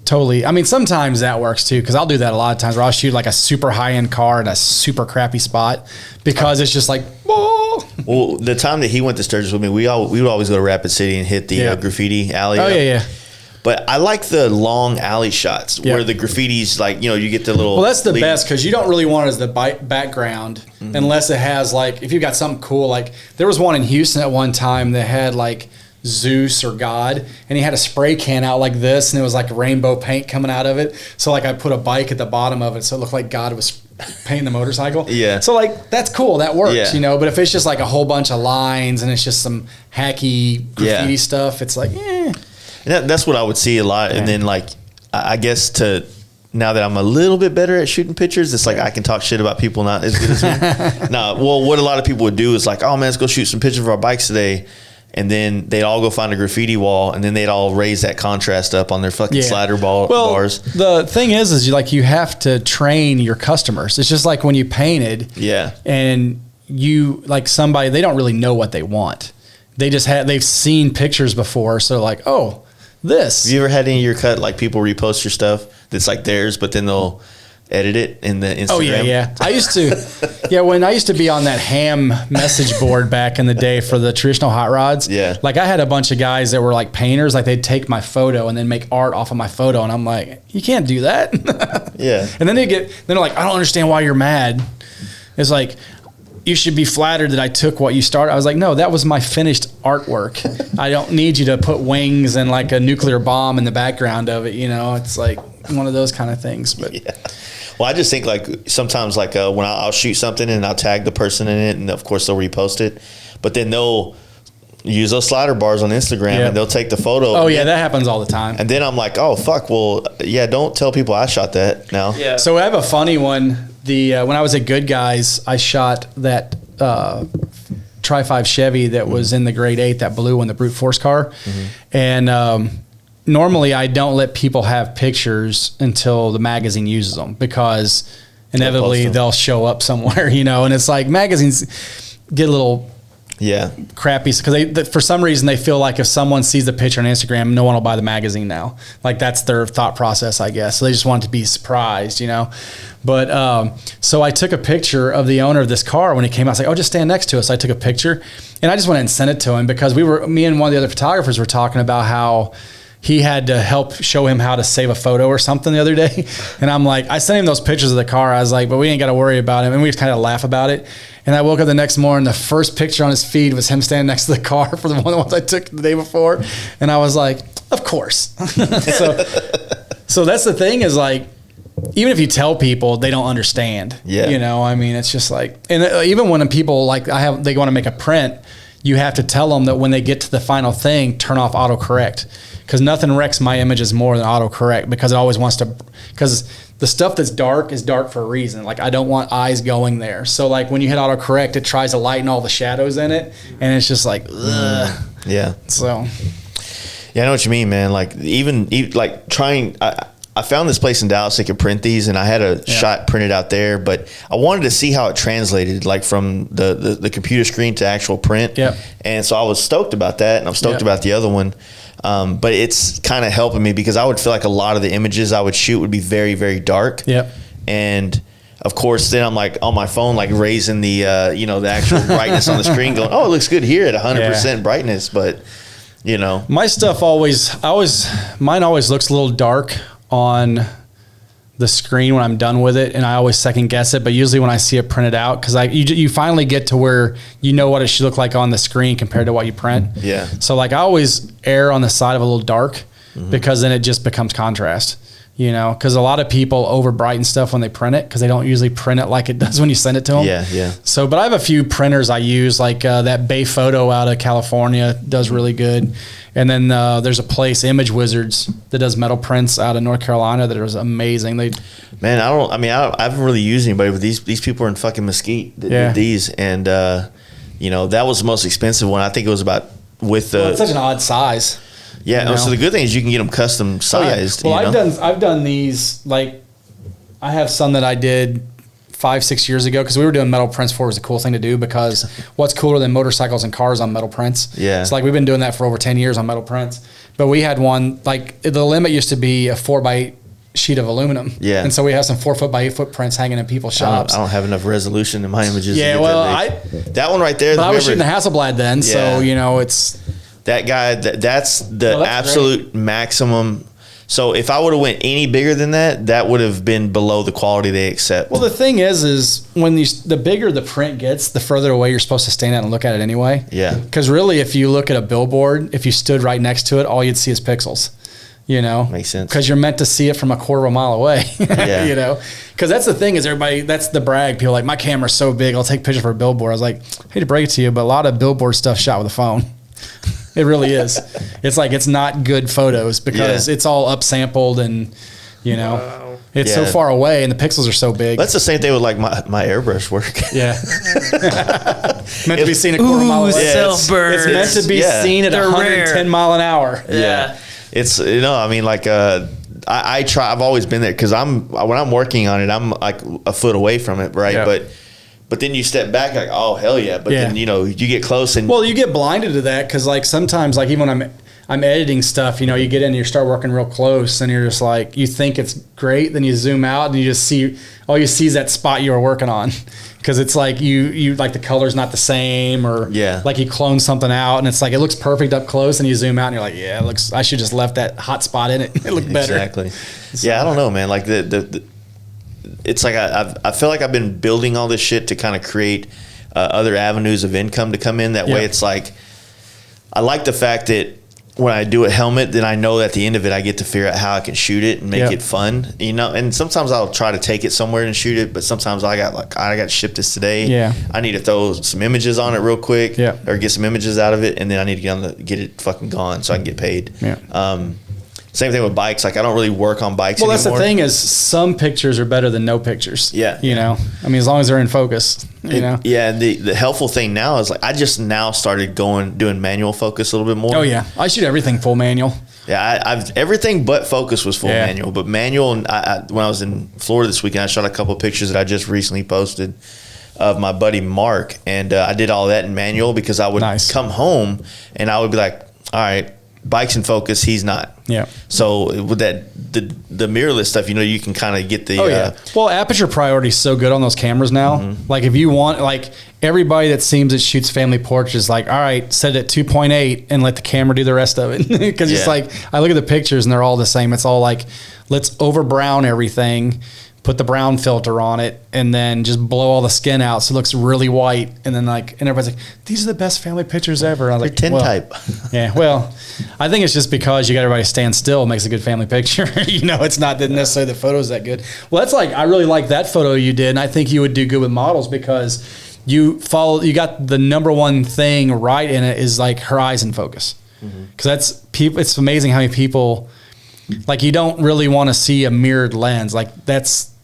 totally, sometimes that works too, because I'll do that a lot of times where I'll shoot like a super high-end car in a super crappy spot because it's just like, whoa. Well, the time that he went to Sturgis with me, we would always go to Rapid City and hit the graffiti alley. Oh, yeah. But I like the long alley shots where the graffiti's like, you get the little... Well, that's the best, because you don't really want it as the background unless it has like, if you've got something cool. Like there was one in Houston at one time that had like Zeus or God, and he had a spray can out like this, and it was like rainbow paint coming out of it. So like I put a bike at the bottom of it, so it looked like God was painting the motorcycle. Yeah. So like that's cool, that works, But if it's just like a whole bunch of lines and it's just some hacky graffiti stuff, it's like, And that's what I would see a lot. And then like, I guess now that I'm a little bit better at shooting pictures, it's like I can talk shit about people not as good as me. Well, what a lot of people would do is like, oh man, let's go shoot some pictures of our bikes today. And then they'd all go find a graffiti wall, and then they'd all raise that contrast up on their fucking slider bars. The thing is you have to train your customers. It's just like when you painted, and you like somebody, they don't really know what they want. They've seen pictures before, so like, oh, this. Have you ever had any of your cut, like people repost your stuff that's like theirs, but then they'll edit it in the Instagram? Oh yeah. I used to, when I used to be on that ham message board back in the day for the traditional hot rods. Yeah. Like I had a bunch of guys that were like painters, like they'd take my photo and then make art off of my photo, and I'm like, you can't do that. Yeah. And then they're like, I don't understand why you're mad. It's like, you should be flattered that I took what you started. I was like, no, that was my finished artwork. I don't need you to put wings and like a nuclear bomb in the background of it. You know, it's like one of those kind of things. But yeah. Well, I just think like sometimes like when I'll shoot something and I'll tag the person in it, and of course they'll repost it, but then they'll use those slider bars on Instagram and they'll take the photo. Oh yeah, that happens all the time. And then I'm like, oh fuck, well yeah, don't tell people I shot that now. Yeah. So I have a funny one. When I was at Good Guys, I shot that Tri-5 Chevy that was in the grade 8, that blue one, the brute force car. And normally I don't let people have pictures until the magazine uses them, because inevitably they'll show up somewhere, you know, and it's like magazines get a little crappy because for some reason they feel like if someone sees the picture on Instagram, no one will buy the magazine now. Like that's their thought process, I guess. So they just want it to be surprised, you know. But so I took a picture of the owner of this car when he came out. I was like, oh, just stand next to us. So I took a picture and I just went and sent it to him because me and one of the other photographers were talking about how he had to help show him how to save a photo or something the other day. And I'm like, I sent him those pictures of the car. I was like, but we ain't got to worry about him. And we just kind of laugh about it. And I woke up the next morning, the first picture on his feed was him standing next to the car for the ones I took the day before. And I was like, of course. So that's the thing is like, even if you tell people, they don't understand. Yeah. You know, I mean, it's just like, and even when people like they want to make a print, you have to tell them that when they get to the final thing, turn off autocorrect. Because nothing wrecks my images more than autocorrect, because it always wants to, because the stuff that's dark is dark for a reason. Like I don't want eyes going there. So like when you hit autocorrect, it tries to lighten all the shadows in it, and it's just like, ugh. Yeah. So. Yeah, I know what you mean, man. Like even like trying, I found this place in Dallas that could print these, and I had a shot printed out there, but I wanted to see how it translated, like from the computer screen to actual print. Yeah. And so I was stoked about that, and I'm stoked about the other one. But it's kind of helping me because I would feel like a lot of the images I would shoot would be very, very dark. Yep. And of course, then I'm like on my phone, like raising the the actual brightness on the screen, going, oh, it looks good here at 100% brightness, but you know, my stuff mine always looks a little dark on the screen when I'm done with it, and I always second guess it. But usually when I see it printed out, because you finally get to where you know what it should look like on the screen compared to what you print. Yeah. So like I always err on the side of a little dark, because then it just becomes contrast. You know, because a lot of people over brighten stuff when they print it because they don't usually print it like it does when you send it to them. Yeah, yeah. So, but I have a few printers I use, like that Bay Photo out of California does really good. And then there's a place, Image Wizards, that does metal prints out of North Carolina that is amazing. I haven't really used anybody, but these people are in fucking Mesquite that did these. And, that was the most expensive one. I think it was about it's such an odd size. Yeah, so the good thing is you can get them custom sized. Well, I've done these, like I have some that I did 5-6 years ago because we were doing metal prints before. It was a cool thing to do, because what's cooler than motorcycles and cars on metal prints? Yeah. It's like we've been doing that for over 10 years on metal prints. But we had one, like the limit used to be a 4x8 sheet of aluminum. Yeah. And so we have some 4 foot by 8 foot prints hanging in people's shops. I don't have enough resolution in my images. Yeah, well, that one right there. But I was shooting a Hasselblad then, so it's... That guy, that's the absolute maximum. So if I would have went any bigger than that, that would have been below the quality they accept. Well, the thing is when the bigger the print gets, the further away you're supposed to stand out and look at it anyway. Yeah. Because really, if you look at a billboard, if you stood right next to it, all you'd see is pixels. Makes sense. Because you're meant to see it from a quarter of a mile away. Yeah. Because that's the thing is that's the brag. People are like, my camera's so big, I'll take pictures for a billboard. I was like, I hate to break it to you, but a lot of billboard stuff shot with a phone. It really is. It's like it's not good photos because it's all upsampled and it's so far away and the pixels are so big. That's the same thing with like my airbrush work. Yeah. Meant to be seen a quarter mile away. Self burn. It's meant to be seen at 110 mile an hour. Yeah. It's I try. I've always been there because when I'm working on it, I'm like a foot away from it, right? Yeah. But then you step back like, oh hell yeah! But then you get close and you get blinded to that because like sometimes like even when I'm editing stuff, you get in and you start working real close and you're just like you think it's great, then you zoom out and you just see all you see is that spot you were working on because it's like you like the color's not the same or like you clone something out and it's like it looks perfect up close and you zoom out and you're like it looks I should just left that hot spot in it. It looked better. Exactly. So, I don't know, man. Like the it's like I feel like I've been building all this shit to kind of create other avenues of income to come in. That way, it's like I like the fact that when I do a helmet, then I know at the end of it, I get to figure out how I can shoot it and make it fun, you know. And sometimes I'll try to take it somewhere and shoot it, but sometimes I got to ship this today. Yeah, I need to throw some images on it real quick, or get some images out of it, and then I need to get it fucking gone so I can get paid. Yeah. Same thing with bikes. Like I don't really work on bikes anymore. Well, that's the thing is some pictures are better than no pictures. Yeah. You know, I mean, as long as they're in focus, you know. Yeah. The helpful thing now is like I just now started doing manual focus a little bit more. Oh yeah. I shoot everything full manual. Yeah. I've everything but focus was full manual, but manual. When I was in Florida this weekend, I shot a couple of pictures that I just recently posted of my buddy Mark, and I did all that in manual because I would come home and I would be like, all right, bike's in focus, he's not. Yeah. So with that, the mirrorless stuff, you know, you can kind of get the. Well, aperture priority is so good on those cameras now. Like if you want, like everybody that seems that shoots family portraits is like, all right, set it at 2.8 and let the camera do the rest of it. Because it's like I look at the pictures and they're all the same. It's all like, let's over brown everything, put the brown filter on it, and then just blow all the skin out so it looks really white. And then and everybody's like, these are the best family pictures ever. I was like, tintype. Yeah, well, I think it's just because you got everybody stand still makes a good family picture. You know, it's not necessarily the photo's that good. Well, that's like, I really like that photo you did, and I think you would do good with models because you got the number one thing right in it is like her eyes in focus. Because it's amazing how many people, like you don't really want to see a mirrored lens. Like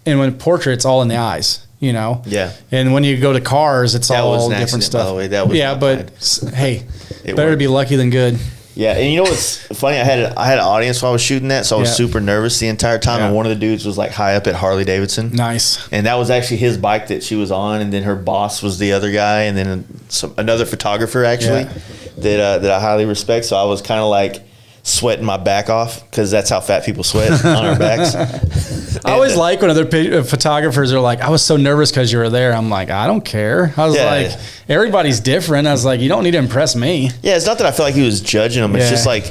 and when portrait, it's all in the eyes, you know? Yeah. And when you go to cars, it's all different stuff. By the way. That was but hey, better to be lucky than good. Yeah, and you know what's funny? I had an audience while I was shooting that, so I was super nervous the entire time. And one of the dudes was like high up at Harley Davidson. Nice. And that was actually his bike that she was on, and then her boss was the other guy, and then another photographer actually that I highly respect. So I was kind of like sweating my back off because that's how fat people sweat on our backs. I always like when other photographers are like, I was so nervous because you were there. I'm like, I don't care. I was like, everybody's different. I was like, you don't need to impress me. Yeah, it's not that I feel like he was judging them. It's just like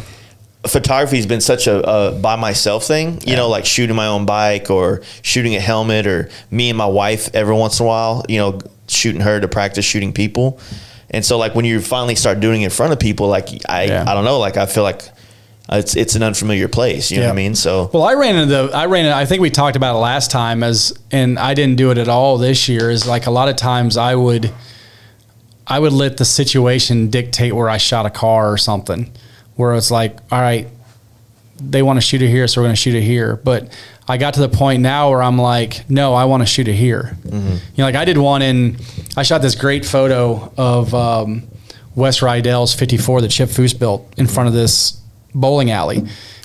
photography's been such a by myself thing, you know, like shooting my own bike or shooting a helmet, or me and my wife every once in a while, you know, shooting her to practice shooting people. And so like when you finally start doing it in front of people, like I don't know, like I feel like it's an unfamiliar place, you know what I mean? So well, I think we talked about it last time and I didn't do it at all this year, is like a lot of times I would let the situation dictate where I shot a car or something, where it's like, all right, they want to shoot it here, so we're going to shoot it here. But I got to the point now where I'm like, no, I want to shoot it here. You know, like I did I shot this great photo of Wes Rydell's 54 that Chip Foose built in front of this bowling alley.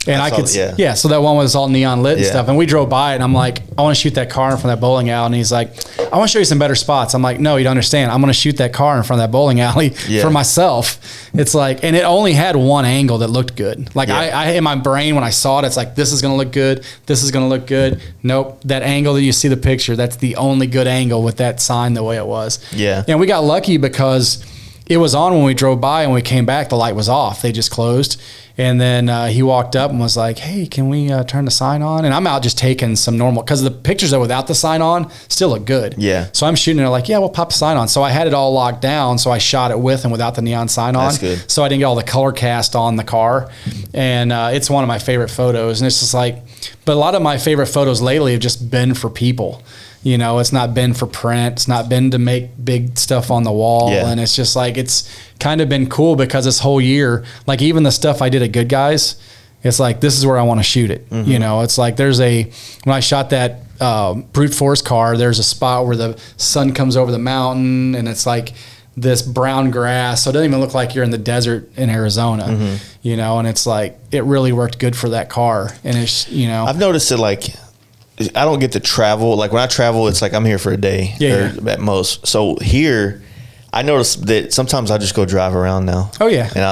And I could, so that one was all neon lit and stuff. And we drove by it, and I'm like, I want to shoot that car in front of that bowling alley. And he's like, I want to show you some better spots. I'm like, no, you don't understand. I'm going to shoot that car in front of that bowling alley for myself. It's like, and it only had one angle that looked good. Like I in my brain, when I saw it, it's like, this is going to look good. This is going to look good. Nope. That angle that you see the picture, that's the only good angle with that sign the way it was. Yeah. And we got lucky because it was on when we drove by, and when we came back, the light was off. They just closed. And then he walked up and was like, hey, can we turn the sign on? And I'm out just taking some normal, because the pictures that without the sign on still look good. Yeah. So I'm shooting it like, yeah, we'll pop the sign on. So I had it all locked down. So I shot it with and without the neon sign on. That's good. So I didn't get all the color cast on the car. And it's one of my favorite photos. And it's just like, but a lot of my favorite photos lately have just been for people. You know, it's not been for print. It's not been to make big stuff on the wall. Yeah. And it's just like, it's kind of been cool because this whole year, like even the stuff I did at Good Guys, it's like, this is where I want to shoot it. You know, it's like when I shot that brute force car, there's a spot where the sun comes over the mountain and it's like this brown grass. So it doesn't even look like you're in the desert in Arizona, you know, and it's like, it really worked good for that car. And it's, you know, I've noticed that like, I don't get to travel. Like when I travel, it's like I'm here for a day at most. So here, I notice that sometimes I just go drive around now. Oh yeah. And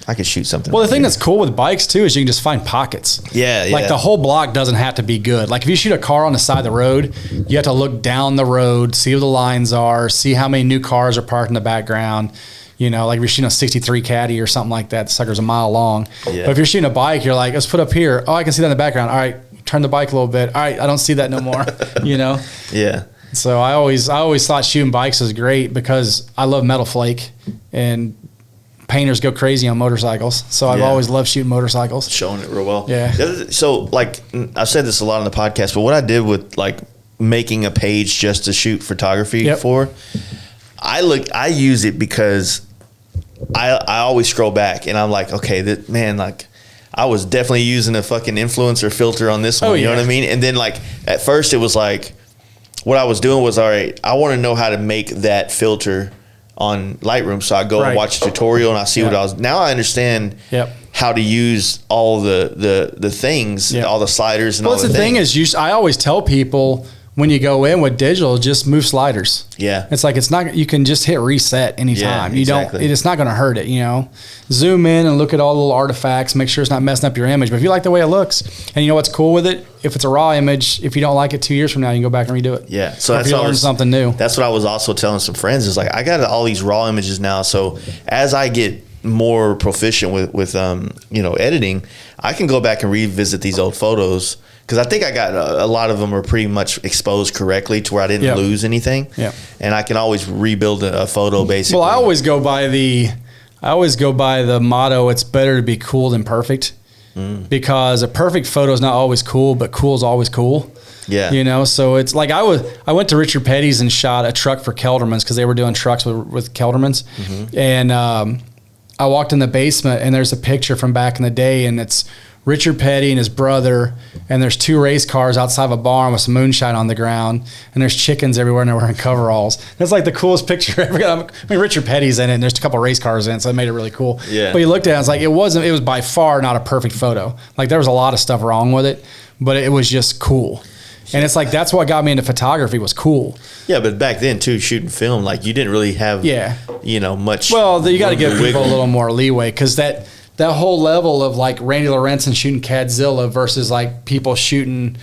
I could shoot something. Well, the thing that's cool with bikes too is you can just find pockets. Yeah. Like the whole block doesn't have to be good. Like if you shoot a car on the side of the road, you have to look down the road, see where the lines are, see how many new cars are parked in the background. You know, like if you're shooting a 63 Caddy or something like that, the sucker's a mile long. Yeah. But if you're shooting a bike, you're like, let's put up here. Oh, I can see that in the background. All right, turn the bike a little bit. All right, I don't see that no more. You know? Yeah. So I always thought shooting bikes was great because I love metal flake, and painters go crazy on motorcycles. So I've always loved shooting motorcycles. Showing it real well. Yeah. So like I've said this a lot on the podcast, but what I did with like making a page just to shoot photography for, I use it because I always scroll back and I'm like, okay, like I was definitely using a fucking influencer filter on this one. You know what I mean? And then like at first it was like, what I was doing was, all right, I want to know how to make that filter on Lightroom. So I go and watch a tutorial and I see what now I understand how to use all the things, all the sliders and all the things. The thing is, I always tell people when you go in with digital, just move sliders. Yeah. It's like, you can just hit reset anytime. It's not going to hurt it, you know. Zoom in and look at all the little artifacts, make sure it's not messing up your image. But if you like the way it looks, and you know what's cool with it, if it's a raw image, if you don't like it 2 years from now, you can go back and redo it. Yeah. So if you learn something new. That's what I was also telling some friends, is like, I got all these raw images now. So as I get more proficient with editing, I can go back and revisit these old photos, because I think I got a lot of them are pretty much exposed correctly to where I didn't lose anything. Yeah. And I can always rebuild a photo basically. Well, I always go by the motto, it's better to be cool than perfect. Because a perfect photo is not always cool, but cool is always cool. Yeah. You know, so it's like I went to Richard Petty's and shot a truck for Kelderman's, because they were doing trucks with Kelderman's. And I walked in the basement and there's a picture from back in the day, and it's Richard Petty and his brother, and there's 2 race cars outside of a barn with some moonshine on the ground, and there's chickens everywhere, and they're wearing coveralls. That's like the coolest picture ever. I mean, Richard Petty's in it, and there's a couple of race cars in it, so it made it really cool. Yeah. But you looked at it, it's like it was by far not a perfect photo. Like there was a lot of stuff wrong with it, but it was just cool. And it's like, that's what got me into photography, was cool. Yeah, but back then too, shooting film, like you didn't really have, much. Well, you got to give people a little more leeway, because that whole level of like Randy Lorenzen shooting Cadzilla versus like people shooting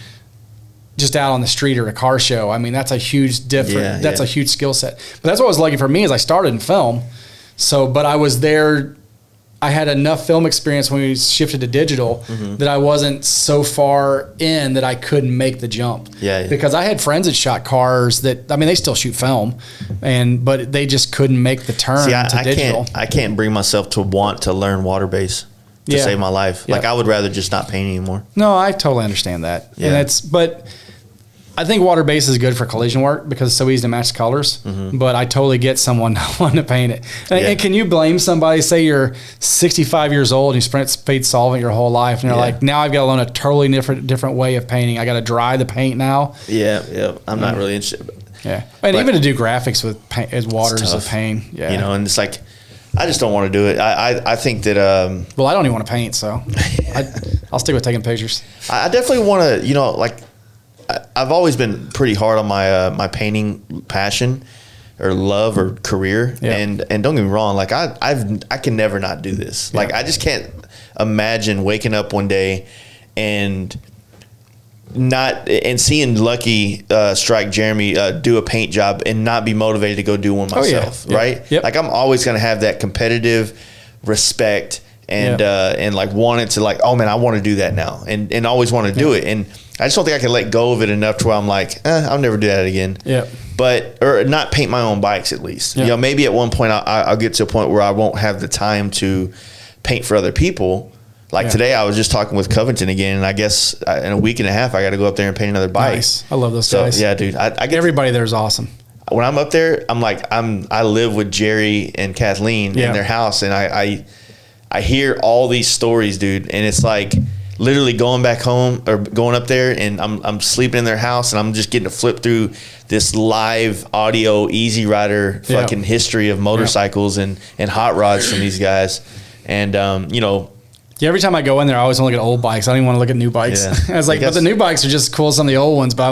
just out on the street or a car show. I mean, that's a huge a huge skill set. But that's what was lucky for me, is I started in film. So, but I was there, I had enough film experience when we shifted to digital that I wasn't so far in that I couldn't make the jump. Yeah. Because I had friends that shot cars that, I mean, they still shoot film, but they just couldn't make the turn to digital. I can't bring myself to want to learn water base to save my life. Like I would rather just not paint anymore. No, I totally understand that. Yeah. And but I think water base is good for collision work because it's so easy to match colors, but I totally get someone not wanting to paint it. And can you blame somebody, say you're 65 years old and you sprayed solvent your whole life, and you're like, now I've got to learn a totally different way of painting. I got to dry the paint now. Yeah. I'm not really interested. Yeah. And even to do graphics with paint, water is a pain. Yeah. You know, and it's like, I just don't want to do it. I think that. Well, I don't even want to paint, so I'll stick with taking pictures. I definitely want to, I've always been pretty hard on my my painting passion or love or career, and don't get me wrong, like I can never not do this. Like I just can't imagine waking up one day and seeing Lucky Strike Jeremy do a paint job and not be motivated to go do one myself, right? Yep. Like I'm always gonna have that competitive respect and like wanted to like, oh man, I want to do that now, and always want to do it, and I just don't think I can let go of it enough to where I'm like, I'll never do that again. Yeah. Or not paint my own bikes at least. You know, maybe at one point I'll get to a point where I won't have the time to paint for other people. Like today, I was just talking with Covington again, and I guess in a week and a half, I got to go up there and paint another bike. Nice. I love those guys. Yeah, dude. I get everybody there is awesome. When I'm up there, I'm like, I live with Jerry and Kathleen in their house, and I hear all these stories, dude, and it's like literally going back home or going up there, and I'm sleeping in their house, and I'm just getting to flip through this live audio Easy Rider fucking history of motorcycles and hot rods from these guys, and every time I go in there, I always want to look at old bikes. I don't even want to look at new bikes. I was like, but the new bikes are just as cool as some of the old ones. But I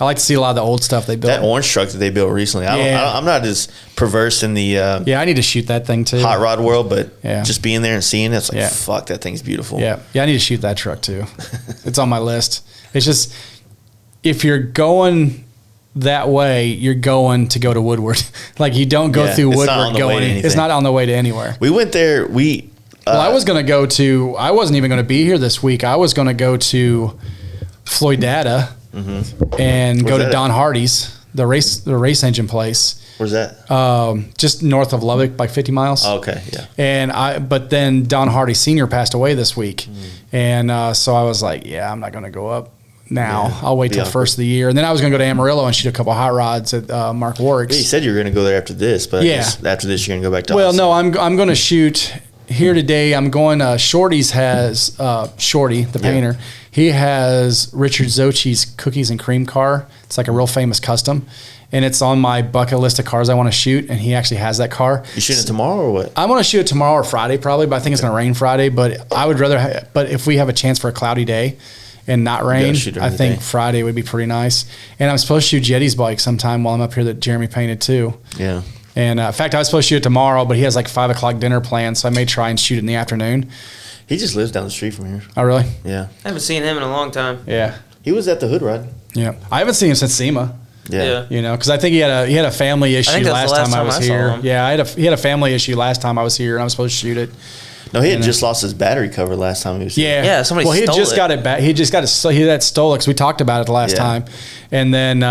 like to see a lot of the old stuff they built. That orange truck that they built recently. I'm not as perverse in the I need to shoot that thing too. Hot rod world, but just being there and seeing it, it's like fuck, that thing's beautiful. Yeah, I need to shoot that truck too. It's on my list. It's just, if you're going that way, you're going to go to Woodward. Like you don't go through Woodward going. It's not on the way to anywhere. We went there. I was going to go to. I wasn't even going to be here this week. I was going to go to Floydada and go to Don Hardy's. the race engine place. Where's that? Just north of Lubbock, by 50 miles. Oh, okay, yeah. But then Don Hardy Sr. passed away this week. And so I was like, yeah, I'm not going to go up now. Yeah, I'll wait till the first of the year. And then I was going to go to Amarillo and shoot a couple hot rods at Mark Warwick's. Yeah, you said you were going to go there after this, but after this you're going to go back to Austin. No, I'm going to shoot here today. I'm going Shorty's has Shorty, the painter. He has Richard Zochi's cookies and cream car. It's like a real famous custom. And it's on my bucket list of cars I want to shoot, and he actually has that car. You shooting it tomorrow or what? I'm going to shoot it tomorrow or Friday probably, but I think it's going to rain Friday. But I would rather but if we have a chance for a cloudy day and not rain, I think Friday would be pretty nice. And I'm supposed to shoot Jetty's bike sometime while I'm up here that Jeremy painted too. Yeah. And in fact, I was supposed to shoot it tomorrow, but he has like 5 o'clock dinner planned, so I may try and shoot it in the afternoon. He just lives down the street from here. Oh, really? Yeah. I haven't seen him in a long time. Yeah. He was at the Hood Ride. Yeah. I haven't seen him since SEMA. Yeah. You know, because I think he had a family issue last time I was here. Yeah, he had a family issue last time I was here, and I was supposed to shoot it. No, he had just lost his battery cover last time he was here. Yeah, somebody stole it. Well, he just got it back. He had stolen because we talked about it the last time. And then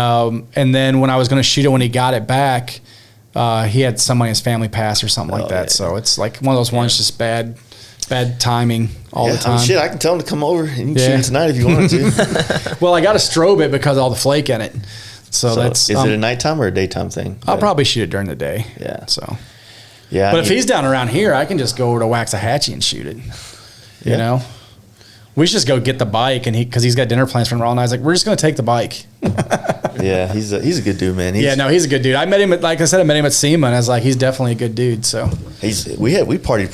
when I was going to shoot it when he got it back, he had somebody in his family pass or something like that. Yeah. So it's like one of those ones just bad timing all the time. Shit, I can tell him to come over and you can shoot it tonight if you wanted to. Well, I got to strobe it because of all the flake in it. So that's is it a nighttime or a daytime thing? I'll probably shoot it during the day. Yeah. So. Yeah. But if he's down around here, I can just go over to Waxahachie and shoot it. You know? We should just go get the bike, and because he's got dinner plans for tomorrow, and I was like, we're just going to take the bike. Yeah, he's a good dude, man. He's a good dude. I met him like I said, I met him at SEMA, and I was like, he's definitely a good dude. So we partied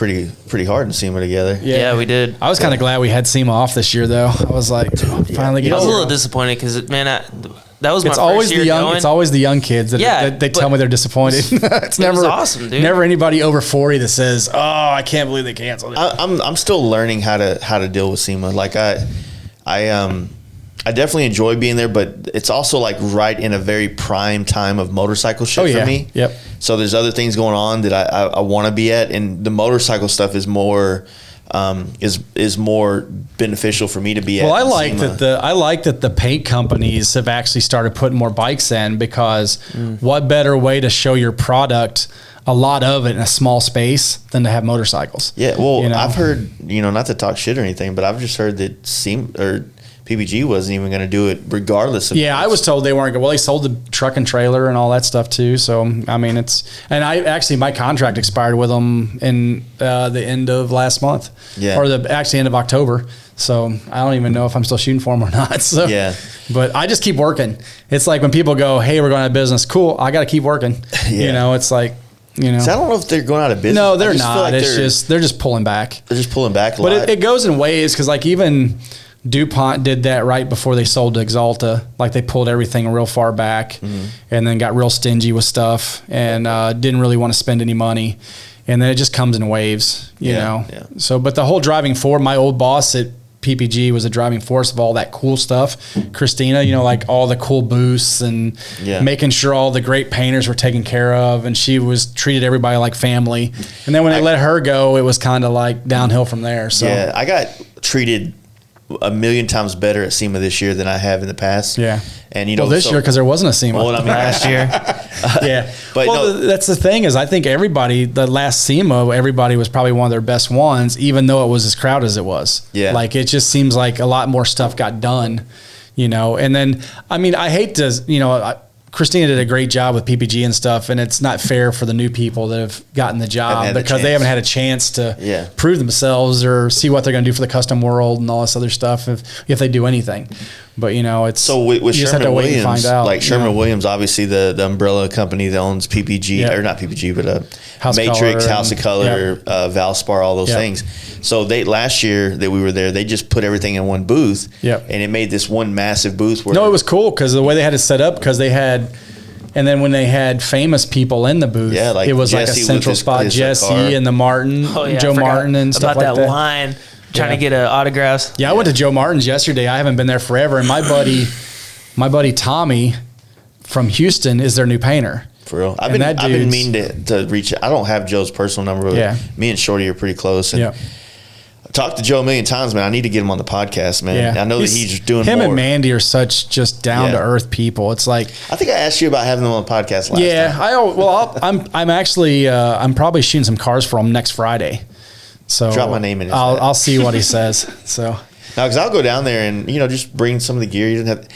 pretty hard in SEMA together. Yeah, we did. I was kind of glad we had SEMA off this year, though. I was like, finally get. I was a little disappointed because that was my first year going. It's always the young kids that they tell me they're disappointed. It's never awesome, dude. Never anybody over 40 that says, "Oh, I can't believe they canceled it." I'm still learning how to deal with SEMA. Like I definitely enjoy being there, but it's also like right in a very prime time of motorcycle shit for me. Yep. So there's other things going on that I want to be at, and the motorcycle stuff is more more beneficial for me to be at. Well, I like that the paint companies have actually started putting more bikes in, because what better way to show your product, a lot of it in a small space, than to have motorcycles. Yeah, well, I've heard, not to talk shit or anything, but I've just heard that PPG wasn't even going to do it regardless of. Yeah, I was told they weren't. Well, they sold the truck and trailer and all that stuff too. So I mean, my contract expired with them in the end of last month. Yeah. Or end of October. So I don't even know if I'm still shooting for them or not. So yeah. But I just keep working. It's like when people go, "Hey, we're going out of business." Cool. I got to keep working. Yeah. It's like. So I don't know if they're going out of business. No, they're not. Like they're just pulling back. They're just pulling back a lot. But it goes in waves, because like even DuPont did that right before they sold to Axalta. Like they pulled everything real far back, and then got real stingy with stuff, and didn't really want to spend any money. And then it just comes in waves, you know. Yeah. So, but the whole driving force, my old boss at PPG was a driving force of all that cool stuff. Christina, like all the cool booths and making sure all the great painters were taken care of, and she treated everybody like family. And then when they let her go, it was kind of like downhill from there. So yeah, I got treated a million times better at SEMA this year than I have in the past. Yeah. And this year, because there wasn't a SEMA. Well, I mean, last year. Yeah. But that's the thing, is I think the last SEMA, everybody was probably one of their best ones, even though it was as crowded as it was. Yeah. Like it just seems like a lot more stuff got done, and then, I mean, I hate to, Christina did a great job with PPG and stuff, and it's not fair for the new people that have gotten the job because they haven't had a chance to prove themselves or see what they're going to do for the custom world and all this other stuff if they do anything. But it's so with you just have to wait and find out. Like Sherman Williams, obviously the umbrella company that owns PPG or not PPG, but House Matrix, House of Color, Valspar, all those things. So last year that we were there, they just put everything in one booth, and it made this one massive booth. It was cool because the way they had it set up, because they had. And then when they had famous people in the booth, it was Jesse, like a central spot. Jesse and the Martin, Joe Martin and stuff like that. About that line, trying to get autographs. Yeah, I went to Joe Martin's yesterday. I haven't been there forever. And my buddy Tommy from Houston is their new painter. For real. I've been meaning to reach. I don't have Joe's personal number, but me and Shorty are pretty close. And talked to Joe a million times, man. I need to get him on the podcast, man. Yeah. I know that he's doing him more. and Mandy are such just down to earth people. It's like I think I asked you about having them on the podcast last time. Yeah, I'm actually I'm probably shooting some cars for him next Friday. So drop my name in. I'll see what he says. So now, because I'll go down there and just bring some of the gear. You didn't have.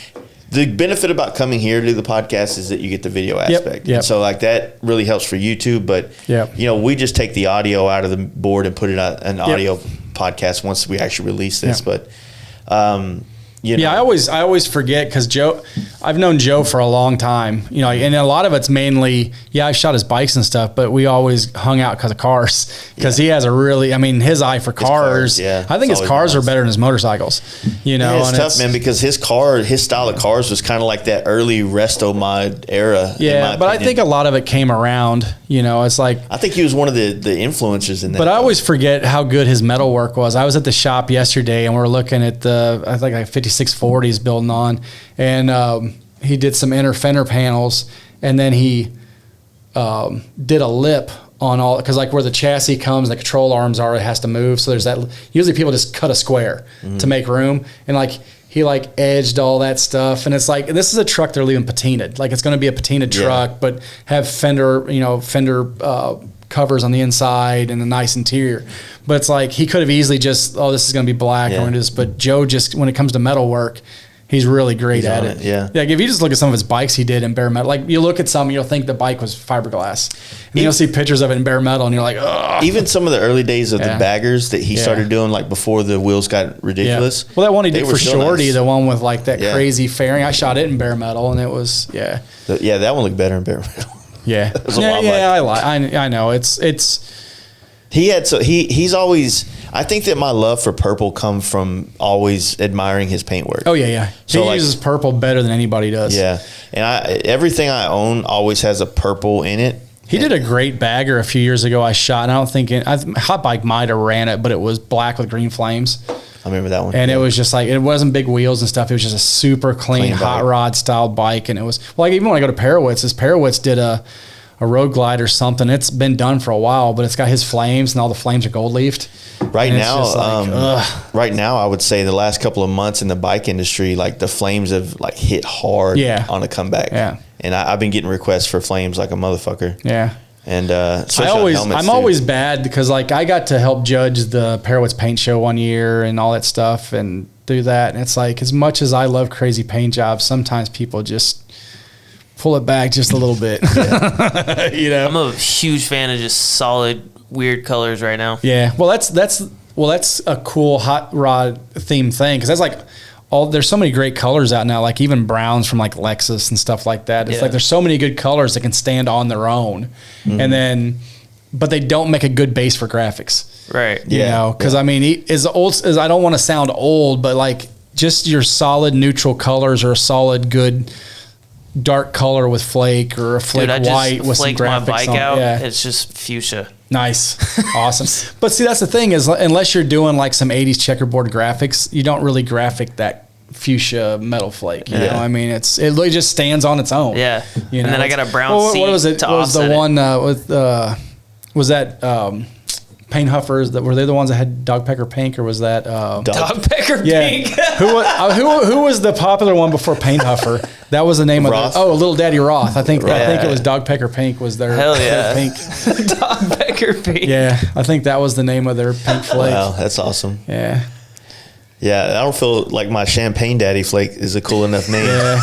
The benefit about coming here to do the podcast is that you get the video aspect. Yep. So like that really helps for YouTube. But we just take the audio out of the board and put it on an audio podcast once we actually release this. But I always forget because I've known Joe for a long time, and a lot of it's mainly, I shot his bikes and stuff, but we always hung out because of cars because he has his eye for cars. I think his cars are better than his motorcycles, It's tough, man, because his style of cars was kind of like that early resto mod era. Yeah. But I think a lot of it came around, it's like, I think he was one of the influencers in that. But I always forget how good his metal work was. I was at the shop yesterday and we're looking at I think like 5640s building on, and he did some inner fender panels, and then he did a lip on all, because like where the chassis comes, the control arms are, it has to move. So there's that. Usually people just cut a square to make room, and like he like edged all that stuff, and it's like, this is a truck they're leaving patinaed. Like it's going to be a patinaed truck, but have fender covers on the inside and a nice interior. But it's like he could have easily just, this is going to be black. I'm going to do this. But Joe just, when it comes to metal work, he's really great at it. Yeah. Like if you just look at some of his bikes he did in bare metal, like you look at some, you'll think the bike was fiberglass. And you'll see pictures of it in bare metal and you're like, ugh. Even some of the early days of the baggers that he started doing, like before the wheels got ridiculous. Well, that one he did for Shorty, nice. the one with like that crazy fairing, I shot it in bare metal and it was, that one looked better in bare metal. Yeah. I know. He's always, I think that my love for purple comes from always admiring his paintwork. Oh yeah. So he uses purple better than anybody does. Yeah. And everything I own always has a purple in it. He did a great bagger a few years ago I shot, and I don't think Hot Bike might have ran it, but it was black with green flames. I remember that one. And it was just like, it wasn't big wheels and stuff. It was just a super clean hot rod style bike. And it was, like, even when I go to Parowitz did a road glide or something. It's been done for a while, but it's got his flames and all the flames are gold leafed. Right now, I would say the last couple of months in the bike industry, like the flames have like hit hard on a comeback. Yeah. And I've been getting requests for flames like a motherfucker. Yeah. And I'm always bad because like I got to help judge the Parowitz paint show one year and all that stuff and do that. And it's like, as much as I love crazy paint jobs, sometimes people just pull it back just a little bit. Yeah. I'm a huge fan of just solid, weird colors right now. Yeah. Well, that's a cool hot rod theme thing, because that's like there's so many great colors out now, like even browns from like Lexus and stuff like that. It's like there's so many good colors that can stand on their own, but they don't make a good base for graphics. Right. You know, because I mean, as I don't want to sound old, but like just your solid neutral colors or a solid good dark color with flake or a flake white with some graphics my bike on. out. Yeah. It's just fuchsia. Nice. Awesome. But see, that's the thing is, unless you're doing like some 80s checkerboard graphics, you don't really graphic that fuchsia metal flake. You know, I mean, it just stands on its own. Yeah. You know? And then I got a brown seat. What was it? To what was the one with was that Paint Huffers? Were they the ones that had Dog Pecker Pink, or was that Dogpecker Pink? who was the popular one before Paint Huffer? That was the name Roth. of Little Daddy Roth. I think it was Dog Pecker Pink was their pink. Dogpecker Pink. Yeah, I think that was the name of their pink flake. Wow, that's awesome. Yeah. Yeah, I don't feel like my Champagne Daddy flake is a cool enough name. Yeah.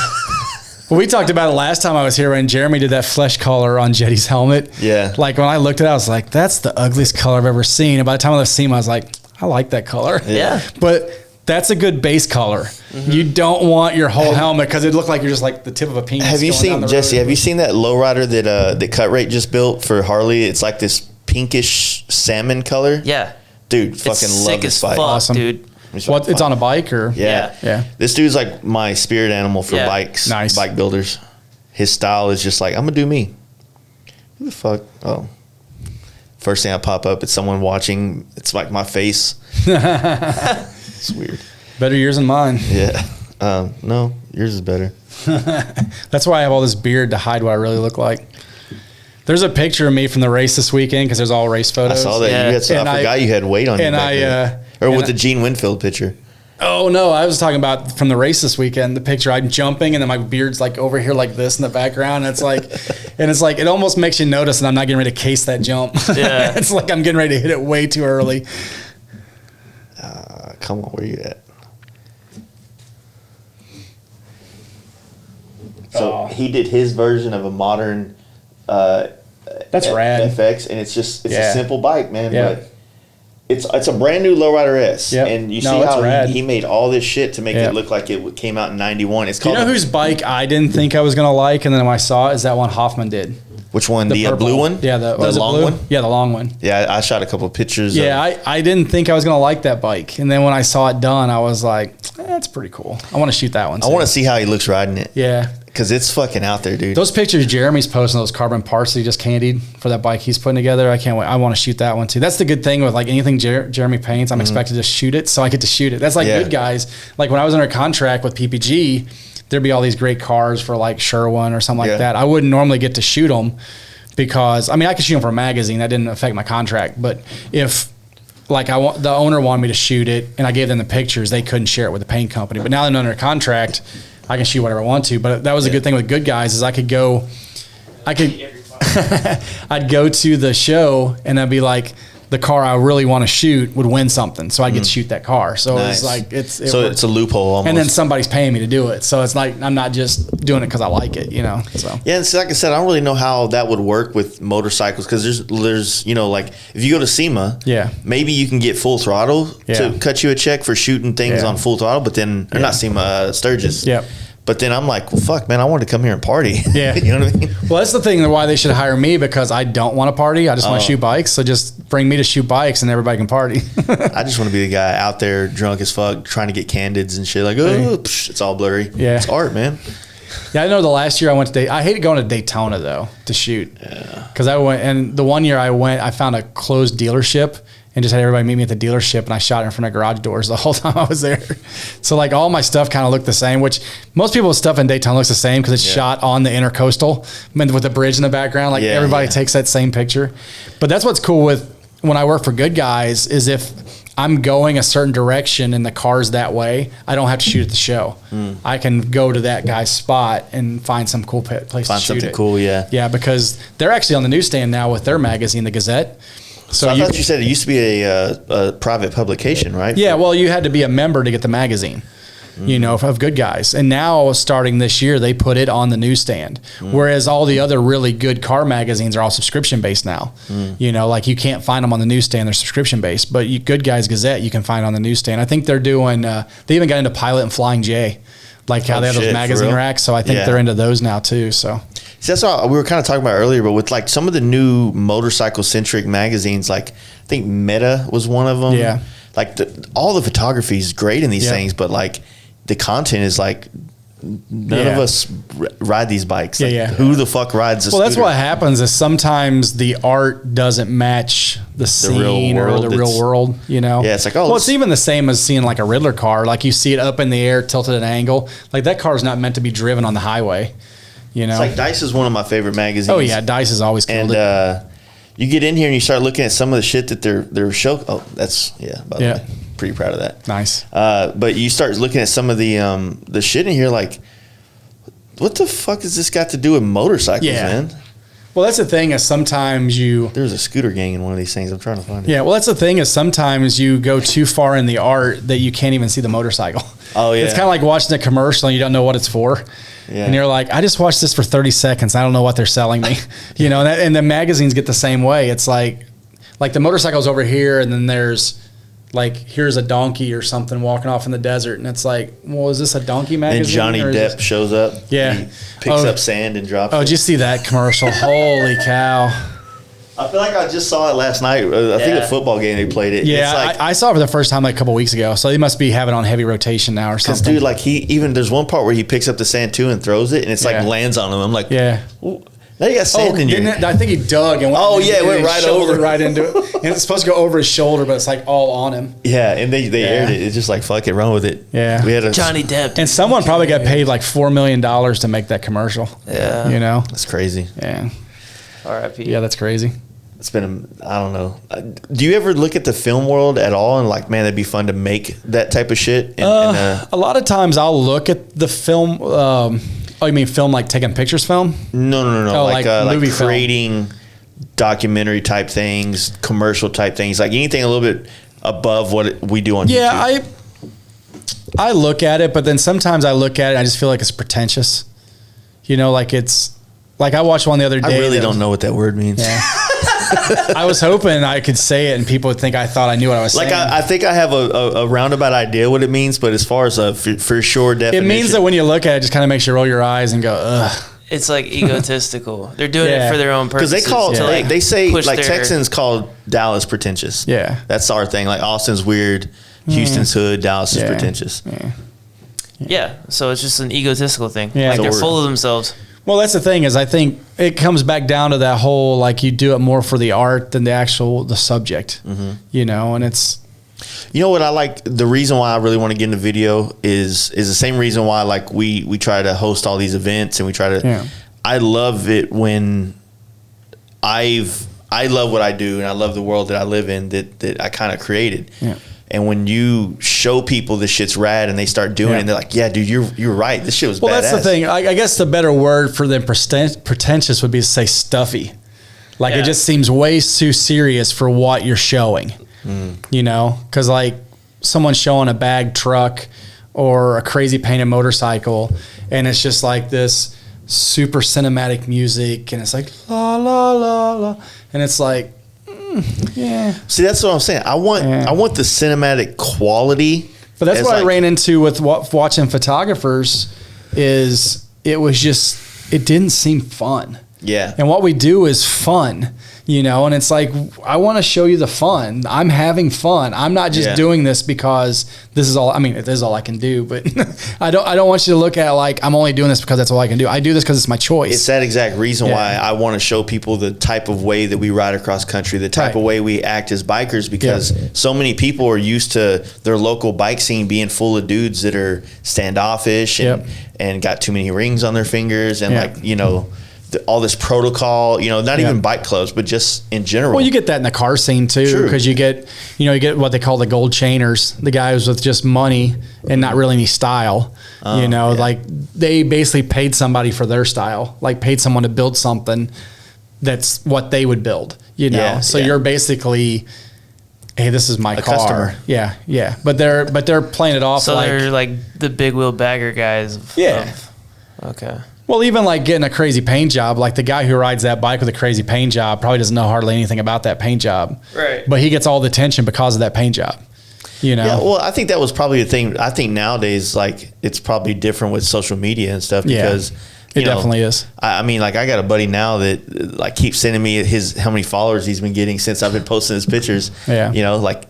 Well, we talked about it last time I was here when Jeremy did that flesh color on Jetty's helmet. Yeah. Like when I looked at it, I was like, that's the ugliest color I've ever seen. And by the time I seen him, I was like, I like that color. Yeah. But that's a good base color. Mm-hmm. You don't want your whole helmet because it looked like you're just like the tip of a penis. Have you seen, Jesse, have you seen that lowrider that Cut Rate just built for Harley? It's like this pinkish salmon color. Yeah. Dude, fucking love this bike. Awesome. Dude. What, it's on a bike or? Yeah. This dude's like my spirit animal for bikes. Nice. Bike builders. His style is just like, I'm going to do me. Who the fuck? Oh. First thing I pop up, it's someone watching. It's like my face. It's weird. Better yours than mine. Yeah. No, yours is better. That's why I have all this beard, to hide what I really look like. There's a picture of me from the race this weekend because there's all race photos. I saw that. I forgot you had weight on you. And Or with the Gene Winfield picture. Oh no, I was talking about from the race this weekend. The picture I'm jumping and then my beard's like over here like this in the background. And it's like it almost makes you notice that I'm not getting ready to case that jump. Yeah. It's like I'm getting ready to hit it way too early. Come on, where you at? So he did his version of a modern that's rad FX, and it's a simple bike, man. Yeah. But it's a brand new Lowrider S, and you see how he made all this shit to make it look like it came out in '91. It's called. You know whose bike I didn't think I was gonna like, and then when I saw it, is that one Hoffman did. Which one? The blue one? Yeah, the long blue one. Yeah, the long one. Yeah, I shot a couple of pictures. Yeah, I didn't think I was gonna like that bike, and then when I saw it done, I was like, that's pretty cool. I want to shoot that one. I want to see how he looks riding it. Yeah. Because it's fucking out there, dude. Those pictures Jeremy's posting, those carbon parts that he just candied for that bike he's putting together, I can't wait. I want to shoot that one too. That's the good thing with like anything Jeremy paints, I'm expected to shoot it, so I get to shoot it. That's like good guys. Like when I was under contract with PPG, there'd be all these great cars for like Sherwin or something like that. I wouldn't normally get to shoot them because, I mean, I could shoot them for a magazine. That didn't affect my contract. But if like the owner wanted me to shoot it and I gave them the pictures, they couldn't share it with the paint company. But now that I'm under contract, I can shoot whatever I want to. But that was a good thing with good guys is I'd go to the show and I'd be like, the car I really want to shoot would win something, so I get to shoot that car. So it's like it's a loophole almost. And then somebody's paying me to do it, so it's like I'm not just doing it because I like it, you know. So yeah, and so like I said, I don't really know how that would work with motorcycles because there's you know, like if you go to SEMA, maybe you can get full throttle to cut you a check for shooting things on full throttle, but then or not SEMA, Sturgis. Yep. But then I'm like, well, fuck, man, I wanted to come here and party. Yeah. You know what I mean? Well, that's the thing why they should hire me, because I don't want to party. I just want to shoot bikes. So just bring me to shoot bikes and everybody can party. I just want to be the guy out there drunk as fuck trying to get candids and shit. Like, it's all blurry. Yeah. It's art, man. Yeah, I know the last year I went to I hated going to Daytona, though, to shoot. Yeah. Because I went, and the one year I went, I found a closed dealership and just had everybody meet me at the dealership, and I shot in front of garage doors the whole time I was there. So like all my stuff kind of looked the same, which most people's stuff in Daytona looks the same because it's shot on the intercoastal with the bridge in the background. Like everybody takes that same picture. But that's what's cool with when I work for good guys is if I'm going a certain direction and the car's that way, I don't have to shoot at the show. I can go to that guy's spot and find some cool place to shoot Find something it. cool, yeah. Yeah, because they're actually on the newsstand now with their magazine, The Gazette. So I thought you said it used to be a private publication, right? Yeah, well, you had to be a member to get the magazine, you know, of good guys. And now, starting this year, they put it on the newsstand. Whereas all the other really good car magazines are all subscription-based now. You know, like you can't find them on the newsstand. They're subscription-based. But Good Guys Gazette, you can find on the newsstand. I think they're doing, they even got into Pilot and Flying J, like how they have those magazine racks. So I think they're into those now, too, so. See, that's what we were kind of talking about earlier, but with like some of the new motorcycle-centric magazines, like I think Meta was one of them. Yeah. Like all the photography is great in these things, but like the content is like none of us ride these bikes. Like, who the fuck rides a scooter? Well, that's what happens is sometimes the art doesn't match the scene or the real world, you know? Yeah, it's like, well, it's even the same as seeing like a Riddler car. Like you see it up in the air, tilted at an angle. Like that car is not meant to be driven on the highway. You know, it's like Dice is one of my favorite magazines. Oh yeah, Dice has always killed it. You get in here and you start looking at some of the shit that they're show. Oh, that's by the way, pretty proud of that. Nice. But you start looking at some of the shit in here, like, what the fuck has this got to do with motorcycles, man? Well, that's the thing is sometimes there's a scooter gang in one of these things. I'm trying to find it. Yeah, well, that's the thing is sometimes you go too far in the art that you can't even see the motorcycle. Oh yeah, it's kind of like watching a commercial and you don't know what it's for. Yeah. And you're like, I just watched this for 30 seconds. I don't know what they're selling me, you know. And the magazines get the same way. It's like the motorcycle's over here, and then there's like here's a donkey or something walking off in the desert, and it's like, well, is this a donkey magazine? And Johnny Depp shows up. Yeah, he picks up sand and drops. Oh, did you see that commercial? Holy cow! I feel like I just saw it last night. I think a football game they played it. Yeah, it's like, I saw it for the first time like a couple weeks ago. So they must be having it on heavy rotation now or something. Dude, like there's one part where he picks up the sand too and throws it, and it's like lands on him. I'm like, well, now you got sand in your. I think he dug and it went right over right into it, and it's supposed to go over his shoulder, but it's like all on him. Yeah, and they aired it. It's just like fuck it, run with it. Yeah, we had Johnny Depp, and someone probably got paid like $4 million to make that commercial. Yeah, you know that's crazy. Yeah, R.I.P. Yeah, that's crazy. I don't know. Do you ever look at the film world at all and like, man, that'd be fun to make that type of shit? A lot of times I'll look at the film. Oh, you mean film like taking pictures film? No. Oh, like movie creating documentary type things, commercial type things, like anything a little bit above what we do on YouTube. Yeah, I look at it, but then sometimes I look at it and I just feel like it's pretentious. You know, like it's like I watched one the other day. I really don't know what that word means. Yeah. I was hoping I could say it and people would think I thought I knew what I was saying. I think I have a roundabout idea what it means, but as far as a for sure definition. It means that when you look at it, just kind of makes you roll your eyes and go, ugh. It's like egotistical. They're doing it for their own purposes. Because they say like their, Texans call Dallas pretentious. Yeah. That's our thing. Like Austin's weird, Houston's hood, Dallas is pretentious. Yeah. So it's just an egotistical thing. Yeah. Like So they're full of themselves. Well, that's the thing is I think it comes back down to that whole, like you do it more for the art than the subject, you know, and it's. You know what I like? The reason why I really want to get into video is the same reason why like we try to host all these events and we try to. Yeah. I love it when I love what I do and I love the world that I live in that I kind of created. Yeah. And when you show people this shit's rad and they start doing it, and they're like, "Yeah, dude, you're right. This shit was badass." Well, that's the thing. I guess the better word for them pretentious would be to say stuffy. Like it just seems way too serious for what you're showing. You know, because like someone's showing a bag truck or a crazy painted motorcycle, and it's just like this super cinematic music, and it's like la la la la, and it's like. Yeah. See, that's what I'm saying. I want the cinematic quality. But that's what I ran into with watching photographers is it didn't seem fun. Yeah. And what we do is fun, you know, and it's like, I want to show you the fun. I'm having fun. I'm not just doing this because this is all, I mean, it is all I can do, but I don't want you to look at like, I'm only doing this because that's all I can do. I do this because it's my choice. It's that exact reason why I want to show people the type of way that we ride across country, the type of way we act as bikers, because so many people are used to their local bike scene being full of dudes that are standoffish and got too many rings on their fingers and like, you know, all this protocol, you know, not even bike clubs, but just in general. Well, you get that in the car scene too, because you get what they call the gold chainers, the guys with just money and not really any style. Like they basically paid somebody for their style, like paid someone to build something that's what they would build, you know? So you're basically, hey, this is my car. Customer. Yeah. But they're playing it off. So they're like the big wheel bagger guys. Okay. Well, even like getting a crazy paint job, like the guy who rides that bike with a crazy paint job probably doesn't know hardly anything about that paint job. Right. But he gets all the attention because of that paint job. You know? Yeah, well, I think that was probably the thing. I think nowadays, like, it's probably different with social media and stuff because it definitely is. I mean, like, I got a buddy now that like keeps sending me how many followers he's been getting since I've been posting his pictures. Yeah. You know, like,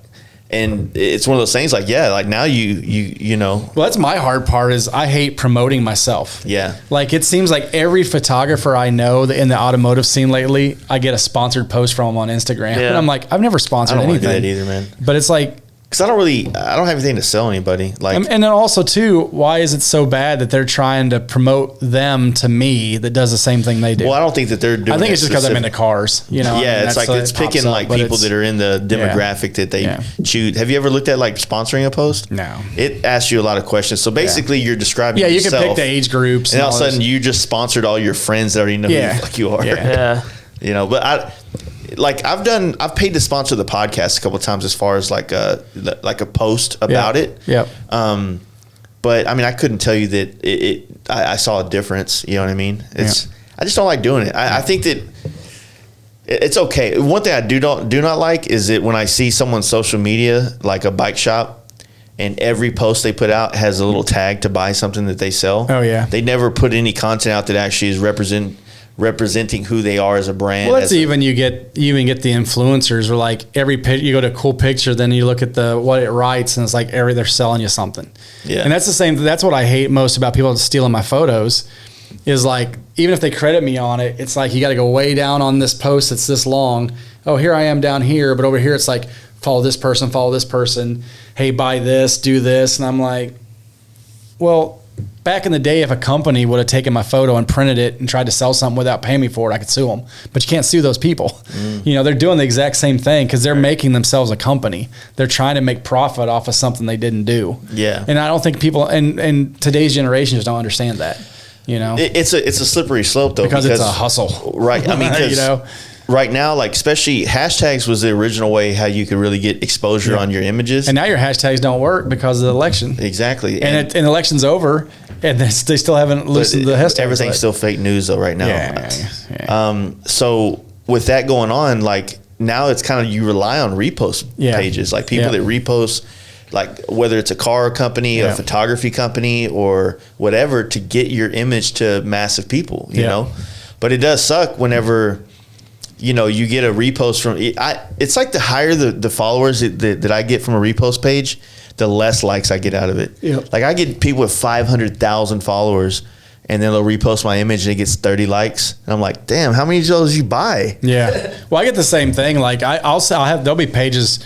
and it's one of those things like, like now you know. Well, that's my hard part is I hate promoting myself. Yeah. Like it seems like every photographer I know that in the automotive scene lately, I get a sponsored post from them on Instagram. Yeah. And I'm like, I've never sponsored anything. I don't want to do that either, man. But it's like, because I don't have anything to sell anybody. Like, and then also too, why is it so bad that they're trying to promote them to me that does the same thing they do? Well, I don't think that they're doing. I think it's just because I'm into cars. You know. Yeah, it's like it's picking like people that are in the demographic that they choose. Have you ever looked at like sponsoring a post? No. It asks you a lot of questions. So basically, you're describing. You yourself, can pick the age groups, and all of a sudden you just sponsored all your friends that already know who the fuck you are. Yeah. You know, but I've paid to sponsor the podcast a couple of times as far as like a post about it. Yep. But I mean, I couldn't tell you that I saw a difference. You know what I mean? I just don't like doing it. I think that it's okay. One thing I do not like is that when I see someone's social media, like a bike shop, and every post they put out has a little tag to buy something that they sell. Oh yeah. They never put any content out that actually is representing who they are as a brand. Well, that's you even get the influencers where like you go to a cool picture, then you look at what it writes and it's like they're selling you something. Yeah. And that's the same. That's what I hate most about people stealing my photos is like, even if they credit me on it, it's like, you got to go way down on this post. That's this long. Oh, here I am down here. But over here, it's like, follow this person. Hey, buy this, do this. And I'm like, well, back in the day, if a company would have taken my photo and printed it and tried to sell something without paying me for it, I could sue them. But you can't sue those people. You know, they're doing the exact same thing because they're making themselves a company. They're trying to make profit off of something they didn't do. Yeah. And I don't think people and today's generation just don't understand that. You know, it's a slippery slope though because it's a hustle, right? I mean, you know. Right now, like especially hashtags was the original way how you could really get exposure on your images. And now your hashtags don't work because of the election. Exactly. And election's over, and they still haven't loosened the hashtags. Everything's still fake news though right now. Yeah. So with that going on, like now it's kind of you rely on repost pages, like people that repost, like whether it's a car company, a photography company, or whatever, to get your image to massive people. You know, but it does suck whenever, you know, you get a repost from it's like the higher the followers that I get from a repost page, the less likes I get out of it. Like I get people with 500,000 followers, and then they'll repost my image and it gets 30 likes, and I'm like, damn, how many of those you buy? Well, I get the same thing. Like there'll be pages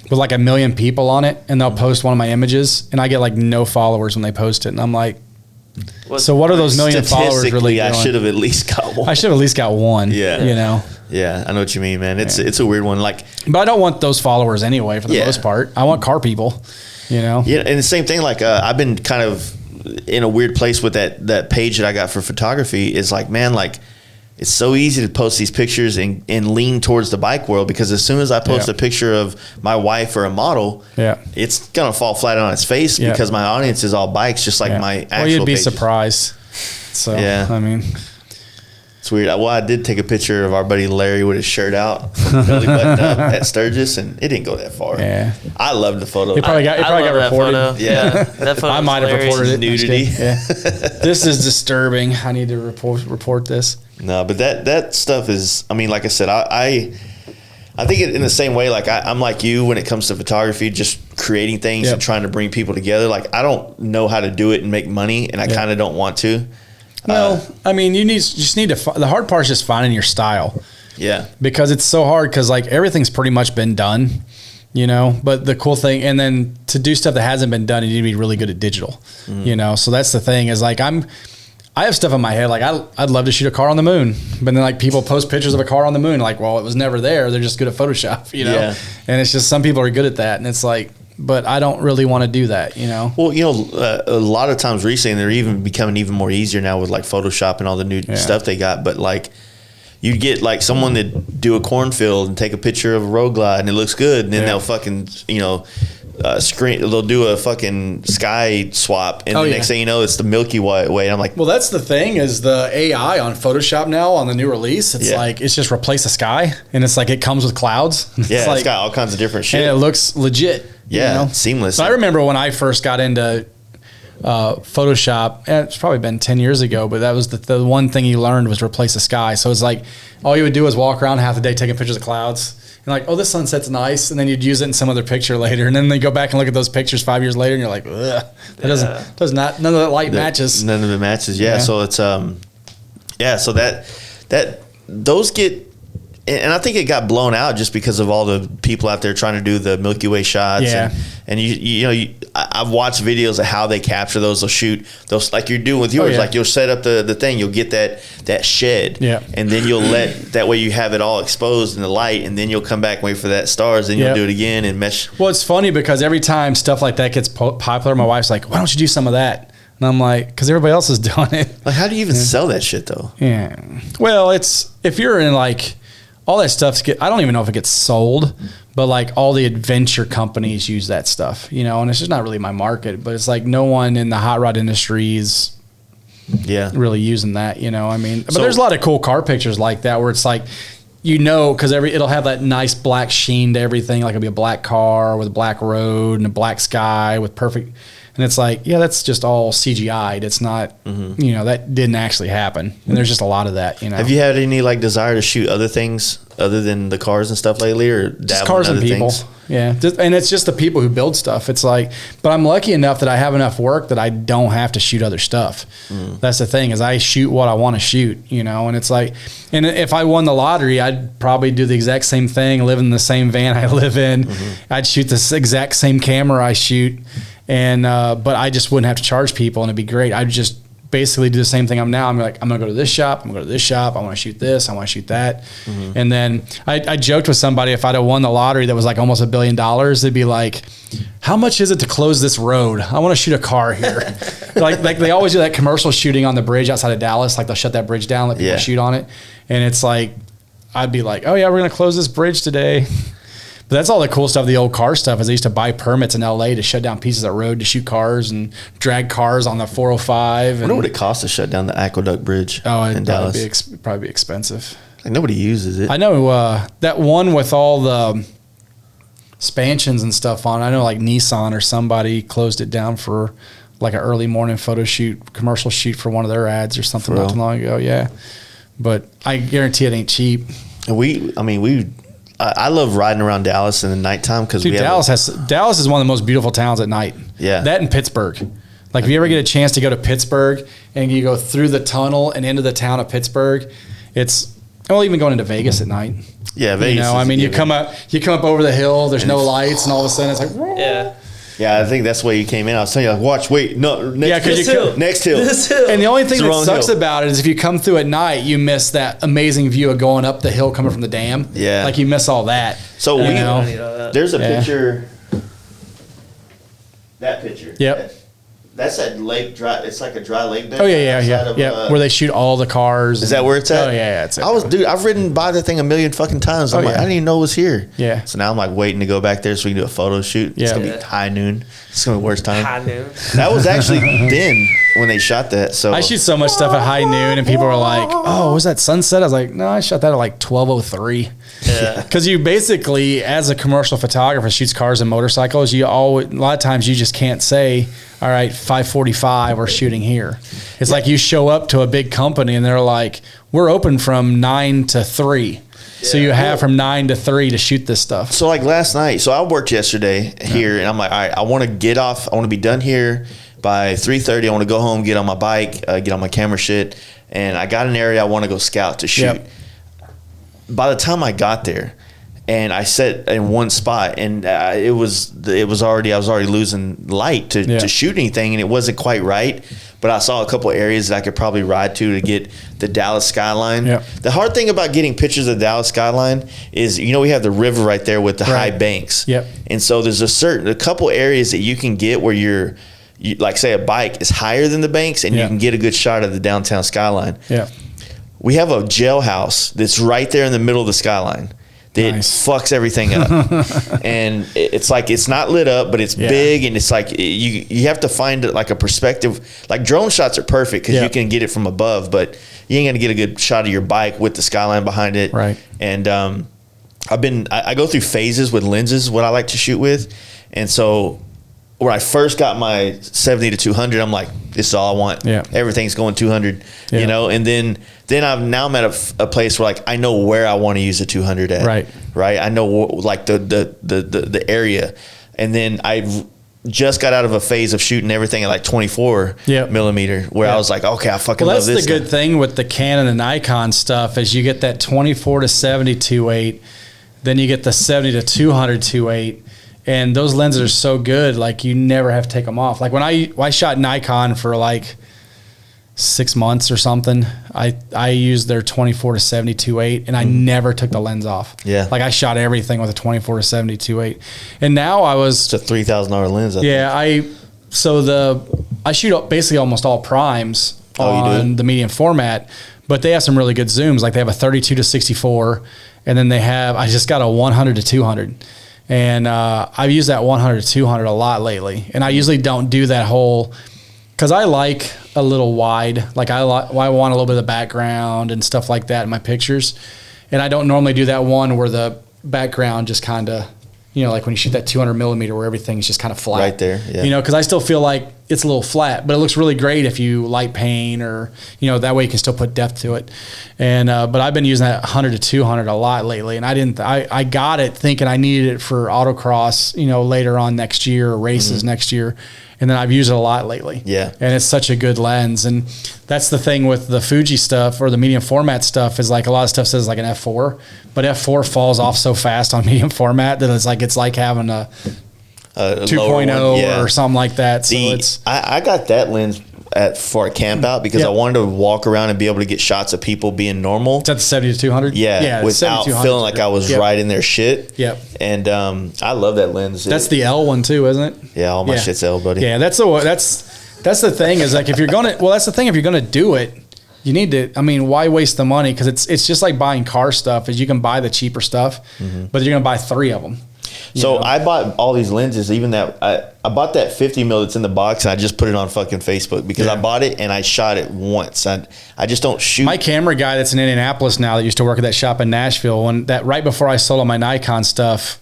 with like 1 million people on it, and they'll post one of my images, and I get like no followers when they post it, and I'm like, so what are those 1 million followers really doing? I should have at least got one. I should have at least got one. Yeah. You know. Yeah, I know what you mean, man. It's a weird one. Like, but I don't want those followers anyway. For the most part, I want car people. You know. Yeah, and the same thing. Like, I've been kind of in a weird place with that page that I got for photography. Is like, man, like it's so easy to post these pictures and lean towards the bike world, because as soon as I post a picture of my wife or a model, it's gonna fall flat on its face because my audience is all bikes, just like my actual. Well, you'd be pages. surprised. So I mean. It's weird. Well, I did take a picture of our buddy Larry with his shirt out, belly button up at Sturgis, and it didn't go that far. Yeah, I loved the photo. It probably got reported. Photo. Yeah, that photo. I might have reported it. Nudity. This is disturbing. I need to report this. No, but that stuff is. I mean, like I said, I think it in the same way. Like I'm like you when it comes to photography, just creating things and trying to bring people together. Like I don't know how to do it and make money, and I kind of don't want to. No, I mean, you just need to. The hard part is just finding your style. Yeah, because it's so hard. Because like everything's pretty much been done, you know. But the cool thing, and then to do stuff that hasn't been done, you need to be really good at digital, you know. So that's the thing. Is like I have stuff in my head. Like I'd love to shoot a car on the moon, but then like people post pictures of a car on the moon. Like, well, it was never there. They're just good at Photoshop, you know. Yeah. And it's just some people are good at that, and it's like. But I don't really want to do that, you know? Well, you know, a lot of times recently, they're even becoming even more easier now with like Photoshop and all the new stuff they got. But like, you get like someone that do a cornfield and take a picture of a road glide and it looks good. And then they'll fucking, you know, they'll do a fucking sky swap. And the next thing you know, it's the Milky Way. And I'm like, well, that's the thing is the AI on Photoshop now on the new release. It's like, it's just replace the sky. And it's like, it comes with clouds. It's got all kinds of different shit. And it looks legit. Yeah, you know? seamless. So I remember when I first got into Photoshop, it's probably been 10 years ago, but that was the one thing you learned was replace the sky. So it's like all you would do is walk around half the day taking pictures of clouds. And like, oh, this sunset's nice. And then you'd use it in some other picture later. And then they go back and look at those pictures 5 years later and you're like, ugh, none of that light matches. None of it matches. Yeah. So it's, so that those get, and I think it got blown out just because of all the people out there trying to do the Milky Way shots. Yeah. And I've watched videos of how they capture those. They'll shoot those like you're doing with yours. Like you'll set up the thing, you'll get that shed. Yeah. And then you'll that way you have it all exposed in the light, and then you'll come back and wait for that stars, then you'll do it again and mesh. Well, it's funny because every time stuff like that gets popular, my wife's like, why don't you do some of that? And I'm like, because everybody else is doing it. Like, how do you even sell that shit though? Yeah. Well, if you're in like, all that stuff's I don't even know if it gets sold, but like all the adventure companies use that stuff, you know, and it's just not really my market, but it's like no one in the hot rod industry is really using that, you know, I mean, but there's a lot of cool car pictures like that where it's like, you know, because it'll have that nice black sheen to everything, like it'll be a black car with a black road and a black sky with perfect, and it's like, yeah, that's just all CGI'd. It's not, you know, that didn't actually happen. And there's just a lot of that, you know. Have you had any like desire to shoot other things other than the cars and stuff lately, or just cars and people? Things? Yeah, and it's just the people who build stuff. It's like, but I'm lucky enough that I have enough work that I don't have to shoot other stuff. That's the thing is I shoot what I want to shoot, you know. And it's like, and if I won the lottery, I'd probably do the exact same thing, live in the same van I live in. I'd shoot the exact same camera I shoot. And but I just wouldn't have to charge people, and it'd be great. I'd just basically do the same thing I'm now. I'm like, I'm gonna go to this shop, I'm gonna go to this shop, I want to shoot this, I want to shoot that. And then I joked with somebody, if I'd have won the lottery that was like almost $1 billion, they'd be like, how much is it to close this road? I want to shoot a car here. like they always do that commercial shooting on the bridge outside of Dallas, like they'll shut that bridge down, let people shoot on it. And it's like, I'd be like, oh yeah, we're gonna close this bridge today. But that's all the cool stuff, the old car stuff, is they used to buy permits in LA to shut down pieces of road to shoot cars and drag cars on the 405. I wonder what it costs to shut down the Aqueduct Bridge in Dallas. Probably be expensive. Like nobody uses it. I know that one with all the stanchions and stuff on. I know like Nissan or somebody closed it down for like an early morning photo shoot, commercial shoot for one of their ads or something not too long ago. Yeah. But I guarantee it ain't cheap. I love riding around Dallas in the nighttime because Dallas is one of the most beautiful towns at night. Yeah, that and Pittsburgh. Like if you ever get a chance to go to Pittsburgh and you go through the tunnel and into the town of Pittsburgh, even going into Vegas at night. Yeah, Vegas. You come up over the hill. There's no lights, and all of a sudden it's like whoa. Yeah, I think that's why you came in. I was telling you, like, watch, wait, no, next hill. This hill. And the only thing that sucks about it is if you come through at night, you miss that amazing view of going up the hill coming from the dam. Yeah. Like you miss all that. So there's a picture. That picture. Yep. That's at Lake Dry. It's like a dry lake there. Oh yeah. Where they shoot all the cars. Is that where it's at? Oh yeah, it's. I've ridden by the thing a million fucking times. I'm like, I didn't even know it was here. Yeah. So now I'm like waiting to go back there so we can do a photo shoot. Yeah. It's gonna be high noon. It's gonna be the worst time. High noon. That was actually then when they shot that. So I shoot so much stuff at high noon, and people were like, "Oh, was that sunset?" I was like, "No, I shot that at like 12:03." Yeah. Because you basically, as a commercial photographer, shoots cars and motorcycles. A lot of times you just can't say, all right, 5:45, we're shooting here. It's like you show up to a big company and they're like, we're open from 9 to 3. Yeah. So you have from 9 to 3 to shoot this stuff. So like last night, so I worked yesterday here and I'm like, all right, I want to get off. I want to be done here by 3:30. I want to go home, get on my bike, get on my camera shit. And I got an area I want to go scout to shoot. Yep. By the time I got there, and I sat in one spot, and I was already losing light to shoot anything, and it wasn't quite right. But I saw a couple areas that I could probably ride to get the Dallas skyline. Yep. The hard thing about getting pictures of the Dallas skyline is, we have the river right there with the high banks. Yep. And so there's a couple areas that you can get where you like say a bike is higher than the banks, and you can get a good shot of the downtown skyline. Yeah. We have a jailhouse that's right there in the middle of the skyline that fucks everything up. And it's like, it's not lit up, but it's big, and it's like you have to find like a perspective. Like drone shots are perfect because you can get it from above, but you ain't gonna get a good shot of your bike with the skyline behind it. Right. And I go through phases with lenses, what I like to shoot with. And so when I first got my 70 to 200, I'm like, this is all I want. Yeah. Everything's going 200, and then I'm at a place where like I know where I want to use the 200 at. Right. I know like the area, and then I just got out of a phase of shooting everything at like 24 millimeter, where I was like, okay, I fucking love this. That's the good thing with the Canon and Nikon stuff is you get that 24 to 70 2.8, then you get the 70 to 200 2.8. And those lenses are so good, like you never have to take them off. Like when I shot Nikon for like 6 months or something, I used their 24 to 70 2.8, and I never took the lens off. Yeah. Like I shot everything with a 24 to 70 2.8. And now it's a $3,000 lens. I shoot basically almost all primes on the medium format, but they have some really good zooms. Like they have a 32 to 64, and then I just got a 100 to 200. And I've used that 100 to 200 a lot lately. And I usually don't do that whole, because I like a little wide. Like I want a little bit of the background and stuff like that in my pictures. And I don't normally do that one where the background just kind of, like when you shoot that 200 millimeter where everything's just kind of flat. Right there, yeah. Because I still feel like it's a little flat, but it looks really great if you light paint or, that way you can still put depth to it. And but I've been using that 100 to 200 a lot lately, and I got it thinking I needed it for autocross, later on next year or races next year. And then I've used it a lot lately. Yeah. And it's such a good lens. And that's the thing with the Fuji stuff or the medium format stuff is like a lot of stuff says like an F4, but F4 falls off so fast on medium format that it's like having a 2.0 or something like that. So I got that lens for a camp out because I wanted to walk around and be able to get shots of people being normal. Is that the 70-200? Yeah, without feeling like I was right in their shit. Yep. And I love that lens. That's the L one too, isn't it? Yeah, all my shit's L, buddy. Yeah, that's the thing is like if you're gonna do it, you need to. I mean, why waste the money? Because it's just like buying car stuff. Is you can buy the cheaper stuff, but you're gonna buy 3 of them. So I bought all these lenses, even that I bought that 50 mil that's in the box, and I just put it on fucking Facebook because I bought it and I shot it once. I just don't shoot. My camera guy that's in Indianapolis now that used to work at that shop in Nashville, right before I sold all my Nikon stuff,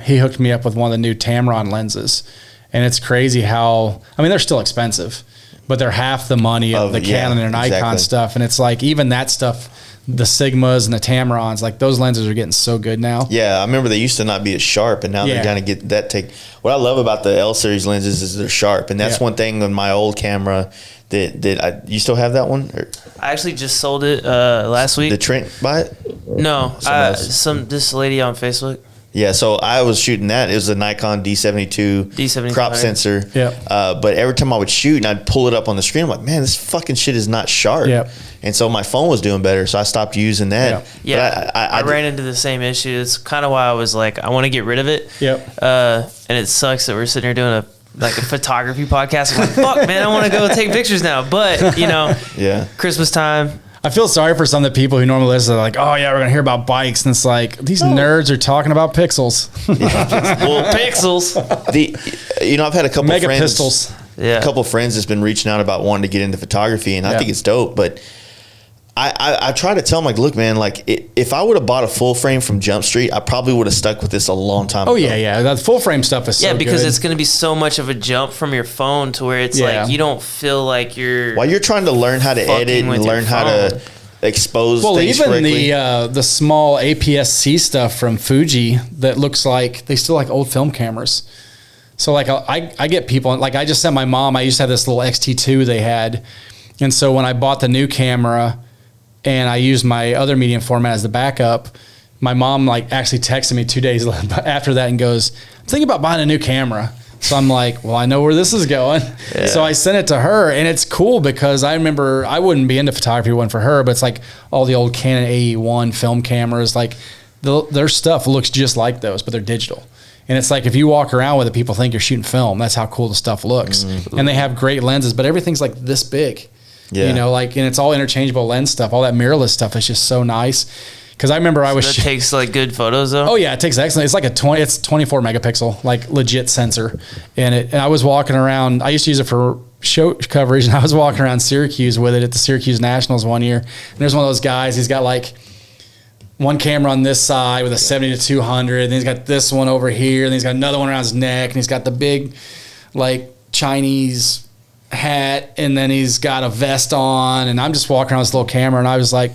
he hooked me up with one of the new Tamron lenses, and it's crazy how they're still expensive, but they're half the money of the Canon and Nikon stuff, and it's like even that stuff. The Sigmas and the Tamrons, like those lenses are getting so good now. Yeah, I remember they used to not be as sharp, and now they're going to get that What I love about the L series lenses is they're sharp, and that's one thing on my old camera you still have that one? Or? I actually just sold it last week. Did Trent buy it? No, this lady on Facebook. Yeah, so I was shooting that. It was a Nikon D72 crop sensor. Yeah. But every time I would shoot and I'd pull it up on the screen, I'm like, man, this fucking shit is not sharp. Yep. And so my phone was doing better, so I stopped using that. Yeah, I ran into the same issue. It's kind of why I was like, I want to get rid of it. Yep. And it sucks that we're sitting here doing a photography podcast. I'm like, fuck, man, I want to go take pictures now. But, Christmas time. I feel sorry for some of the people who normally listen. They're like, oh, yeah, we're going to hear about bikes. And it's like, these nerds are talking about pixels. Well, pixels. I've had a couple Mega friends. pistols. Yeah. A couple friends that's been reaching out about wanting to get into photography, and I think it's dope. But I try to tell them, like, look, man, like, if I would have bought a full frame from Jump Street, I probably would have stuck with this a long time ago. Oh, yeah. That full frame stuff is so good. Yeah, because it's going to be so much of a jump from your phone to where it's like you don't feel like you're... While you're trying to learn how to edit and learn how to expose things even correctly. the small APS-C stuff from Fuji that looks like... They still like old film cameras. So, like, I get people... Like, I just sent my mom... I used to have this little XT2 they had. And so when I bought the new camera... and I used my other medium format as the backup, my mom actually texted me 2 days after that and goes, I'm thinking about buying a new camera. So I'm like, well, I know where this is going. Yeah. So I sent it to her, and it's cool because I remember I wouldn't be into photography if it wasn't for her, but it's like all the old Canon AE1 film cameras, like their stuff looks just like those, but they're digital. And it's like if you walk around with it, people think you're shooting film. That's how cool the stuff looks. Mm-hmm. And they have great lenses, but everything's like this big. Yeah. And it's all interchangeable lens stuff. All that mirrorless stuff is just so nice. Because I remember that takes like good photos though. Oh yeah, it takes excellent. It's like it's 24 megapixel, like legit sensor. And I was walking around. I used to use it for show coverage, and I was walking around Syracuse with it at the Syracuse Nationals one year. And there's one of those guys. He's got like one camera on this side with a 70-200. Then he's got this one over here. And he's got another one around his neck. And he's got the big like Chinese hat, and then he's got a vest on, and I'm just walking around with this little camera, and I was like,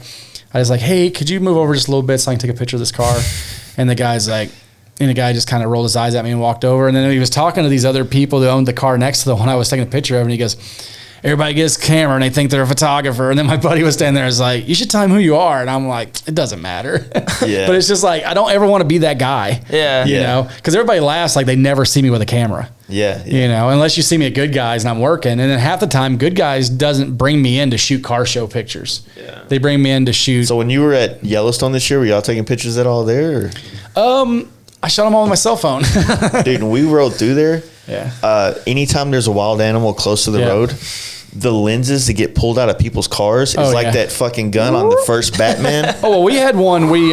hey, could you move over just a little bit so I can take a picture of this car? And the guy just kind of rolled his eyes at me and walked over, and then he was talking to these other people who owned the car next to the one I was taking a picture of, and he goes, everybody gets a camera and they think they're a photographer. And then my buddy was standing there and was like, you should tell him who you are. And I'm like, it doesn't matter. Yeah. But it's just like, I don't ever want to be that guy. Yeah. You know, because everybody laughs like they never see me with a camera. Yeah. You know, unless you see me at Good Guys and I'm working. And then half the time, Good Guys doesn't bring me in to shoot car show pictures. Yeah. They bring me in to shoot. So when you were at Yellowstone this year, were y'all taking pictures at all there? Or? I shot them all with my cell phone. Dude, when we rode through there, anytime there's a wild animal close to the road, the lenses that get pulled out of people's cars is like that fucking gun on the first Batman. Oh, well, we had one. We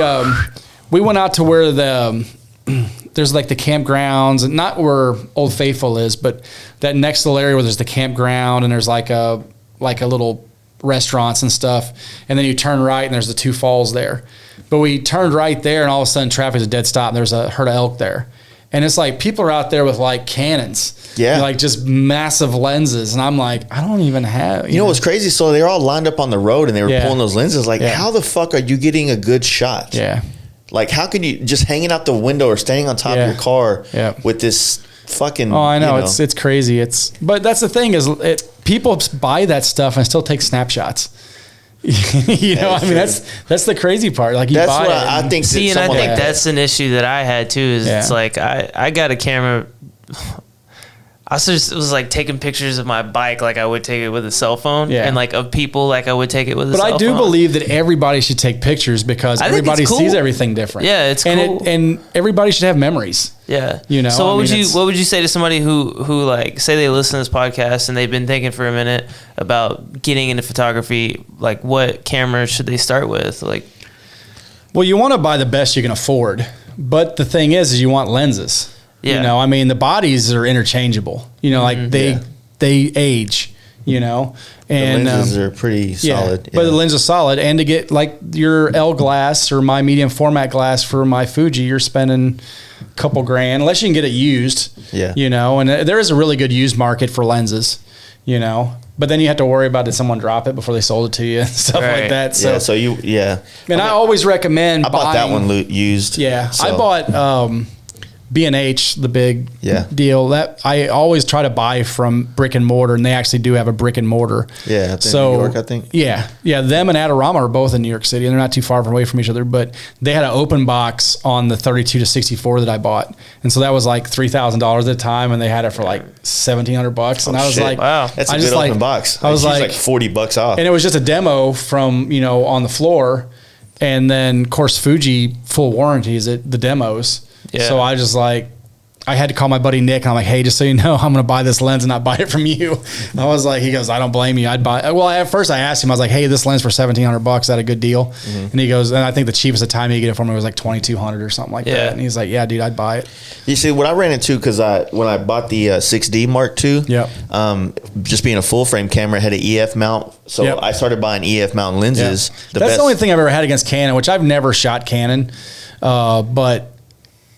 went out to where there's like the campgrounds, not where Old Faithful is, but that next little area where there's the campground and there's like a little restaurants and stuff. And then you turn right and there's the two falls there. But we turned right there and all of a sudden traffic's a dead stop and there's a herd of elk there. And it's like people are out there with like cannons. Yeah. Like just massive lenses. And I'm like, I don't even have. You know what's crazy? So they're all lined up on the road and they were pulling those lenses. Like, how the fuck are you getting a good shot? Yeah. Like, how can you just hanging out the window or standing on top of your car with this fucking. Oh, I know. It's crazy. But that's the thing is people buy that stuff and still take snapshots. You know, I mean, that's the crazy part. Like, that's what I think. See, and I think that's an issue that I had too. Is it's like I got a camera I also just was like taking pictures of my bike like I would take it with a cell phone, and like of people like I would take it with a cell phone. But I do believe that everybody should take pictures because everybody sees everything different. Yeah, it's cool. And everybody should have memories. Yeah. You know. So what would you say to somebody who like, say they listen to this podcast and they've been thinking for a minute about getting into photography, like what camera should they start with? Like, well, you want to buy the best you can afford, but the thing is you want lenses. Yeah. You know, I mean, the bodies are interchangeable. You know, like they age. You know, and the lenses are pretty solid. But the lens is solid, and to get like your L glass or my medium format glass for my Fuji, you're spending a couple grand, unless you can get it used. Yeah. You know, and there is a really good used market for lenses. You know, but then you have to worry about did someone drop it before they sold it to you and stuff like that. So And I always recommend. I bought that one used. Yeah, so. I bought. B&H, the big deal that I always try to buy from brick and mortar, and they actually do have a brick and mortar. Yeah, in New York, I think. Yeah. Them and Adorama are both in New York City, and they're not too far away from each other. But they had an open box on the 32 to 64 that I bought, and so that was like $3,000 at the time, and they had it for like $1,700, and I was like, wow, that's a good open box. I was like $40 off, and it was just a demo from on the floor, and then of course Fuji full warranties at the demos. Yeah. So I just I had to call my buddy Nick, and I'm like, hey, just so you know, I'm going to buy this lens and not buy it from you. And I was like, he goes, I don't blame you. I'd buy it. Well, at first I asked him, I was like, hey, this lens for $1,700, is that a good deal? Mm-hmm. And he goes, and I think the cheapest at the time he get it for me was like $2,200 or something like that. And he's like, yeah, dude, I'd buy it. You see, what I ran into, because when I bought the 6D Mark II, just being a full frame camera, it had an EF mount. So I started buying EF mount lenses. Yep. That's the only thing I've ever had against Canon, which I've never shot Canon. But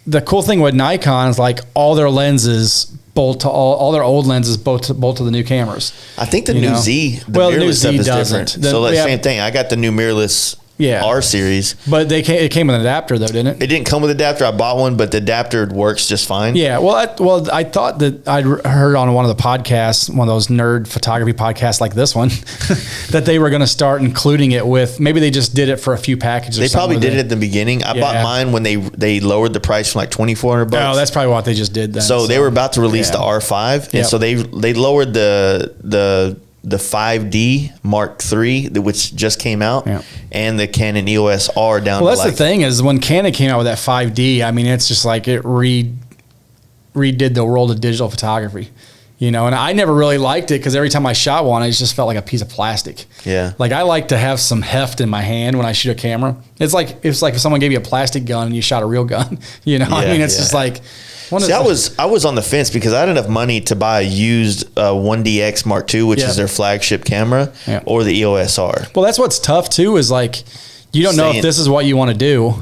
the cool thing with Nikon is like all their lenses bolt to all their old lenses bolt to the new cameras. I think the new Z, the mirrorless stuff is different. So same thing. I got the new mirrorless R series, but it came with an adapter though, didn't it? It didn't come with an adapter. I bought one, but the adapter works just fine. Yeah. Well, I thought that I'd heard on one of the podcasts, one of those nerd photography podcasts like this one, that they were going to start including it with. Maybe they just did it for a few packages. They probably did it at the beginning. I bought mine when they lowered the price from like $2,400. Oh, that's probably what they just did then. So they were about to release the R5, and so they lowered the 5D Mark III, which just came out, and the Canon EOS R down. Well, that's the thing is when Canon came out with that 5D, I mean, it's just like it redid the world of digital photography, and I never really liked it because every time I shot one, it just felt like a piece of plastic. Yeah. Like I like to have some heft in my hand when I shoot a camera. It's like if someone gave you a plastic gun and you shot a real gun, I mean, it's just like. See, I was on the fence because I had enough money to buy a used 1DX Mark II, which is their flagship camera, or the EOS R. Well, that's what's tough too is like you don't know if this is what you want to do,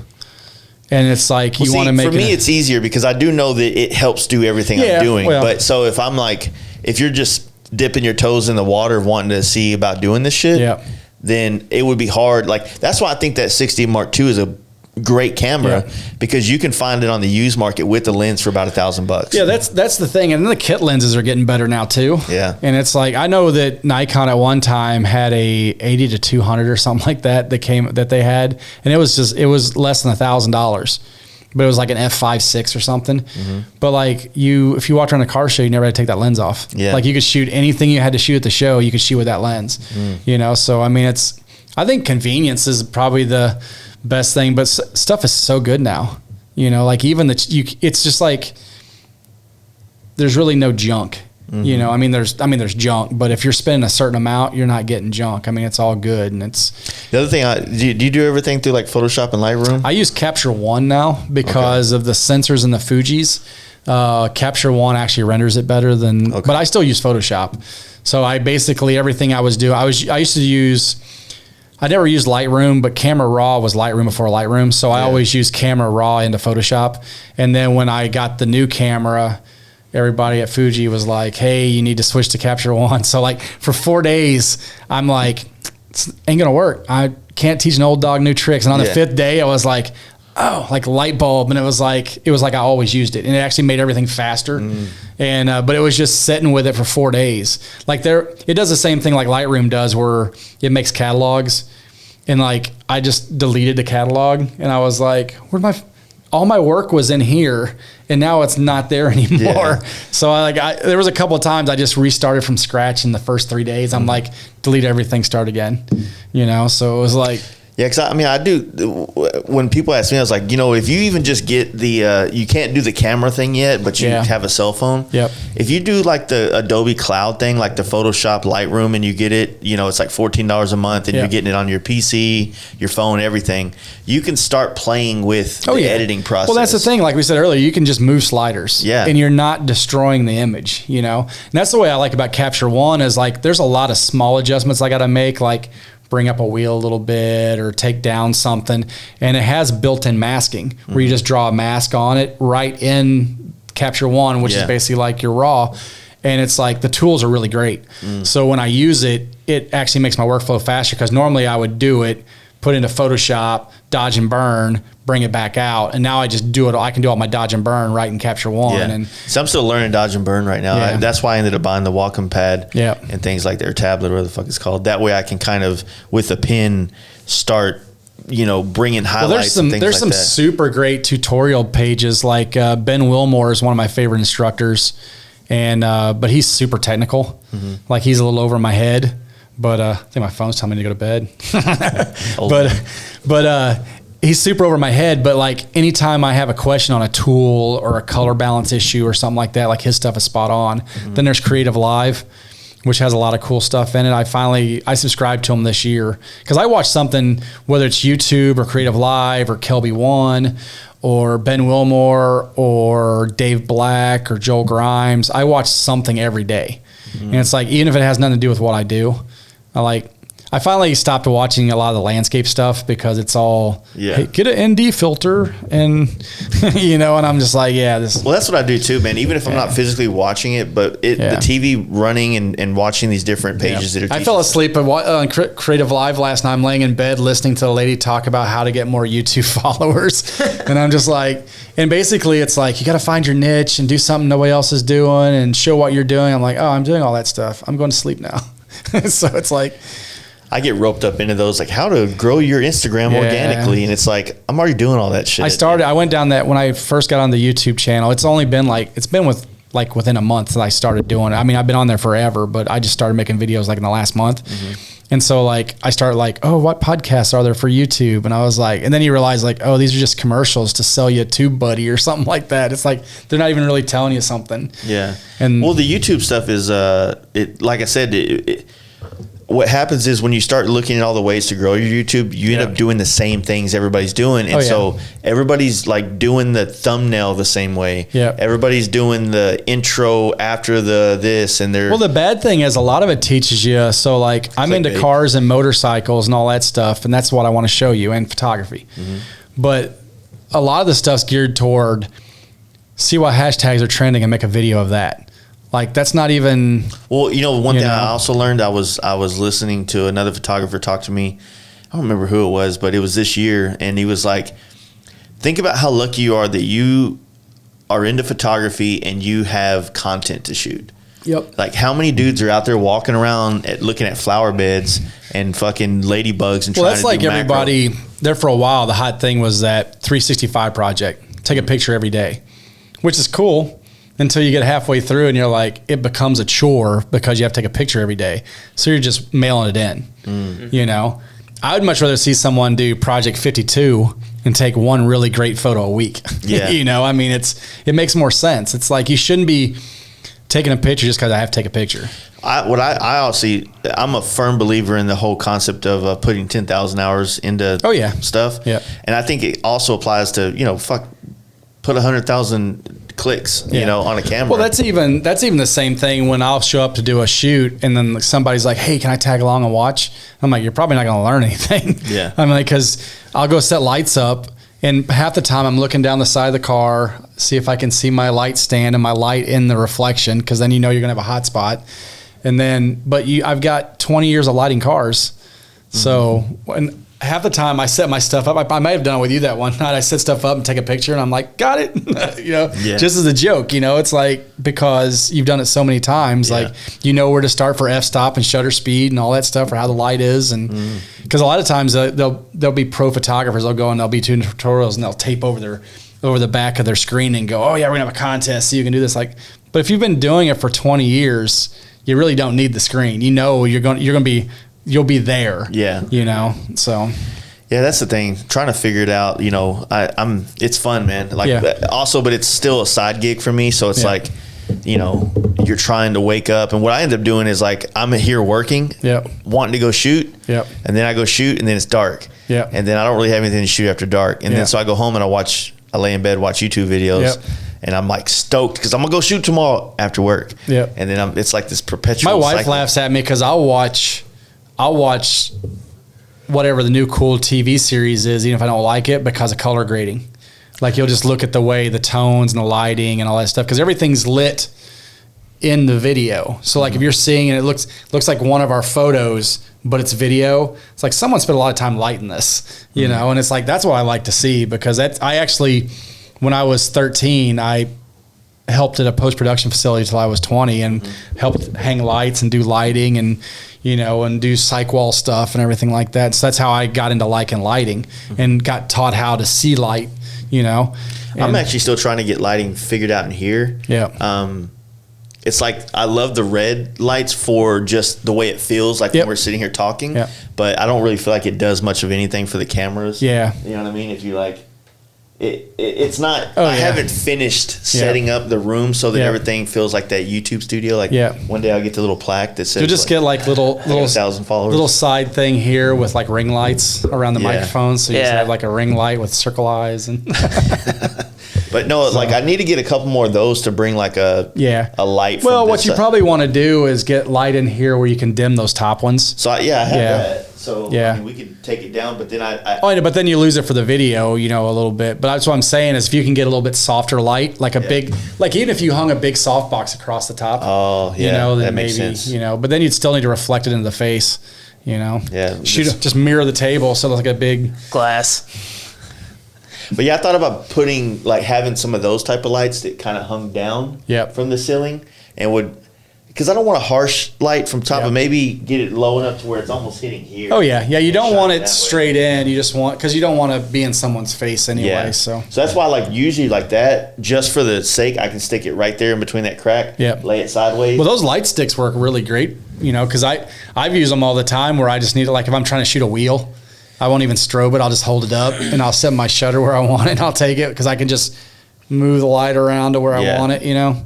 and it's like you want to make. For me, it's easier because I do know that it helps do everything I'm doing. Well, but so if you're just dipping your toes in the water, wanting to see about doing this shit, then it would be hard. Like that's why I think that 6D Mark II is a great camera because you can find it on the used market with the lens for about $1,000. Yeah, that's the thing. And then the kit lenses are getting better now too. Yeah. And it's like I know that Nikon at one time had a 80 to 200 or something like that that they had, and it was less than $1,000. But it was like an f5.6 or something. Mm-hmm. But like if you walked around a car show, you never had to take that lens off. Yeah. Like you could shoot anything you had to shoot at the show, you could shoot with that lens. So I mean I think convenience is probably the best thing, but stuff is so good now, like even it's just like there's really no junk. I mean there's junk, but if you're spending a certain amount, you're not getting junk. I mean it's all good. And it's the other thing, do you do everything through like Photoshop and Lightroom? I use Capture One now because of the sensors in the Fujis. Capture One actually renders it better than but I still use Photoshop. So I basically everything I was doing, I used to use. I never used Lightroom, but Camera Raw was Lightroom before Lightroom. So I always used Camera Raw into Photoshop. And then when I got the new camera, everybody at Fuji was like, hey, you need to switch to Capture One. So like for 4 days, I'm like, it ain't going to work. I can't teach an old dog new tricks. And on the 5th day, I was like, oh, like light bulb. And it was like I always used it. And it actually made everything faster. And, but it was just sitting with it for 4 days. Like it does the same thing like Lightroom does where it makes catalogs. And like, I just deleted the catalog and I was like, all my work was in here and now it's not there anymore. Yeah. So there was a couple of times I just restarted from scratch in the first 3 days. I'm like, delete everything, start again, so it was like, yeah, because I do. When people ask me, I was like, if you even just get the, you can't do the camera thing yet, but you have a cell phone. Yep. If you do like the Adobe Cloud thing, like the Photoshop Lightroom, and you get it, it's like $14 a month, and you're getting it on your PC, your phone, everything. You can start playing with the editing process. Well, that's the thing. Like we said earlier, you can just move sliders. Yeah. And you're not destroying the image. And that's the way I like about Capture One is like there's a lot of small adjustments I got to make, like bring up a wheel a little bit or take down something. And it has built-in masking where you just draw a mask on it right in Capture One, which is basically like your RAW. And it's like the tools are really great. So when I use it, it actually makes my workflow faster because normally I would do it, put into Photoshop, dodge and burn, bring it back out. And now I just do it. I can do all my dodge and burn right in Capture One. Yeah. And so I'm still learning dodge and burn right now. Yeah. That's why I ended up buying the Wacom pad and things like their tablet, or whatever the fuck it's called. That way I can kind of, with a pen, start, bringing highlights and things like that. There's some super great tutorial pages. Like Ben Wilmore is one of my favorite instructors. And but he's super technical. Like he's a little over my head. But I think my phone's telling me to go to bed. but he's super over my head. But like anytime I have a question on a tool or a color balance issue or something like that, like his stuff is spot on. Then there's Creative Live, which has a lot of cool stuff in it. I subscribed to him this year because I watch something, whether it's YouTube or Creative Live or Kelby One or Ben Wilmore or Dave Black or Joel Grimes. I watch something every day. And it's like, even if it has nothing to do with what I do, I finally stopped watching a lot of the landscape stuff because it's all, hey, get an ND filter and, and I'm just like, this. Well, that's what I do too, man. Even if I'm not physically watching it, but the TV running and watching these different pages that are I fell asleep on Creative Live last night. I'm laying in bed listening to a lady talk about how to get more YouTube followers. And I'm just like, and basically it's like, you got to find your niche and do something nobody else is doing and show what you're doing. I'm like, oh, I'm doing all that stuff. I'm going to sleep now. So it's like, I get roped up into those, like how to grow your Instagram organically. And it's like, I'm already doing all that shit. I went down that when I first got on the YouTube channel. It's only been within a month that I started doing it. I mean, I've been on there forever, but I just started making videos like in the last month. And so like, I started like, oh, what podcasts are there for YouTube? And I was like, and then you realize like, oh, these are just commercials to sell you a tube buddy or something like that. It's like, they're not even really telling you something. Yeah. And well, the YouTube stuff is, like I said, what happens is when you start looking at all the ways to grow your YouTube, you end up doing the same things everybody's doing. And so everybody's like doing the thumbnail the same way. Yeah. Everybody's doing the intro after this and they're... Well, the bad thing is a lot of it teaches you. So like I'm into cars and motorcycles and all that stuff. And that's what I want to show you, and photography. But a lot of the stuff's geared toward see what hashtags are trending and make a video of that. Like that's not even. Well, one thing I also learned, I was listening to another photographer talk to me. I don't remember who it was, but it was this year, and he was like, "Think about how lucky you are that you are into photography and you have content to shoot." Yep. Like how many dudes are out there walking around looking at flower beds and fucking ladybugs and trying to do macro. Well, that's like everybody there for a while. The hot thing was that 365 project. Take a picture every day, which is cool. Until you get halfway through and you're like, it becomes a chore because you have to take a picture every day. So you're just mailing it in, I would much rather see someone do Project 52 and take one really great photo a week. Yeah. I mean, it makes more sense. It's like, you shouldn't be taking a picture just because I have to take a picture. I'm a firm believer in the whole concept of putting 10,000 hours into stuff. Yeah. And I think it also applies to, put 100,000 clicks, on a camera. Well, that's even the same thing when I'll show up to do a shoot and then somebody's like, hey, can I tag along and watch? I'm like, you're probably not going to learn anything. Yeah. I'm like, because I'll go set lights up and half the time I'm looking down the side of the car, see if I can see my light stand and my light in the reflection, because then you're going to have a hot spot. And then, I've got 20 years of lighting cars. So when half the time I set my stuff up, I might have done it with you that one night. I set stuff up and take a picture and I'm like, got it. Just as a joke, it's like, because you've done it so many times, like, where to start for f-stop and shutter speed and all that stuff, or how the light is. And because a lot of times they'll be pro photographers. They'll go and they'll be doing tutorials and they'll tape over their over the back of their screen and go, oh yeah, we're gonna have a contest so you can do this. Like, but if you've been doing it for 20 years, you really don't need the screen. You know, you'll be there. Yeah. You know, so. Yeah, that's the thing. Trying to figure it out. You know, it's fun, man. Like also, but it's still a side gig for me. So it's like, you know, you're trying to wake up, and what I end up doing is like I'm here working, wanting to go shoot, and then I go shoot, and then it's dark, and then I don't really have anything to shoot after dark, and then so I go home and I lay in bed, watch YouTube videos, and I'm like stoked because I'm gonna go shoot tomorrow after work, and then it's like this perpetual. My wife cycle. laughs at me because I'll watch whatever the new cool TV series is, even if I don't like it, because of color grading. Like you'll just look at the way the tones and the lighting and all that stuff, because everything's lit in the video. So like if you're seeing it, it looks like one of our photos, but it's video. It's like someone spent a lot of time lighting this, you know, and it's like that's what I like to see, because I actually, when I was 13, I helped at a post-production facility till I was 20 and helped hang lights and do lighting and, you know, and do cyc wall stuff and everything like that. So that's how I got into liking lighting and got taught how to see light, you know. And I'm actually still trying to get lighting figured out in here. It's like I love the red lights for just the way it feels like when we're sitting here talking, but I don't really feel like it does much of anything for the cameras. You know what I mean? If you like it's not I haven't finished setting up the room so that everything feels like that YouTube studio. Like one day I'll get the little plaque that says you'll just get like little 1,000 followers, little side thing here with like ring lights around the microphone, so you just have like a ring light with circle eyes and but no, like I need to get a couple more of those to bring like a light. Well, what you probably want to do is get light in here where you can dim those top ones. So I have that. So I mean, we could take it down, but then but then you lose it for the video, you know, a little bit. But that's what I'm saying is if you can get a little bit softer light, like a big, like even if you hung a big softbox across the top, you know, then that makes maybe, sense. you know, but then you'd still need to reflect it into the face, you know. Just mirror the table so it's like a big glass. But yeah, I thought about putting like having some of those type of lights that kind of hung down from the ceiling and would. Because I don't want a harsh light from top, but maybe get it low enough to where it's almost hitting here. Oh yeah, you don't want it straight in. You just want, because you don't want to be in someone's face anyway. Yeah. So that's why, like usually like that, just for the sake, I can stick it right there in between that crack. Lay it sideways. Well, those light sticks work really great. You know, because I've used them all the time where I just need it. Like if I'm trying to shoot a wheel, I won't even strobe it. I'll just hold it up and I'll set my shutter where I want it. And I'll take it because I can just move the light around to where I want it. You know,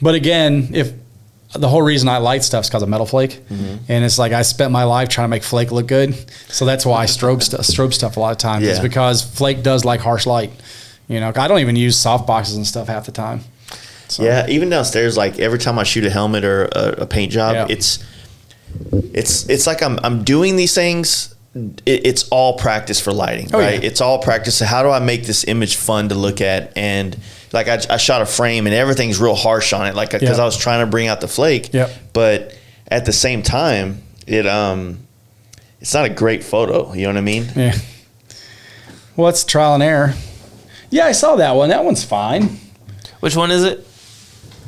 but again, if the whole reason I light stuff is because of metal flake, and it's like I spent my life trying to make flake look good, so that's why I strobe stuff a lot of times. Is because flake does like harsh light. You know, I don't even use soft boxes and stuff half the time. So. Yeah, even downstairs, like every time I shoot a helmet or a paint job, it's like I'm doing these things. It's all practice for lighting, right? It's all practice. So how do I make this image fun to look at? And like I shot a frame and everything's real harsh on it, like because I was trying to bring out the flake. But at the same time, it's not a great photo. You know what I mean? Yeah. Well, it's trial and error. Yeah, I saw that one. That one's fine. Which one is it?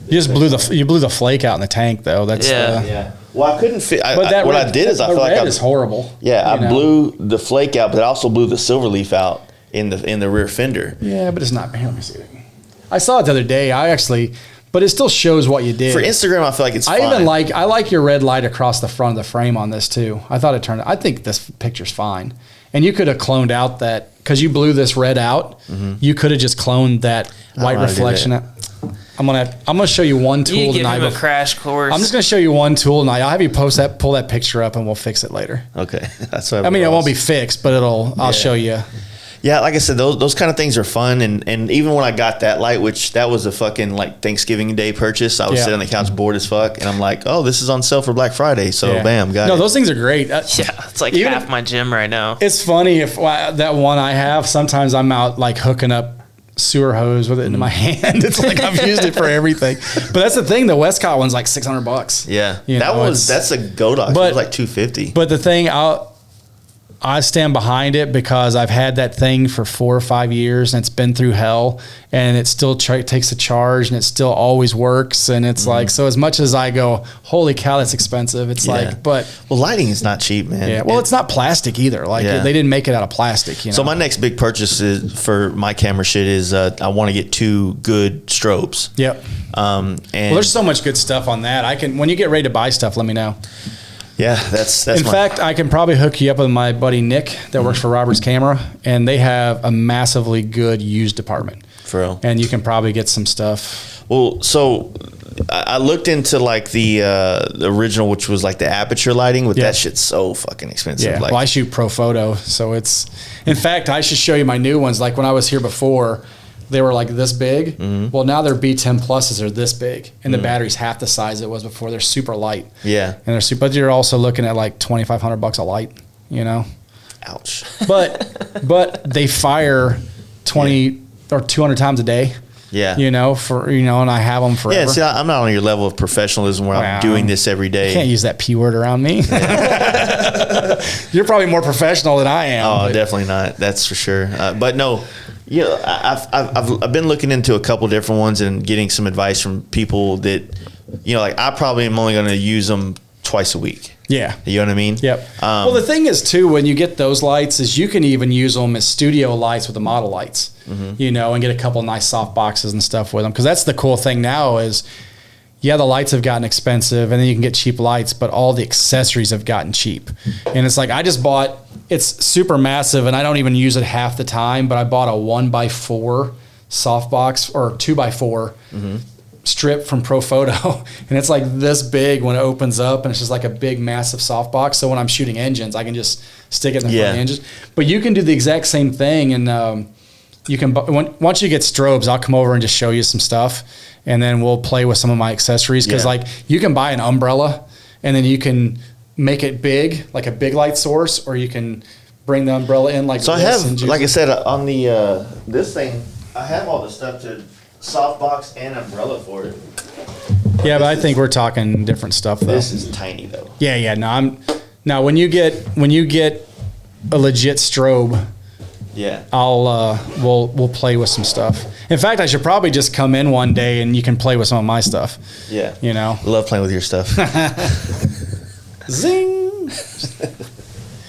You just blew the flake out in the tank though. That's Well, I couldn't fit. What I did is I feel like red is horrible. Yeah, I blew the flake out, but I also blew the silver leaf out in the rear fender. Yeah, but it's not. Here, let me see. I saw it the other day. But it still shows what you did. For Instagram, I feel like it's fine. I like your red light across the front of the frame on this too. I think this picture's fine. And you could have cloned out that, because you blew this red out, you could have just cloned that white reflection. I'm gonna show you one tool you tonight. Give him a crash course. I'm just gonna show you one tool tonight. I'll have you pull that picture up and we'll fix it later. Okay, that's what I mean. It won't be fixed, but I'll show you. Yeah, like I said, those kind of things are fun, and even when I got that light, which that was a fucking like Thanksgiving Day purchase, I was sitting on the couch bored as fuck, and I'm like, oh, this is on sale for Black Friday, so bam, got it. No, those things are great. It's like half my gym right now. It's funny if that one I have. Sometimes I'm out like hooking up sewer hose with it into my hand. It's like I've used it for everything. But that's the thing. The Westcott one's like $600. Yeah, that's a Godox. But it was like $250. But the thing, I stand behind it because I've had that thing for 4 or 5 years and it's been through hell, and it still takes a charge and it still always works. And it's like, so as much as I go, holy cow, that's expensive. It's like, but lighting is not cheap, man. Yeah. Well, it's not plastic either. Like they didn't make it out of plastic. You know? So my next big purchase for my camera shit is I want to get 2 good strobes. Yep. And there's so much good stuff on that. When you get ready to buy stuff, let me know. Yeah, that's in fact, I can probably hook you up with my buddy Nick that works for Robert's Camera, and they have a massively good used department. For real. And you can probably get some stuff. Well, so I looked into like the original, which was like the aperture lighting, but that shit's so fucking expensive. Yeah. Like, well, I shoot pro photo, so it's. In fact, I should show you my new ones. Like when I was here before, they were like this big. Well, now their B10 pluses are this big, and the battery's half the size it was before. They're super light. Yeah, and they're super. But you're also looking at like $2,500 a light. You know. Ouch. But they fire 20 or 200 times a day. Yeah. You know, and I have them forever. Yeah, see, I'm not on your level of professionalism where I'm doing this every day. You can't use that P word around me. You're probably more professional than I am. Oh, definitely not. That's for sure. But no, I've been looking into a couple different ones and getting some advice from people that, like I probably am only going to use them twice a week. Yeah. You know what I mean? Yep. Well, the thing is, too, when you get those lights is you can even use them as studio lights with the model lights, and get a couple nice soft boxes and stuff with them. Because that's the cool thing now is, the lights have gotten expensive and then you can get cheap lights, but all the accessories have gotten cheap. And it's like, I just bought, it's super massive and I don't even use it half the time, but I bought a 1x4 softbox or 2x4 strip from Pro Photo, and it's like this big when it opens up, and it's just like a big massive softbox. So when I'm shooting engines, I can just stick it in the front of the engines. But you can do the exact same thing, and you can once you get strobes, I'll come over and just show you some stuff, and then we'll play with some of my accessories because like you can buy an umbrella, and then you can make it big, like a big light source, or you can bring the umbrella in like. So I have, like I said, on the this thing, I have all the stuff to. Softbox and umbrella for it. Yeah, but I think we're talking different stuff though. This is tiny though. Yeah. Now when you get a legit strobe, we'll play with some stuff. In fact, I should probably just come in one day and you can play with some of my stuff. Yeah. I love playing with your stuff. Zing.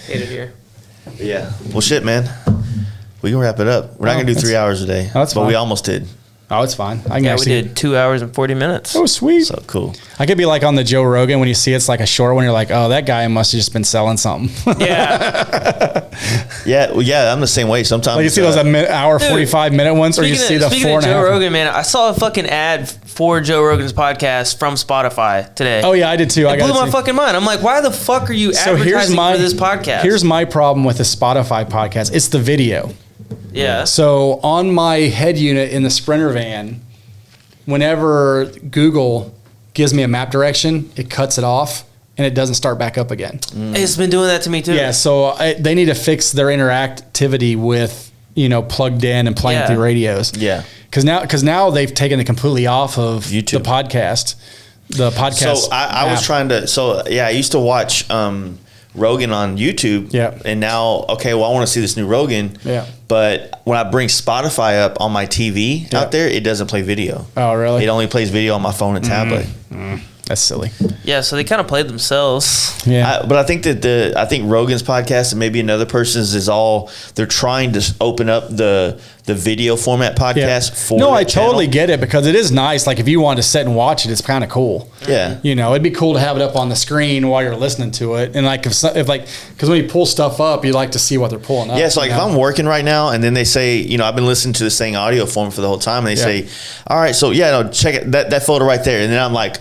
Hate it here. Yeah. Well, shit, man. We can wrap it up. We're not gonna do 3 hours a day. That's but fine. We almost did. Oh, it's fine. We did 2 hours and 40 minutes. Oh, sweet. So cool. I could be like on the Joe Rogan when you see it's like a short one. You're like, oh, that guy must have just been selling something. Yeah. I'm the same way. Sometimes like you see those hour 45-minute ones, or you see the 4.5. Speaking of Joe Rogan, man, I saw a fucking ad for Joe Rogan's podcast from Spotify today. Oh yeah, I did too. It blew my fucking mind. I'm like, why the fuck are you advertising for this podcast? Here's my problem with the Spotify podcast. It's the video. Yeah. So on my head unit in the Sprinter van, whenever Google gives me a map direction, it cuts it off and it doesn't start back up again. It's been doing that to me too. Yeah, so they need to fix their interactivity with, plugged in and playing through radios. Yeah. Because now they've taken it completely off of YouTube. The podcast. So I was trying to. So yeah, I used to watch Rogan on YouTube. Yeah. And now, I want to see this new Rogan. Yeah. But when I bring Spotify up on my TV out there, it doesn't play video. Oh, really? It only plays video on my phone and tablet. That's silly. Yeah, so they kind of played themselves. Yeah. But I think that Rogan's podcast and maybe another person's is all, they're trying to open up the video format podcast for No, I channel. totally get it because it is nice. Like if you want to sit and watch it, it's kind of cool. Yeah. It'd be cool to have it up on the screen while you're listening to it. And like because when you pull stuff up, you like to see what they're pulling up. Yeah, so like if I'm working right now and then they say, I've been listening to this thing audio form for the whole time, and they say, all right, so check it, that photo right there. And then I'm like,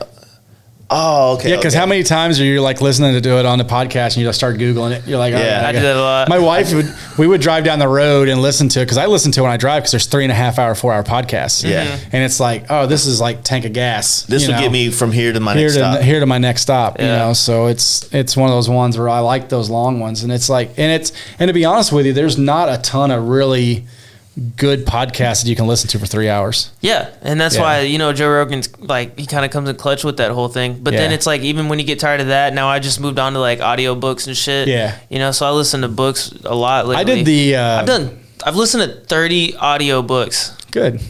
oh, okay. Yeah, because how many times are you like listening to do it on the podcast and you just start Googling it? You're like, I do that a lot. My wife we would drive down the road and listen to it because I listen to it when I drive because there's 3.5 hour, 4 hour podcasts. Yeah. And it's like, oh, this is like tank of gas. This will get me from here to my next stop. Here to my next stop. So it's one of those ones where I like those long ones. And it's like, and to be honest with you, there's not a ton of really good podcast that you can listen to for 3 hours. Yeah, and that's why, you know, Joe Rogan's like, he kind of comes in clutch with that whole thing. But then it's like, even when you get tired of that, now I just moved on to like audiobooks and shit. Yeah. You know, so I listen to books a lot lately. I did the... I've listened to 30 audiobooks. Good.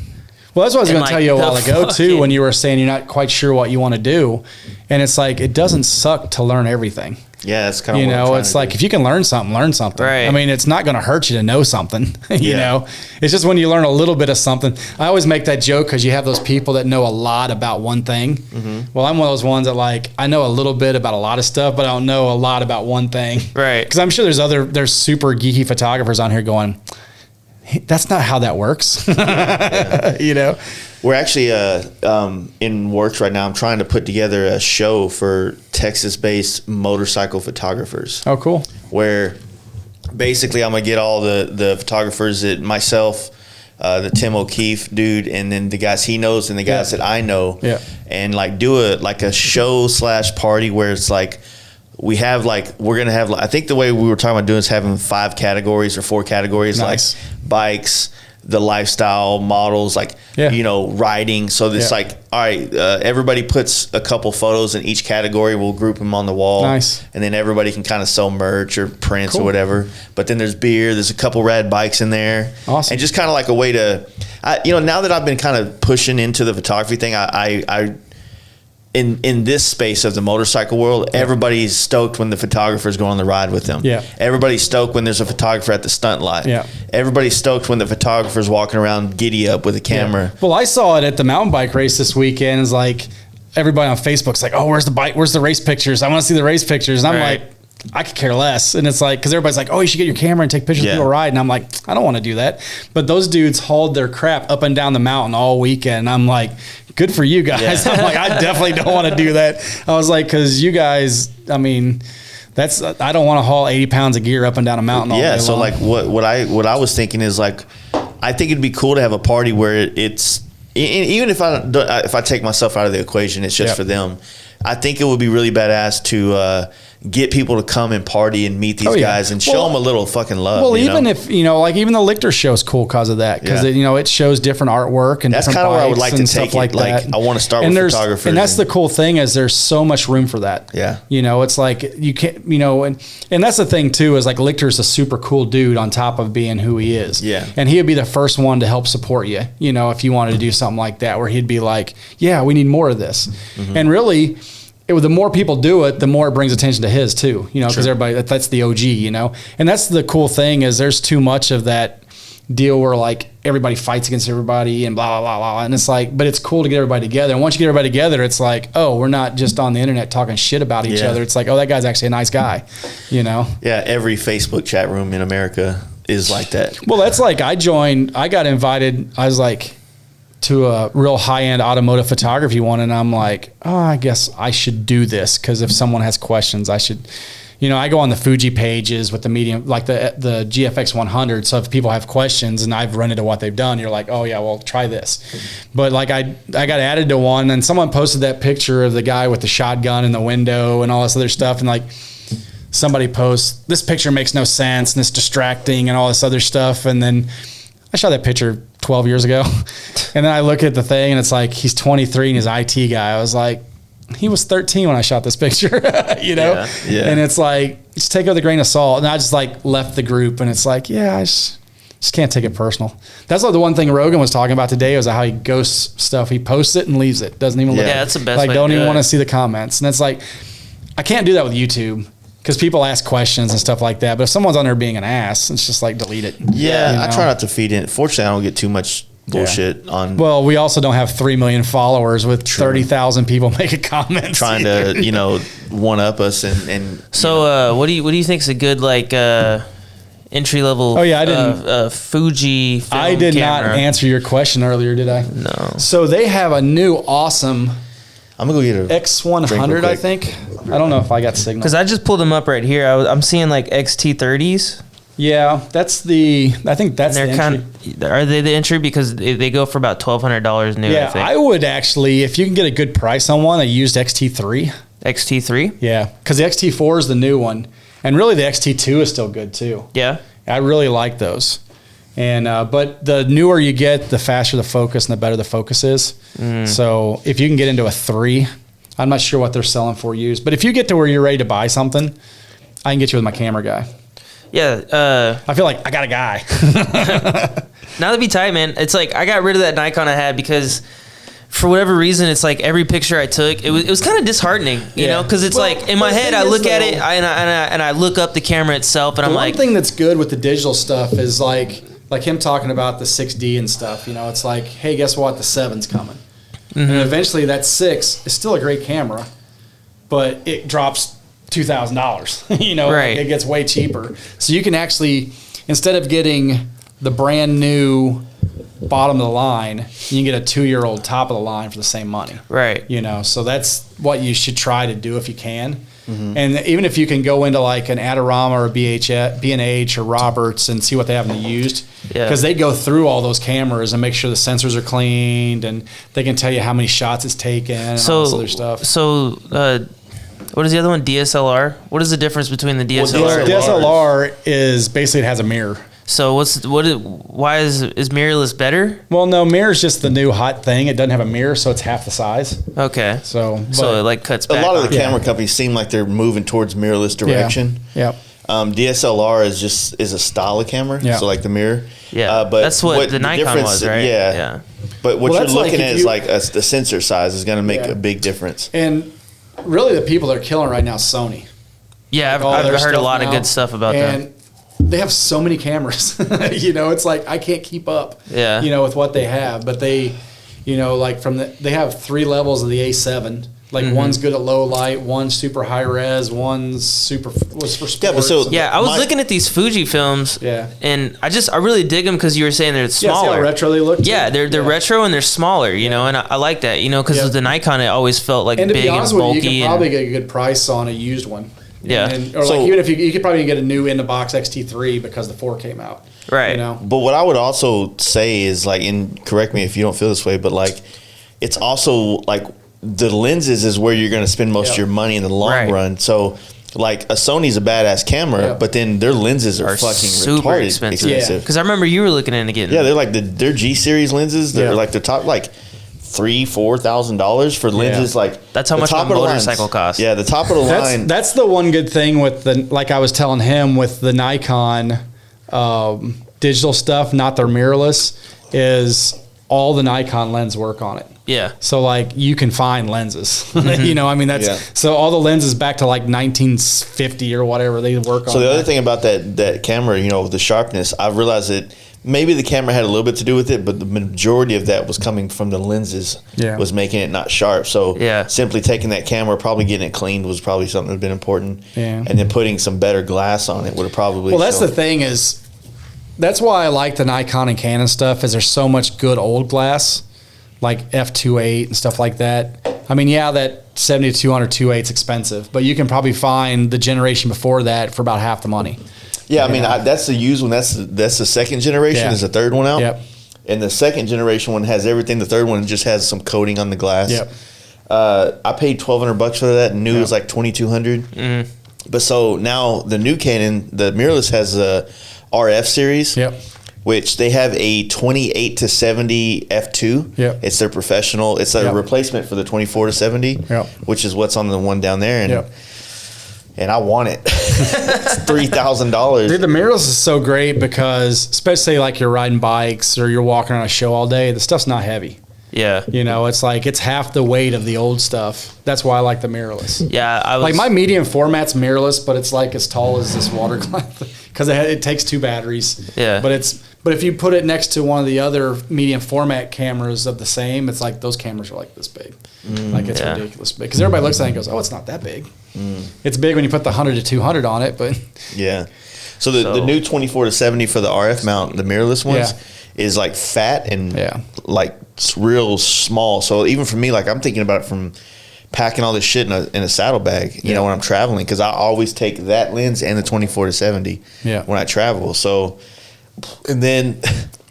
Well, that's what I was going to tell you a while ago, too, when you were saying you're not quite sure what you want to do. And it's like, it doesn't suck to learn everything. Yeah, it's kind of you know, it's like if you can learn something, learn something. Right. I mean, it's not going to hurt you to know something. You know, it's just when you learn a little bit of something. I always make that joke because you have those people that know a lot about one thing. Mm-hmm. Well, I'm one of those ones that like I know a little bit about a lot of stuff, but I don't know a lot about one thing. Right. Because I'm sure there's super geeky photographers on here going, hey, that's not how that works. You know. We're actually in works right now. I'm trying to put together a show for Texas-based motorcycle photographers. Oh, cool. Where basically I'm going to get all the photographers that myself, the Tim O'Keefe dude, and then the guys he knows and the guys that I know. Yeah. And like do a show / party where it's like we're going to have, I think the way we were talking about doing is having 5 categories or 4 categories, nice. Like bikes, the lifestyle models, like, you know, riding. So it's like, all right, everybody puts a couple photos in each category. We'll group them on the wall. Nice. And then everybody can kind of sell merch or prints or whatever. But then there's beer. There's a couple rad bikes in there. Awesome. And just kind of like a way to, you know, now that I've been kind of pushing into the photography thing, I in this space of the motorcycle world, everybody's stoked when the photographers go on the ride with them. Yeah. Everybody's stoked when there's a photographer at the stunt lot. Yeah. Everybody's stoked when the photographer's walking around giddy up with a camera. Yeah. Well, I saw it at the mountain bike race this weekend. It's like everybody on Facebook's like, oh, where's the bike? Where's the race pictures? I want to see the race pictures. And I'm like, I could care less. And it's like, because everybody's like, oh, you should get your camera and take pictures of people ride. And I'm like, I don't want to do that. But those dudes hauled their crap up and down the mountain all weekend. And I'm like, good for you guys. Yeah. I'm like, I definitely don't want to do that. I was like, because you guys, I mean, I don't want to haul 80 pounds of gear up and down a mountain all day long. So like what I was thinking is like, I think it'd be cool to have a party where it's, even if I take myself out of the equation, it's just for them. I think it would be really badass to get people to come and party and meet these guys and show them a little fucking love. Well, even if, you know, like even the Lichter show is cool because of that. Because, you know, it shows different artwork and that's different kind of where I would like to take it. Like I want to start with photographers. And that's the cool thing is there's so much room for that. Yeah. You know, it's like you can't, you know, and that's the thing too is like Lichter's a super cool dude on top of being who he is. Yeah. And he would be the first one to help support you, you know, if you wanted to do something like that where he'd be like, yeah, we need more of this. Mm-hmm. And really, the more people do it, the more it brings attention to his too, you know, because everybody, that's the OG, you know, and that's the cool thing is there's too much of that deal where like everybody fights against everybody and blah, blah, blah, blah. And it's like, but it's cool to get everybody together. And once you get everybody together, it's like, oh, we're not just on the internet talking shit about each other. It's like, oh, that guy's actually a nice guy, you know? Yeah. Every Facebook chat room in America is like that. Well, that's like I got invited. I was like, to a real high-end automotive photography one, and I'm like, oh, I guess I should do this because if someone has questions, I should, you know, I go on the Fuji pages with the medium, like the GFX 100. So if people have questions and I've run into what they've done, you're like, oh yeah, well try this. But like I got added to one, and someone posted that picture of the guy with the shotgun in the window and all this other stuff, and like somebody posts, this picture makes no sense and it's distracting and all this other stuff, and then I shot that picture 12 years ago. And then I look at the thing and it's like, he's 23 and he's an IT guy. I was like, he was 13 when I shot this picture, you know? Yeah. And it's like, just take it with a grain of salt. And I just like left the group and it's like, yeah, I just can't take it personal. That's like the one thing Rogan was talking about today was how he ghosts stuff. He posts it and leaves it. Doesn't even look. Yeah, that's the best like, way don't to even do want it. to see the comments. And it's like, I can't do that with YouTube. Because people ask questions and stuff like that. But if someone's on there being an ass, it's just like delete it. Yeah, you know? I try not to feed in. Fortunately, I don't get too much bullshit on. Well, we also don't have 3 million followers with 30,000 people making comments. Trying to, you know, one up us and So what do you think is a good like entry level Fuji film I did camera? not answer your question earlier, did I? No. So they have a new awesome I'm gonna go get a X100, I think. I don't know if I got signal. Because I just pulled them up right here. I'm seeing like XT30s. Yeah, that's I think that's the entry. Are they the entry? Because they go for about $1,200 new, yeah, I think. I would actually, if you can get a good price on one, I used XT3. XT3? Yeah, because the XT4 is the new one. And really the XT2 is still good too. Yeah? I really like those. And but the newer you get, the faster the focus and the better the focus is. So if you can get into a 3, I'm not sure what they're selling for used, but if you get to where you're ready to buy something, I can get you with my camera guy. Yeah. I feel like I got a guy. Now that'd be tight, man. It's like I got rid of that Nikon I had because for whatever reason, it's like every picture I took, it was kind of disheartening, you know, because it's like in my head, I look at it and I look up the camera itself, and I'm like, one thing that's good with the digital stuff is like him talking about the 6D and stuff. You know, it's like, hey, guess what? The 7's coming, and eventually that 6 is still a great camera, but it drops $2,000. You know, right. Like it gets way cheaper, so you can actually, instead of getting the brand new bottom of the line, you can get a 2-year-old top of the line for the same money. Right. You know, so that's what you should try to do if you can. And even if you can go into like an Adorama or a B&H or Roberts and see what they have in the used, because they go through all those cameras and make sure the sensors are cleaned, and they can tell you how many shots it's taken and all this other stuff. So, what is the other one? DSLR? What is the difference between the DSLR? DSLR is basically, it has a mirror. So why is mirrorless better? Well, no, mirror's just the new hot thing. It doesn't have a mirror, so it's half the size. Okay. So it like cuts back. A lot of the camera companies seem like they're moving towards mirrorless direction. Yeah. DSLR is a style of camera. Yeah. So like the mirror. Yeah. But that's what the Nikon was, right? Yeah. But what you're looking at is like the sensor size is going to make a big difference. And really, the people that are killing right now is Sony. Yeah, I've heard a lot of good stuff about them. They have so many cameras, you know, it's like I can't keep up, you know, with what they have. But they, you know, like they have 3 levels of the A7. Like one's good at low light, one's super high res, one's for sports. I was looking at these Fuji films, and I really dig them because you were saying they're smaller. See how retro they look. Yeah, they're retro and they're smaller, you know, and I like that, you know, because with the Nikon, it always felt like big and bulky. You can probably get a good price on a used one. Yeah. Or like even if you could probably get a new in the box XT3 because the 4 came out. Right. You know? But what I would also say is like, and correct me if you don't feel this way, but like it's also like the lenses is where you're going to spend most of your money in the long run. So like a Sony's a badass camera, but then their lenses are fucking super retarded expensive. Because I remember you were looking into getting. Yeah, they're like their G series lenses. They're like the top like $3,000-$4,000 for lenses. Like that's how much a motorcycle costs. Yeah, the top of the line. That's the one good thing with like I was telling him with the Nikon digital stuff, not their mirrorless, is all the Nikon lens work on it. Yeah. So like you can find lenses, you know, I mean, so all the lenses back to like 1950 or whatever they work on. So the other thing about that camera, you know, the sharpness, I've realized that maybe the camera had a little bit to do with it, but the majority of that was coming from the lenses, was making it not sharp. So simply taking that camera, probably getting it cleaned was probably something that had been important. Yeah. And then putting some better glass on it would have probably. Well, that's the thing is, that's why I like the Nikon and Canon stuff, is there's so much good old glass, like f2.8 and stuff like that. I mean, that 70-200 2.8 is expensive, but you can probably find the generation before that for about half the money. Yeah, I mean, that's the used one. That's the second generation. There's a third one out. Yep. And the second generation one has everything. The third one just has some coating on the glass. Yep. I paid $1,200 for that. New was like $2,200. But so now the new Canon, the mirrorless, has a RF series. Yep. Which they have a 28-70 f2. Yep. It's their professional. It's a replacement for the 24-70. Which is what's on the one down there. And and I want it. It's $3,000. Dude, the mirrorless is so great because, especially like you're riding bikes or you're walking on a show all day, the stuff's not heavy. Yeah. You know, it's like it's half the weight of the old stuff. That's why I like the mirrorless. Yeah. Like my medium format's mirrorless, but it's like as tall as this water glass because it takes 2 batteries. Yeah. But if you put it next to one of the other medium format cameras of the same, it's like those cameras are like this big. Like it's ridiculous big. Because everybody looks at it and goes, oh, it's not that big. It's big when you put the 100-200 on it, but. Yeah. So the new 24-70 for the RF mount, the mirrorless ones, is like fat and like real small. So even for me, like I'm thinking about it from packing all this shit in a saddlebag, you know, when I'm traveling, because I always take that lens and the 24-70 when I travel. So, and then,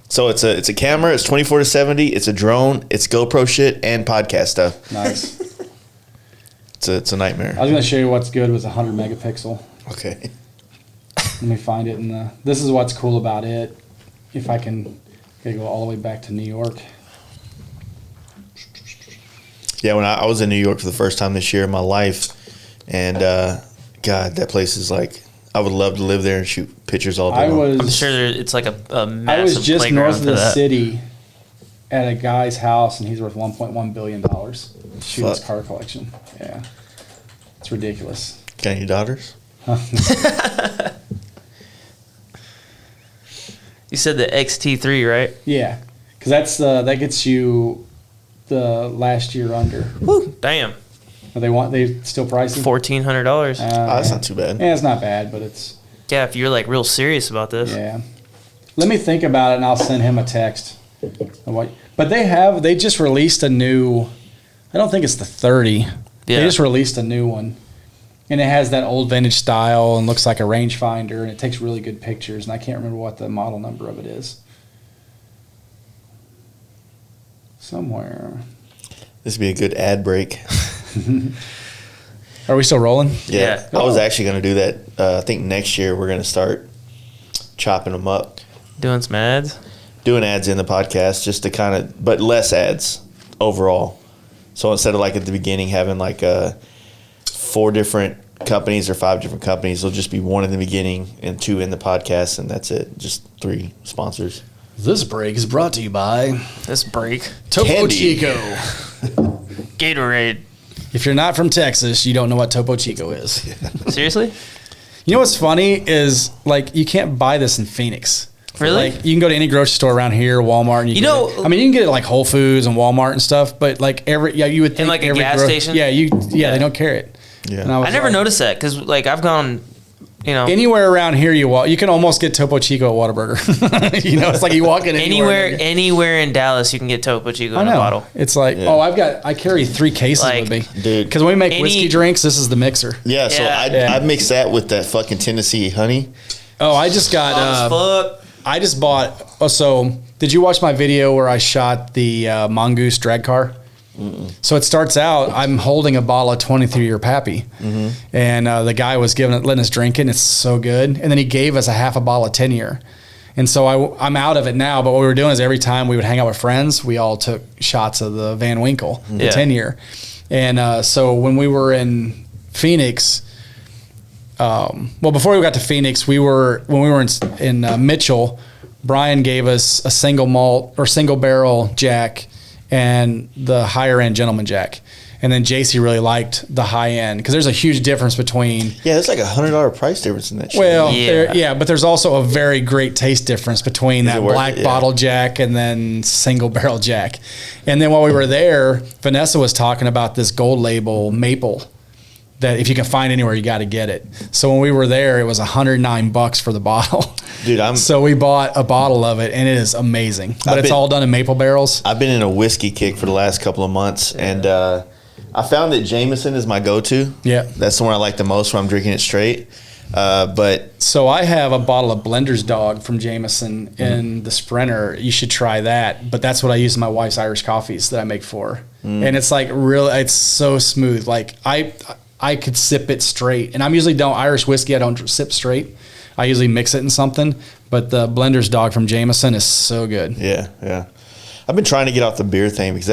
so it's a camera, it's 24-70, it's a drone, it's GoPro shit and podcast stuff. Nice. It's a nightmare. I was going to show you what's good with 100 megapixel. Okay. Let me find it this is what's cool about it. if I can go all the way back to New York. Yeah, when I was in New York for the first time this year in my life, and God, that place is like, I would love to live there and shoot pictures all day long. I'm sure it's like a massive I was just playground north of for the that. city at a guy's house, and he's worth $1.1 billion shooting his Fuck. car collection. Yeah. It's ridiculous. Got any daughters? You said the XT3, right? Yeah. Because that gets you the last year under. Woo, damn. They still pricing? $1,400. That's not too bad. Yeah, it's not bad, but it's... Yeah, if you're like real serious about this. Yeah. Let me think about it, and I'll send him a text. But they just released a new... I don't think it's the 30. Yeah. They just released a new one. And it has that old vintage style and looks like a rangefinder, and it takes really good pictures. And I can't remember what the model number of it is. Somewhere. This would be a good ad break. Are we still rolling? Yeah. I was actually going to do that. I think next year we're going to start chopping them up. Doing some ads? Doing ads in the podcast just to kind of, but less ads overall. So instead of like at the beginning having like 4 different companies or 5 different companies, there'll just be 1 in the beginning and 2 in the podcast, and that's it. Just 3 sponsors. This break is brought to you by This break. Topo Candy. Chico. Gatorade. If you're not from Texas, you don't know what Topo Chico is. Seriously? You know what's funny is, like, you can't buy this in Phoenix. Really? Like, you can go to any grocery store around here, Walmart, and you know, get it. I mean, you can get it like Whole Foods and Walmart and stuff, but like you would think like a every gas station? Yeah, they don't carry it. Yeah. And I never noticed that because, like, I've gone, anywhere around here you can almost get Topo Chico at Whataburger. It's like you walk in anywhere in Dallas, you can get Topo Chico I in know. a bottle. It's like, I carry 3 cases with me. Dude. Because when we make whiskey drinks, this is the mixer. Yeah, so I mix that with that fucking Tennessee honey. Oh, I just got... fuck. I just bought... So, did you watch my video where I shot the Mongoose drag car? Mm-mm. So it starts out, I'm holding a bottle of 23-year Pappy. Mm-hmm. And the guy was letting us drink it. It's so good. And then he gave us a half a bottle of 10-year. And so I'm out of it now, but what we were doing is every time we would hang out with friends, we all took shots of the Van Winkle, the 10-year. And so when we were in Phoenix... before we got to Phoenix, when we were in Mitchell, Brian gave us a single malt or single barrel Jack and the higher end Gentleman Jack. And then JC really liked the high end because there's a huge difference between... Yeah, there's like $100 price difference in that shit. Well, but there's also a very great taste difference between that black bottle Jack and then single barrel Jack. And then while we were there, Vanessa was talking about this gold label maple that if you can find anywhere, you got to get it. So when we were there, it was $109 for the bottle. Dude, so we bought a bottle of it, and it is amazing. But it's all done in maple barrels. I've been in a whiskey kick for the last couple of months, and I found that Jameson is my go-to. Yeah. That's the one I like the most when I'm drinking it straight. So I have a bottle of Blender's Dog from Jameson in the Sprinter. You should try that. But that's what I use in my wife's Irish coffees that I make for her. And it's like it's so smooth. Like I could sip it straight. And I'm usually Irish whiskey, I don't sip straight. I usually mix it in something. But the Blender's Dog from Jameson is so good. Yeah, yeah. I've been trying to get off the beer thing because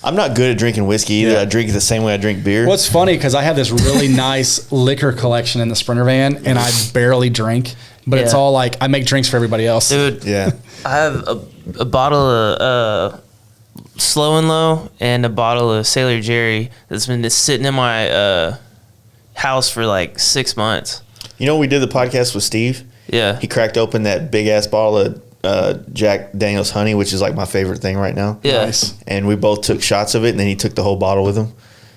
I'm not good at drinking whiskey either. Yeah. I drink it the same way I drink beer. Well, it's funny because I have this really nice liquor collection in the Sprinter van, and I barely drink. But it's all like I make drinks for everybody else. Dude, yeah. I have a bottle of Slow and Low and a bottle of Sailor Jerry that's been just sitting in my house for like 6 months. You know, we did the podcast with Steve. Yeah. He cracked open that big ass bottle of Jack Daniel's Honey, which is like my favorite thing right now. Yeah. Nice. And we both took shots of it, and then he took the whole bottle with him.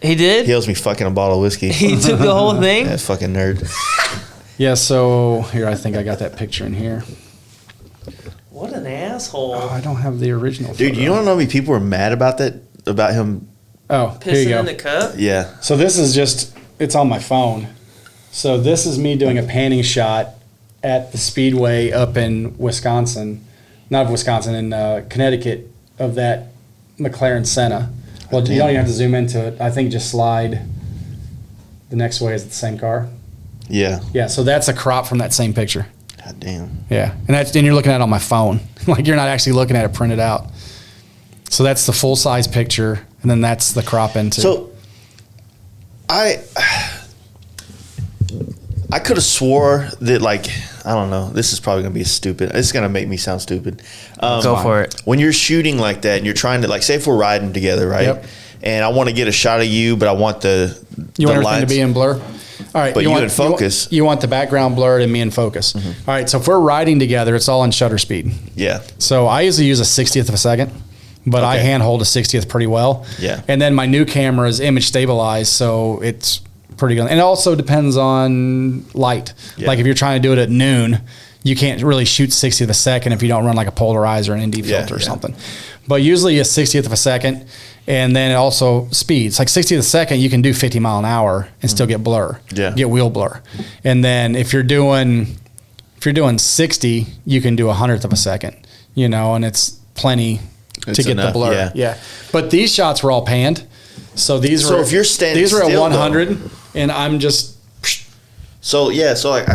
He did? He owes me fucking a bottle of whiskey. He took the whole thing? Yeah, fucking nerd. Yeah, so here, I think I got that picture in here. What an asshole. Oh, I don't have the original Dude, photo. you don't know how many people were mad about that? About him? Oh, here you Pissing go. in the cup? Yeah. So this is it's on my phone. So this is me doing a panning shot at the Speedway up in Wisconsin. Not Wisconsin, in Connecticut, of that McLaren Senna. Well, you don't even have to zoom into it. I think just slide the next way. Is it the same car? Yeah. Yeah, so that's a crop from that same picture. God damn. Yeah, and you're looking at it on my phone. Like, you're not actually looking at it printed out. So that's the full size picture, and then that's the crop into. So I could have swore that, like, I don't know. This is probably gonna be stupid. It's gonna make me sound stupid. Go for it. When you're shooting like that and you're trying to, like, say if we're riding together, right? Yep. And I want to get a shot of you, but I want you want everything to be in blur. All right, but you in focus. You want the background blurred and me in focus. Mm-hmm. All right, so if we're riding together, it's all in shutter speed. Yeah. So I usually use a 60th of a second, but I hand hold a 60th pretty well. Yeah. And then my new camera is image stabilized, so it's pretty good. And it also depends on light. Yeah. Like if you're trying to do it at noon, you can't really shoot 60th of a second if you don't run like a polarizer or an ND filter or something. But usually a 60th of a second. And then it also speeds. Like 60th of a second, you can do 50 mile an hour and still get blur. Yeah. Get wheel blur. And then if you're doing 60, you can do 100th of a second, you know, and it's plenty to get enough, the blur. Yeah. But these shots were all panned. So these were, if you're standing these were at still, 100 though, and I'm just. So yeah, so like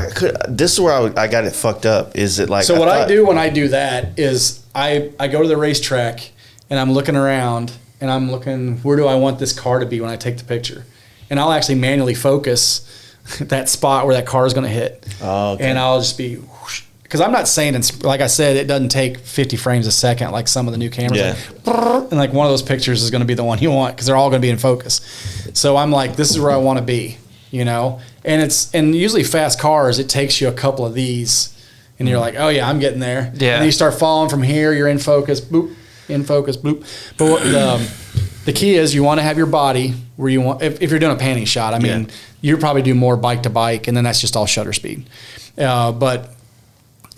this is where I got it fucked up. Is it like? So what I do when I do that is I go to the racetrack and I'm looking around and I'm looking, where do I want this car to be when I take the picture? And I'll actually manually focus that spot where that car is going to hit. Oh, okay. And I'll just be, because I'm not saying it's, like I said, it doesn't take 50 frames a second like some of the new cameras. Yeah. And like one of those pictures is going to be the one you want because they're all going to be in focus. So I'm like, this is where I want to be, you know? And usually fast cars, it takes you a couple of these and you're like, oh yeah, I'm getting there. Yeah. And then you start following from here, you're in focus, boop, in focus, boop. But what the key is you want to have your body where you want, if you're doing a panning shot, I mean, you probably do more bike to bike and then that's just all shutter speed. But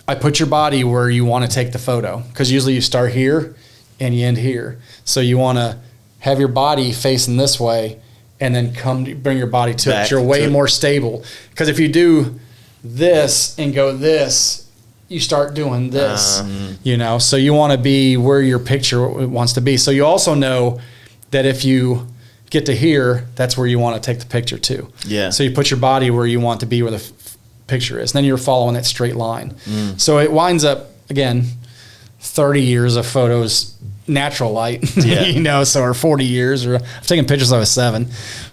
I put your body where you want to take the photo because usually you start here and you end here. So you want to have your body facing this way and then bring your body to it. You're way more stable. Because if you do this and go this, you start doing this, you know. So you want to be where your picture wants to be. So you also know that if you get to here, that's where you want to take the picture too. Yeah. So you put your body where you want to be where the picture is. And then you're following that straight line. So it winds up, again, 30 years of photos, natural light, you know, so or 40 years, or I've taken pictures when I was 7,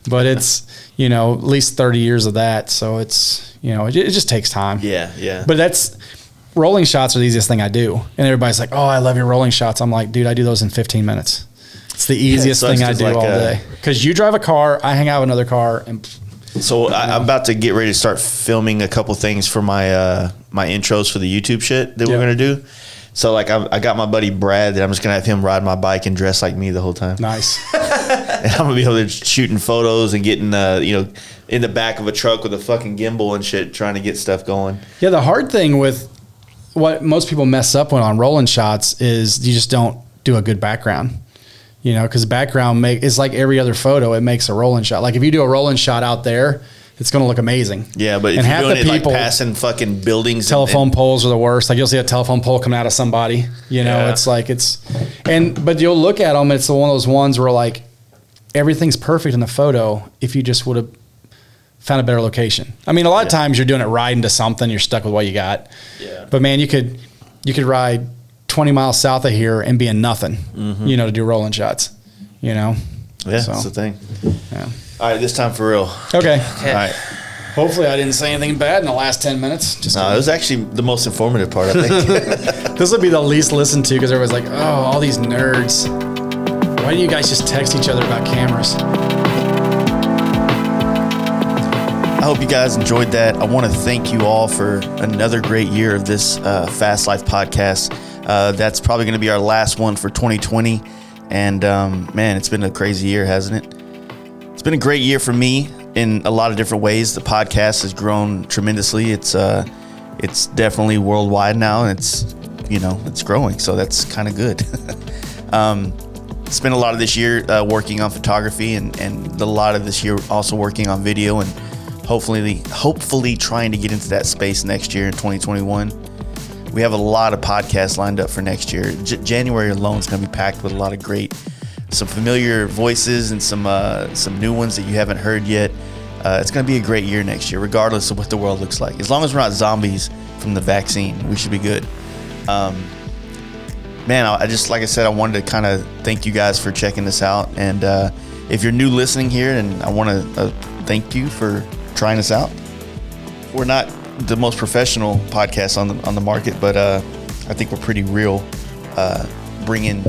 but it's, you know, at least 30 years of that. So it's, you know, it just takes time. Yeah, yeah. But rolling shots are the easiest thing I do. And everybody's like, oh, I love your rolling shots. I'm like, dude, I do those in 15 minutes. It's the easiest thing I do all day. Because you drive a car, I hang out with another car, and so I'm about to get ready to start filming a couple things for my my intros for the YouTube shit that we're gonna do. So like I got my buddy Brad that I'm just gonna have him ride my bike and dress like me the whole time. Nice. And I'm gonna be able to shooting photos and getting you know, in the back of a truck with a fucking gimbal and shit, trying to get stuff going. Yeah, the hard thing with what most people mess up on rolling shots is you just don't do a good background. You know, because background is like every other photo. It makes a rolling shot. Like if you do a rolling shot out there, it's going to look amazing. Yeah, but if you're doing it like passing fucking buildings, telephone poles are the worst. Like you'll see a telephone pole coming out of somebody. You know, it's like but you'll look at them. It's one of those ones where like everything's perfect in the photo. If you just would have found a better location. I mean, a lot of times you're doing it riding to something. You're stuck with what you got. Yeah. But man, you could ride 20 miles south of here and be in nothing, you know, to do rolling shots, you know? Yeah, that's the thing. Yeah. All right, this time for real. Okay. All right. Hopefully I didn't say anything bad in the last 10 minutes. No, it was actually the most informative part, I think. This will be the least listened to because everybody's like, oh, all these nerds. Why do you guys just text each other about cameras? I hope you guys enjoyed that. I want to thank you all for another great year of this Fast Life podcast. That's probably going to be our last one for 2020. And man, it's been a crazy year, hasn't it? It's been a great year for me in a lot of different ways. The podcast has grown tremendously. It's definitely worldwide now, and it's growing. So that's kind of good. Spent a lot of this year working on photography, and a lot of this year also working on video, and hopefully trying to get into that space next year in 2021. We have a lot of podcasts lined up for next year. January alone is going to be packed with a lot of some familiar voices and some new ones that you haven't heard yet. It's going to be a great year next year, regardless of what the world looks like. As long as we're not zombies from the vaccine. We should be good. Man, I just, like I said, I wanted to kind of thank you guys for checking this out. And if you're new listening here, and I want to thank you for trying us out. We're not the most professional podcast on the market, but I think we're pretty real, bringing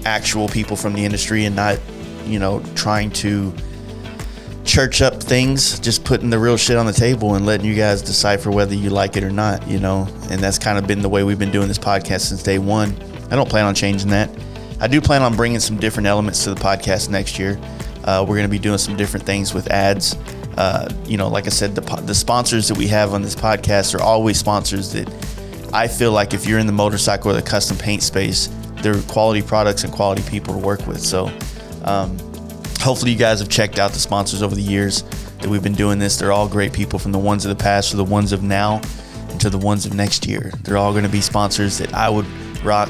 actual people from the industry and not, trying to church up things, just putting the real shit on the table and letting you guys decipher whether you like it or not, and that's kind of been the way we've been doing this podcast since day one. I don't plan on changing that. I do plan on bringing some different elements to the podcast next year. We're going to be doing some different things with ads. Like I said, the sponsors that we have on this podcast are always sponsors that I feel like if you're in the motorcycle or the custom paint space, they're quality products and quality people to work with. So hopefully you guys have checked out the sponsors over the years that we've been doing this. They're all great people, from the ones of the past to the ones of now and to the ones of next year. They're all going to be sponsors that I would rock,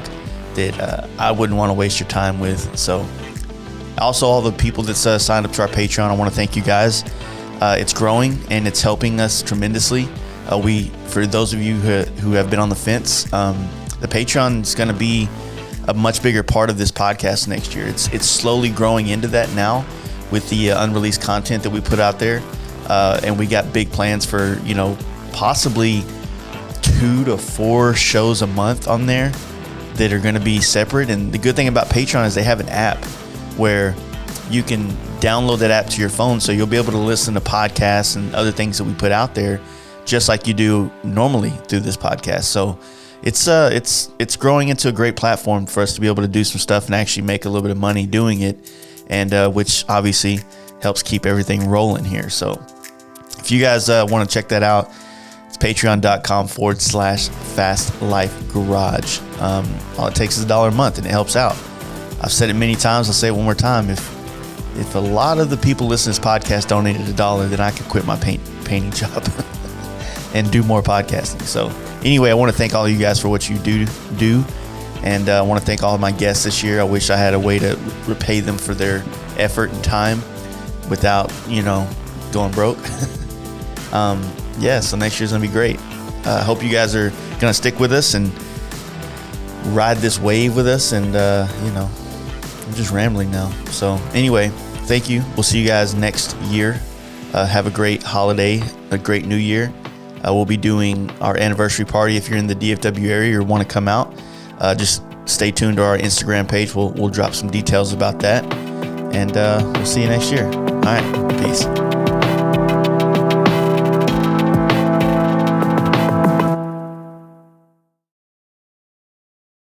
that I wouldn't want to waste your time with. So also, all the people that signed up to our Patreon, I want to thank you guys. It's growing and it's helping us tremendously. For those of you who have been on the fence, the Patreon is going to be a much bigger part of this podcast next year. It's slowly growing into that now with the unreleased content that we put out there, and we got big plans for possibly 2 to 4 shows a month on there that are going to be separate. And the good thing about Patreon is they have an app where you can download that app to your phone, so you'll be able to listen to podcasts and other things that we put out there just like you do normally through this podcast. So it's growing into a great platform for us to be able to do some stuff and actually make a little bit of money doing it, and which obviously helps keep everything rolling here. So if you guys want to check that out, it's patreon.com/fastlifegarage. All it takes is $1 a month, and it helps out. I've said it many times. I'll say it one more time. If a lot of the people listening to this podcast donated $1, then I could quit my painting job and do more podcasting. So anyway, I want to thank all of you guys for what you do. And I want to thank all of my guests this year. I wish I had a way to repay them for their effort and time without, going broke. So next year's going to be great. I hope you guys are going to stick with us and ride this wave with us. And, I'm just rambling now. So anyway, thank you. We'll see you guys next year. Have a great holiday, a great new year. We'll be doing our anniversary party. If you're in the DFW area or want to come out, just stay tuned to our Instagram page. We'll drop some details about that. And we'll see you next year. All right. Peace.